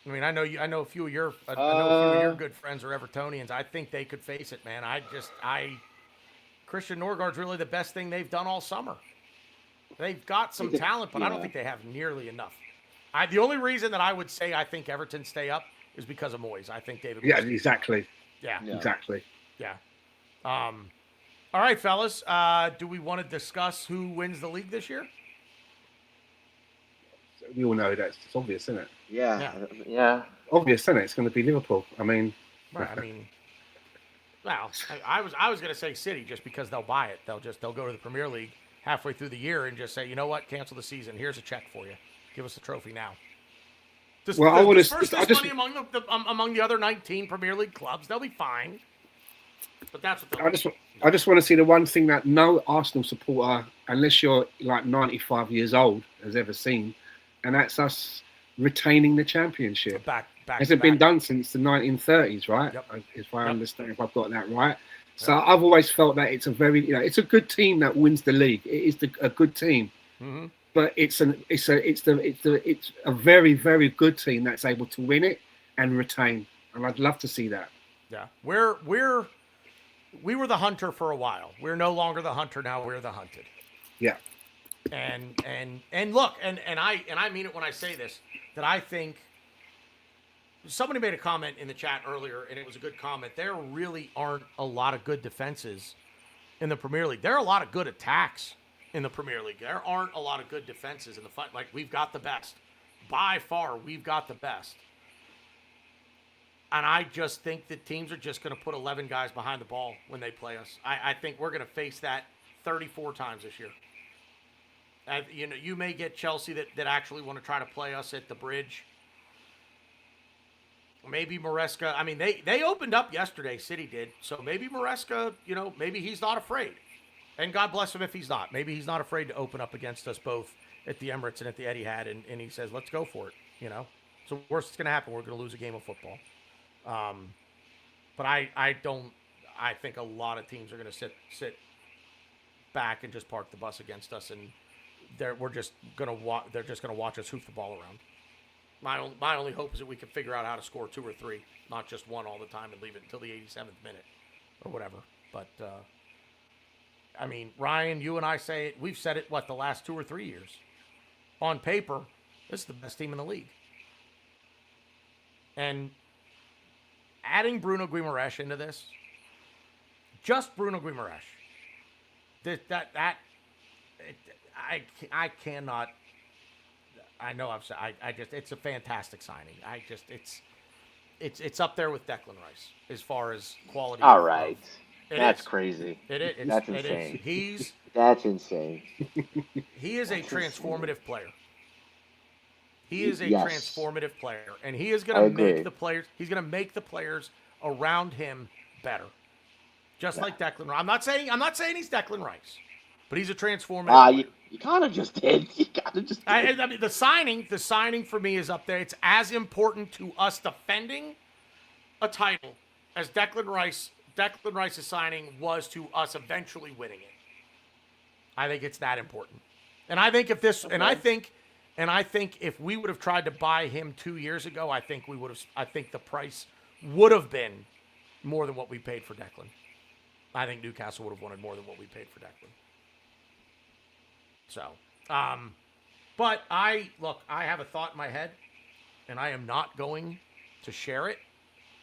I mean, I know a few of your good friends are Evertonians. I think they could face it, man. Christian Norgard's really the best thing they've done all summer. They've got some talent, but I don't think they have nearly enough. The only reason that I would say I think Everton stay up is because of Moyes. I think David. yeah, Moyes. exactly, Yeah. exactly. Yeah. All right, fellas. Do we want to discuss who wins the league this year? We all know it's obvious, isn't it? Yeah. Obvious, isn't it? It's going to be Liverpool. I mean, Right. I mean, well, I was going to say City just because they'll buy it. They'll go to the Premier League halfway through the year and just say, you know what, cancel the season. Here's a check for you. Give us the trophy now. Disperse this money among the other 19 Premier League clubs. They'll be fine. But that's what I just want to see the one thing that no Arsenal supporter, unless you're like 95 years old, has ever seen, and that's us retaining the championship. back. Hasn't been done since the 1930s, right? Yep. If I understand, if I've got that right. So I've always felt that it's a very, it's a good team that wins the league. It is a good team, but it's a very, very good team that's able to win it and retain. And I'd love to see that. Yeah, we were the hunter for a while. We're no longer the hunter now. We're the hunted. Yeah. And look, and I mean it when I say this, that I think somebody made a comment in the chat earlier, and it was a good comment. There really aren't a lot of good defenses in the Premier League. There are a lot of good attacks in the Premier League. There aren't a lot of good defenses in the fight. Like, we've got the best. By far, we've got the best. And I just think that teams are just going to put 11 guys behind the ball when they play us. I think we're going to face that 34 times this year. You may get Chelsea that actually want to try to play us at the bridge. Maybe Maresca. I mean, they opened up yesterday. City did. So maybe Maresca, maybe he's not afraid. And God bless him if he's not. Maybe he's not afraid to open up against us both at the Emirates and at the Etihad. And he says, let's go for it. So worst that's going to happen, we're going to lose a game of football. But I think a lot of teams are going to sit back and just park the bus against us, and they're just going to watch us hoof the ball around. My only hope is that we can figure out how to score 2 or 3, not just one all the time, and leave it until the 87th minute or whatever. But I mean, Ryan, you and I say it. We've said it the last 2 or 3 years. On paper, this is the best team in the league. And adding Bruno Guimaraes into this, just Bruno Guimaraes, I cannot. I know I've said I just it's a fantastic signing. It's up there with Declan Rice as far as quality. All right. That's is. crazy. That's insane. That's insane. He is a transformative player. He is a Yes. transformative player, and he is going to make the players. He's going to make the players around him better, just like Declan Rice. I'm not saying he's Declan Rice, but he's a transformative. Player. You kind of just did. You kind of just did. I mean, the signing for me is up there. It's as important to us defending a title as Declan Rice's signing was to us eventually winning it. I think it's that important, and I think I think if we would have tried to buy him 2 years ago, I think the price would have been more than what we paid for Declan. I think Newcastle would have wanted more than what we paid for Declan. So, but I have a thought in my head, and I am not going to share it.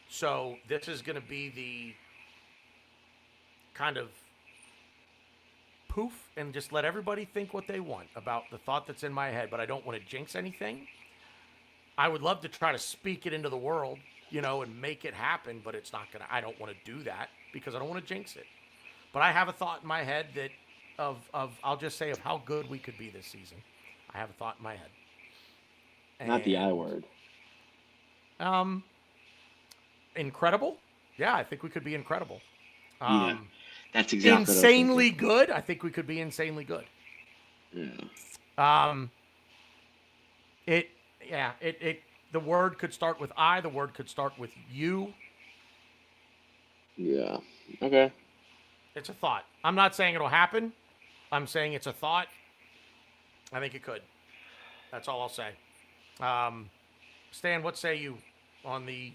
So this is going to be the kind of poof and just let everybody think what they want about the thought that's in my head, but I don't want to jinx anything. I would love to try to speak it into the world, and make it happen, but I don't want to do that because I don't want to jinx it. But I have a thought in my head that I'll just say of how good we could be this season. I have a thought in my head. Not the I word. Incredible? Yeah, I think we could be incredible. Yeah, that's exactly insanely good. I think we could be insanely good. Yeah. The word could start with I. The word could start with you. Yeah. Okay. It's a thought. I'm not saying it'll happen. I'm saying it's a thought. I think it could. That's all I'll say. Stan, what say you on the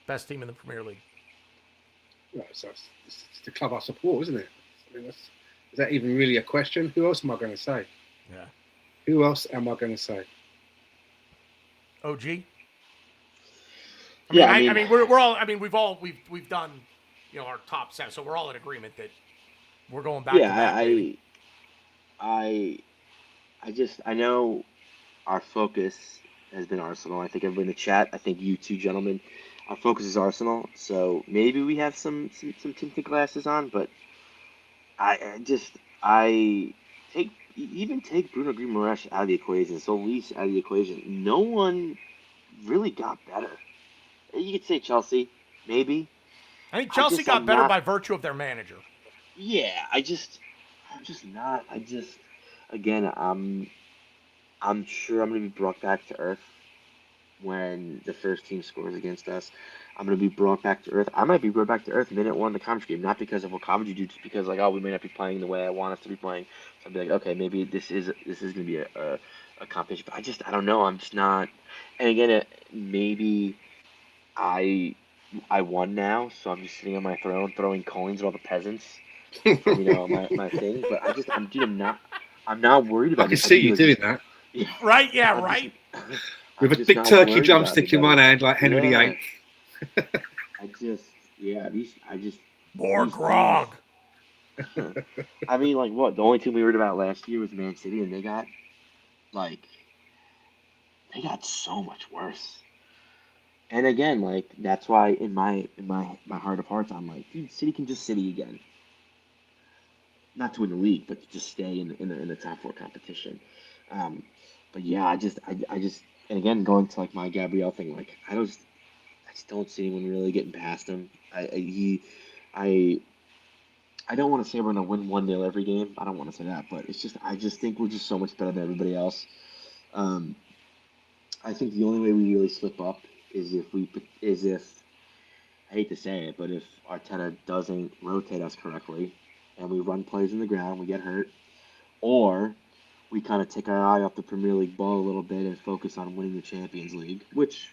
best team in the Premier League? Well, it's the club I support, isn't it? I mean, is that even really a question? Who else am I going to say? Yeah. Who else am I going to say? OG. We've done, our top 7, so we're all in agreement that we're going back. Yeah, I know our focus has been Arsenal. I think everybody in the chat, I think you two gentlemen, our focus is Arsenal. So maybe we have some tinted glasses on, but I take Bruno Guimaraes out of the equation, Solis out of the equation. No one really got better. You could say Chelsea, maybe. I think Chelsea got better by virtue of their manager. Yeah, I'm sure I'm going to be brought back to earth when the first team scores against us. I'm going to be brought back to earth. I might be brought back to earth minute 1 of the Coventry game, not because of what Coventry do, just because we may not be playing the way I want us to be playing. So I'll be like, okay, maybe this is going to be a competition. But I don't know. I'm just not. And again, maybe I won now, so I'm just sitting on my throne throwing coins at all the peasants. My thing. But I'm not worried about it. I can see you doing that. Yeah. Right? Yeah, right. With a big turkey drumstick in one hand, like Henry VIII. More grog. I mean, like, what? The only team we heard about last year was Man City, and they got so much worse. And again, like, that's why in my heart of hearts, I'm like, dude, City can just City again. Not to win the league, but to just stay in the top 4 competition. But yeah, I just, and again, going to like my Gabriel thing, like, I just don't see anyone really getting past him. I don't want to say we're gonna win 1-0 every game. I don't want to say that, but I just think we're just so much better than everybody else. I think the only way we really slip up is if I hate to say it, but if Arteta doesn't rotate us correctly and we run plays in the ground, we get hurt, or we kind of take our eye off the Premier League ball a little bit and focus on winning the Champions League, which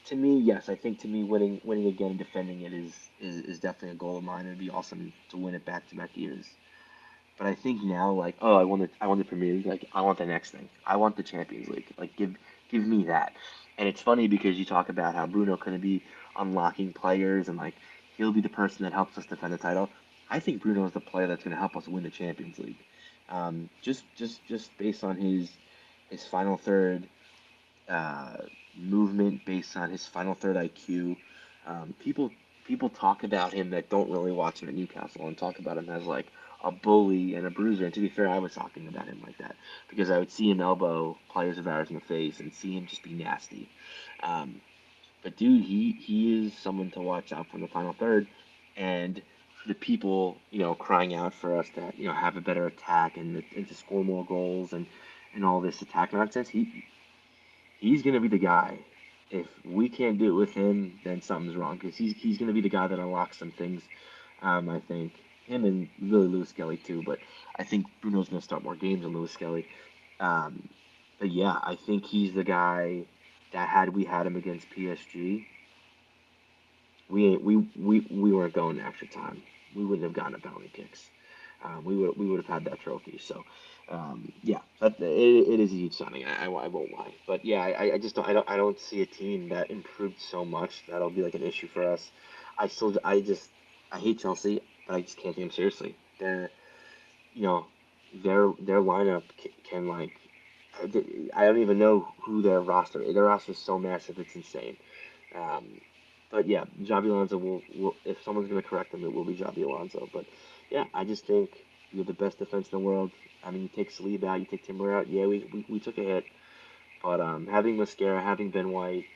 to me, yes, I think to me winning again and defending it is definitely a goal of mine. It'd be awesome to win it back to back years. But I think now, like, oh, I won the Premier League. Like, I want the next thing. I want the Champions League. Like, give me that. And it's funny because you talk about how Bruno couldn't be unlocking players and like he'll be the person that helps us defend the title. I think Bruno is the player that's going to help us win the Champions League. Just based on his final third uh, movement, based on his final third IQ. People talk about him that don't really watch him at Newcastle and talk about him as like a bully and a bruiser. And to be fair, I was talking about him like that because I would see him elbow players of ours in the face and see him just be nasty. Um, but dude, he is someone to watch out for in the final third, and the people crying out for us to have a better attack and to score more goals and all this attack nonsense. He's gonna be the guy. If we can't do it with him, then something's wrong because he's gonna be the guy that unlocks some things. I think him and really Lewis Kelly too, but I think Bruno's gonna start more games than Lewis Kelly. Um, but yeah, I think he's the guy that had we had him against PSG, we weren't going to extra time. We wouldn't have gotten a penalty kicks. We would have had that trophy. So yeah, it is a huge signing. I won't lie, but yeah, I just don't see a team that improved so much that'll be like an issue for us. I hate Chelsea, but I just can't take them seriously. You know their lineup can like I don't even know who their roster is so massive it's insane. Um, but yeah, Javi Alonso will if someone's going to correct him, it will be Javi Alonso. But yeah, I just think you're the best defense in the world. I mean, you take Saliba out, you take Timber out. Yeah, we took a hit, but having Mascara, having Ben White,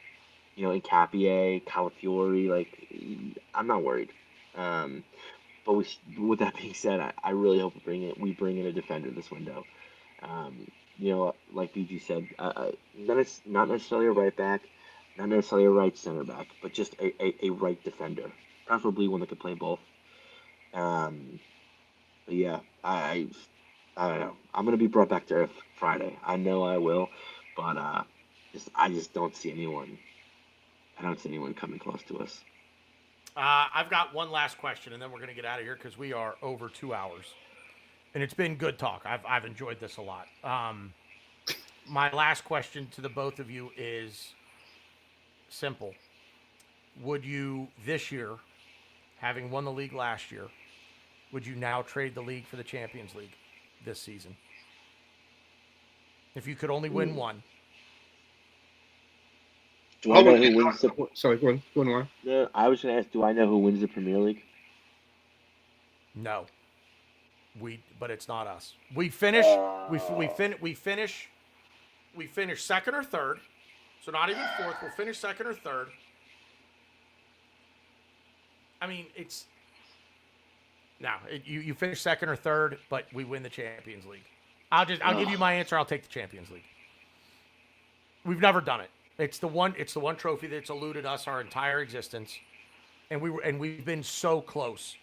Nkapie, Calafiori, like I'm not worried. Um, but with that being said, I really hope we bring in a defender this window. Um, like BG said, not necessarily a right back, not necessarily a right center back, but just a right defender, preferably one that could play both. Um, but yeah, I don't know. I'm gonna be brought back to earth Friday. I know I will, but I just don't see anyone. I don't see anyone coming close to us. I've got one last question, and then we're going to get out of here because we are over 2 hours. And it's been good talk. I've enjoyed this a lot. My last question to the both of you is simple. Would you, this year, having won the league last year, would you now trade the league for the Champions League this season? If you could only win one. Do I know who wins the? Sorry, go on, Ryan. No, I was going to ask. Do I know who wins the Premier League? No. But it's not us. We finish. We finish second or third. So not even fourth. We'll finish second or third. I mean, it's. No, you finish second or third, but we win the Champions League. I'll give you my answer. I'll take the Champions League. We've never done it. It's the one trophy that's eluded us our entire existence, and we've been so close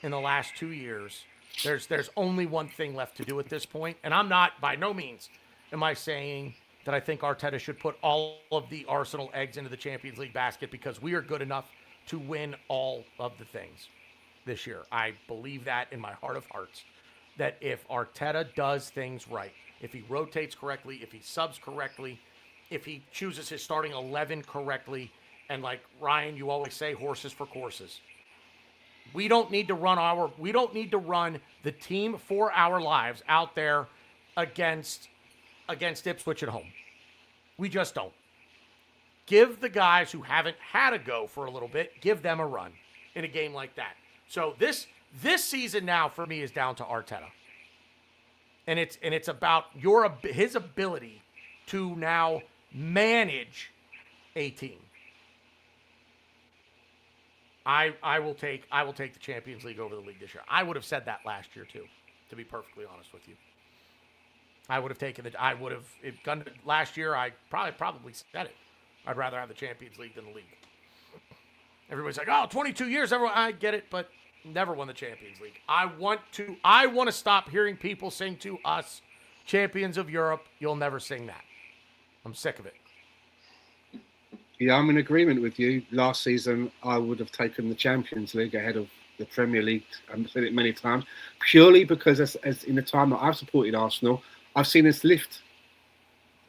in the last 2 years. There's only one thing left to do at this point, and I'm not, by no means am I saying that I think Arteta should put all of the Arsenal eggs into the Champions League basket because we are good enough to win all of the things this year. I believe that in my heart of hearts, that if Arteta does things right, if he rotates correctly, if he subs correctly, if he chooses his starting 11 correctly, and like Ryan, you always say, horses for courses. We don't need to run the team for our lives out there against Ipswich at home. We just don't. Give the guys who haven't had a go for a little bit, give them a run in a game like that. So this season now for me is down to Arteta. And it's about his ability to now manage a team. I will take the Champions League over the league this year. I would have said that last year too, to be perfectly honest with you. I would have taken last year. I probably said it. I'd rather have the Champions League than the league. Everybody's like, "Oh, 22 years." I get it, but never won the Champions League. I want to stop hearing people sing to us, "Champions of Europe." You'll never sing that. I'm sick of it. Yeah, I'm in agreement with you. Last season, I would have taken the Champions League ahead of the Premier League. I've said it many times, purely because as in the time that I've supported Arsenal, I've seen us lift,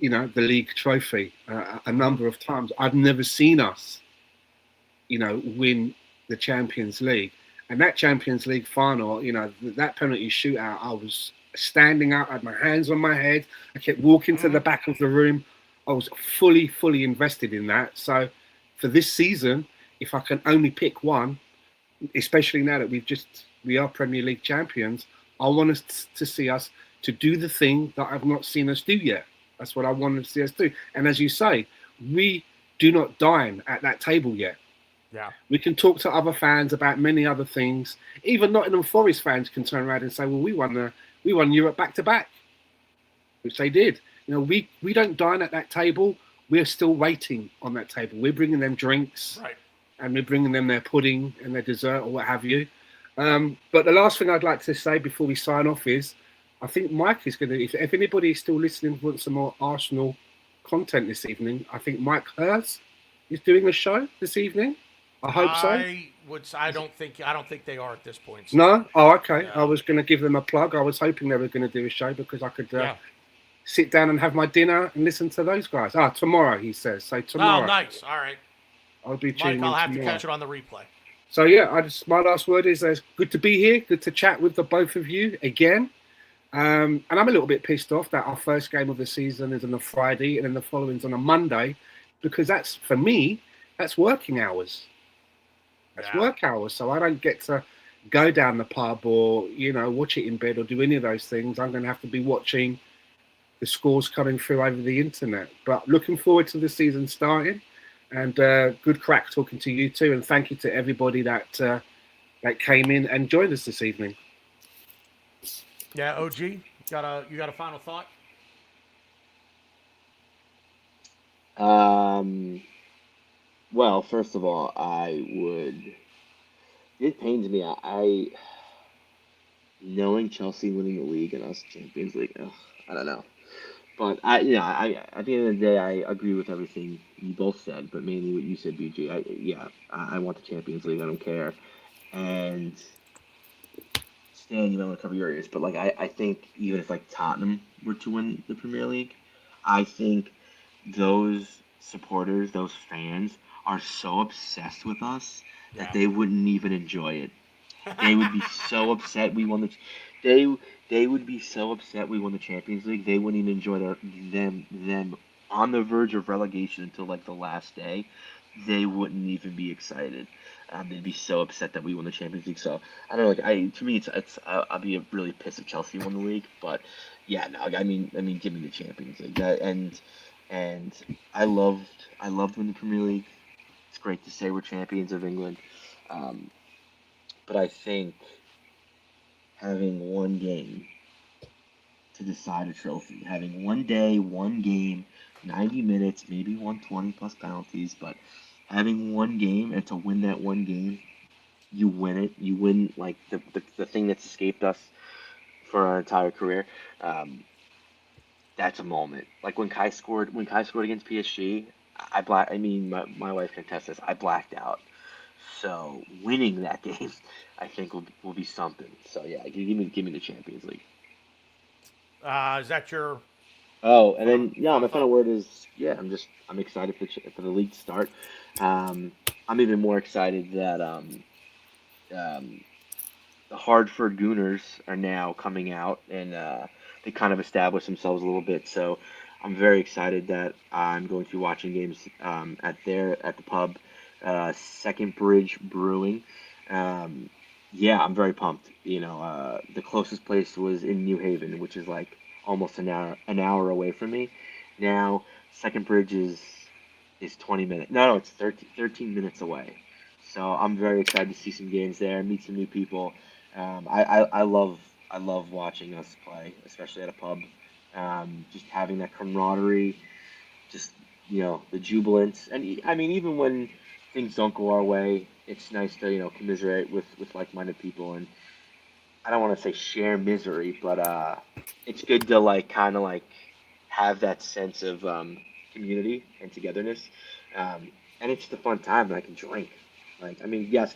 the league trophy a number of times. I've never seen us, win the Champions League. And that Champions League final, that penalty shootout, I was standing out, I had my hands on my head. I kept walking to the back of the room. I was fully invested in that. So for this season, if I can only pick one, especially now that we are Premier League champions, I want us to see us to do the thing that I've not seen us do yet. That's what I want to see us do. And as you say, we do not dine at that table yet. Yeah. We can talk to other fans about many other things. Even Nottingham Forest fans can turn around and say, "Well, we won Europe back to back," which they did. We don't dine at that table. We're still waiting on that table. We're bringing them drinks, Right. and we're bringing them their pudding and their dessert or what have you. But the last thing I'd like to say before we sign off is, I think Mike is going to. If anybody is still listening wants some more Arsenal content this evening, I think Mike Hers is doing a show this evening. I hope so. I don't think they are at this point. No? Oh, okay. No. I was going to give them a plug. I was hoping they were going to do a show because I could Yeah. sit down and have my dinner and listen to those guys. Tomorrow, he says. So tomorrow. Oh, nice. All right. I'll be Mike, tuning I'll in have to tomorrow. catch it on the replay. So yeah, my last word is it's good to be here. Good to chat with the both of you again. And I'm a little bit pissed off that our first game of the season is on a Friday and then the following's on a Monday, because that's, for me, that's working hours. That's work hours. So I don't get to go down the pub or, watch it in bed or do any of those things. I'm going to have to be watching the scores coming through over the internet. But looking forward to the season starting, and good crack talking to you too. And thank you to everybody that came in and joined us this evening. Yeah, OG, you got a final thought? Well, first of all, it pains me. I knowing Chelsea winning the league and us Champions League, I don't know. But at the end of the day, I agree with everything you both said, but mainly what you said, BG. I want the Champions League. I don't care. And Stan, you might want to cover your ears, but I think even if Tottenham were to win the Premier League, I think those supporters, those fans, are so obsessed with us that they wouldn't even enjoy it. They would be so upset we won they would be so upset we won the Champions League. They wouldn't even enjoy them on the verge of relegation until the last day. They wouldn't even be excited. They'd be so upset that we won the Champions League. So I don't know. To me, I'll be really pissed if Chelsea won the league. But yeah, no. I mean, give me the Champions League. And I loved winning the Premier League. It's great to say we're champions of England. But I think having one game to decide a trophy, having one day, one game, 90 minutes, maybe 120 plus penalties, but having one game, and to win that one game, you win it. You win the thing that's escaped us for our entire career. That's a moment. Like when Kai scored against PSG, my wife can attest this. I blacked out. So winning that game, I think will be something. So yeah, give me the Champions League. Is that your? Oh, and then my final word is I'm excited for the league to start. I'm even more excited that the Hartford Gooners are now coming out, and they kind of established themselves a little bit. So I'm very excited that I'm going to be watching games at the pub. Second Bridge Brewing. I'm very pumped. The closest place was in New Haven, which is almost an hour away from me. Now Second Bridge is 20 minutes. No, it's 13 minutes away. So I'm very excited to see some games there, meet some new people. I love watching us play, especially at a pub. Just having that camaraderie, just the jubilance, and even when things don't go our way, it's nice to commiserate with like-minded people, and I don't want to say share misery, but it's good to kind of have that sense of community and togetherness. And it's just a fun time, and I can drink. Like, I mean, yes,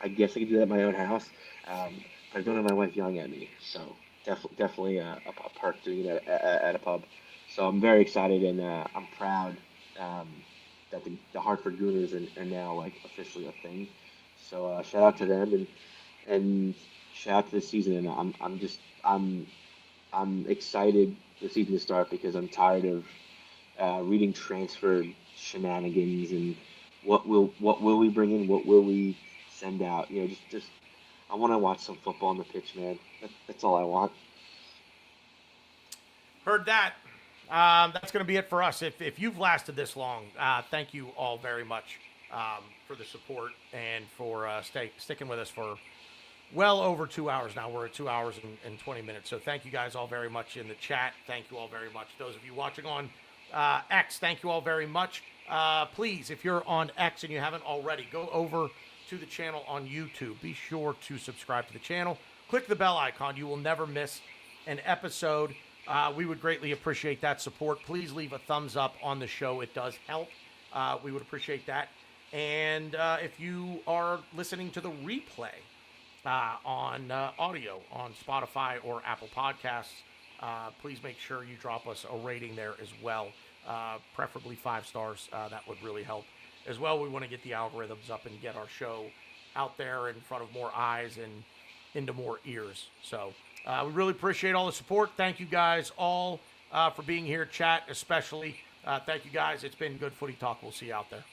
I guess I could do that at my own house, but I don't have my wife yelling at me. So definitely a perk doing it at a pub. So I'm very excited, and I'm proud um, that the Hartford Gooners are now like officially a thing. So shout out to them, and shout out to the season. And I'm excited the season to start because I'm tired of reading transfer shenanigans and what will we bring in, what will we send out. Just I want to watch some football on the pitch, man. That's all I want. Heard that. That's going to be it for us. If you've lasted this long, thank you all very much for the support and for sticking with us for well over 2 hours now. We're at 2 hours and 20 minutes. So thank you guys all very much in the chat. Thank you all very much. Those of you watching on X, thank you all very much. Please, if you're on X and you haven't already, go over to the channel on YouTube. Be sure to subscribe to the channel. Click the bell icon. You will never miss an episode. We would greatly appreciate that support. Please leave a thumbs up on the show. It does help. We would appreciate that. And if you are listening to the replay, on audio on Spotify or Apple Podcasts, please make sure you drop us a rating there as well, preferably 5 stars. That would really help as well. We want to get the algorithms up and get our show out there in front of more eyes and into more ears. So we really appreciate all the support. Thank you guys all for being here, chat especially. Thank you guys. It's been good footy talk. We'll see you out there.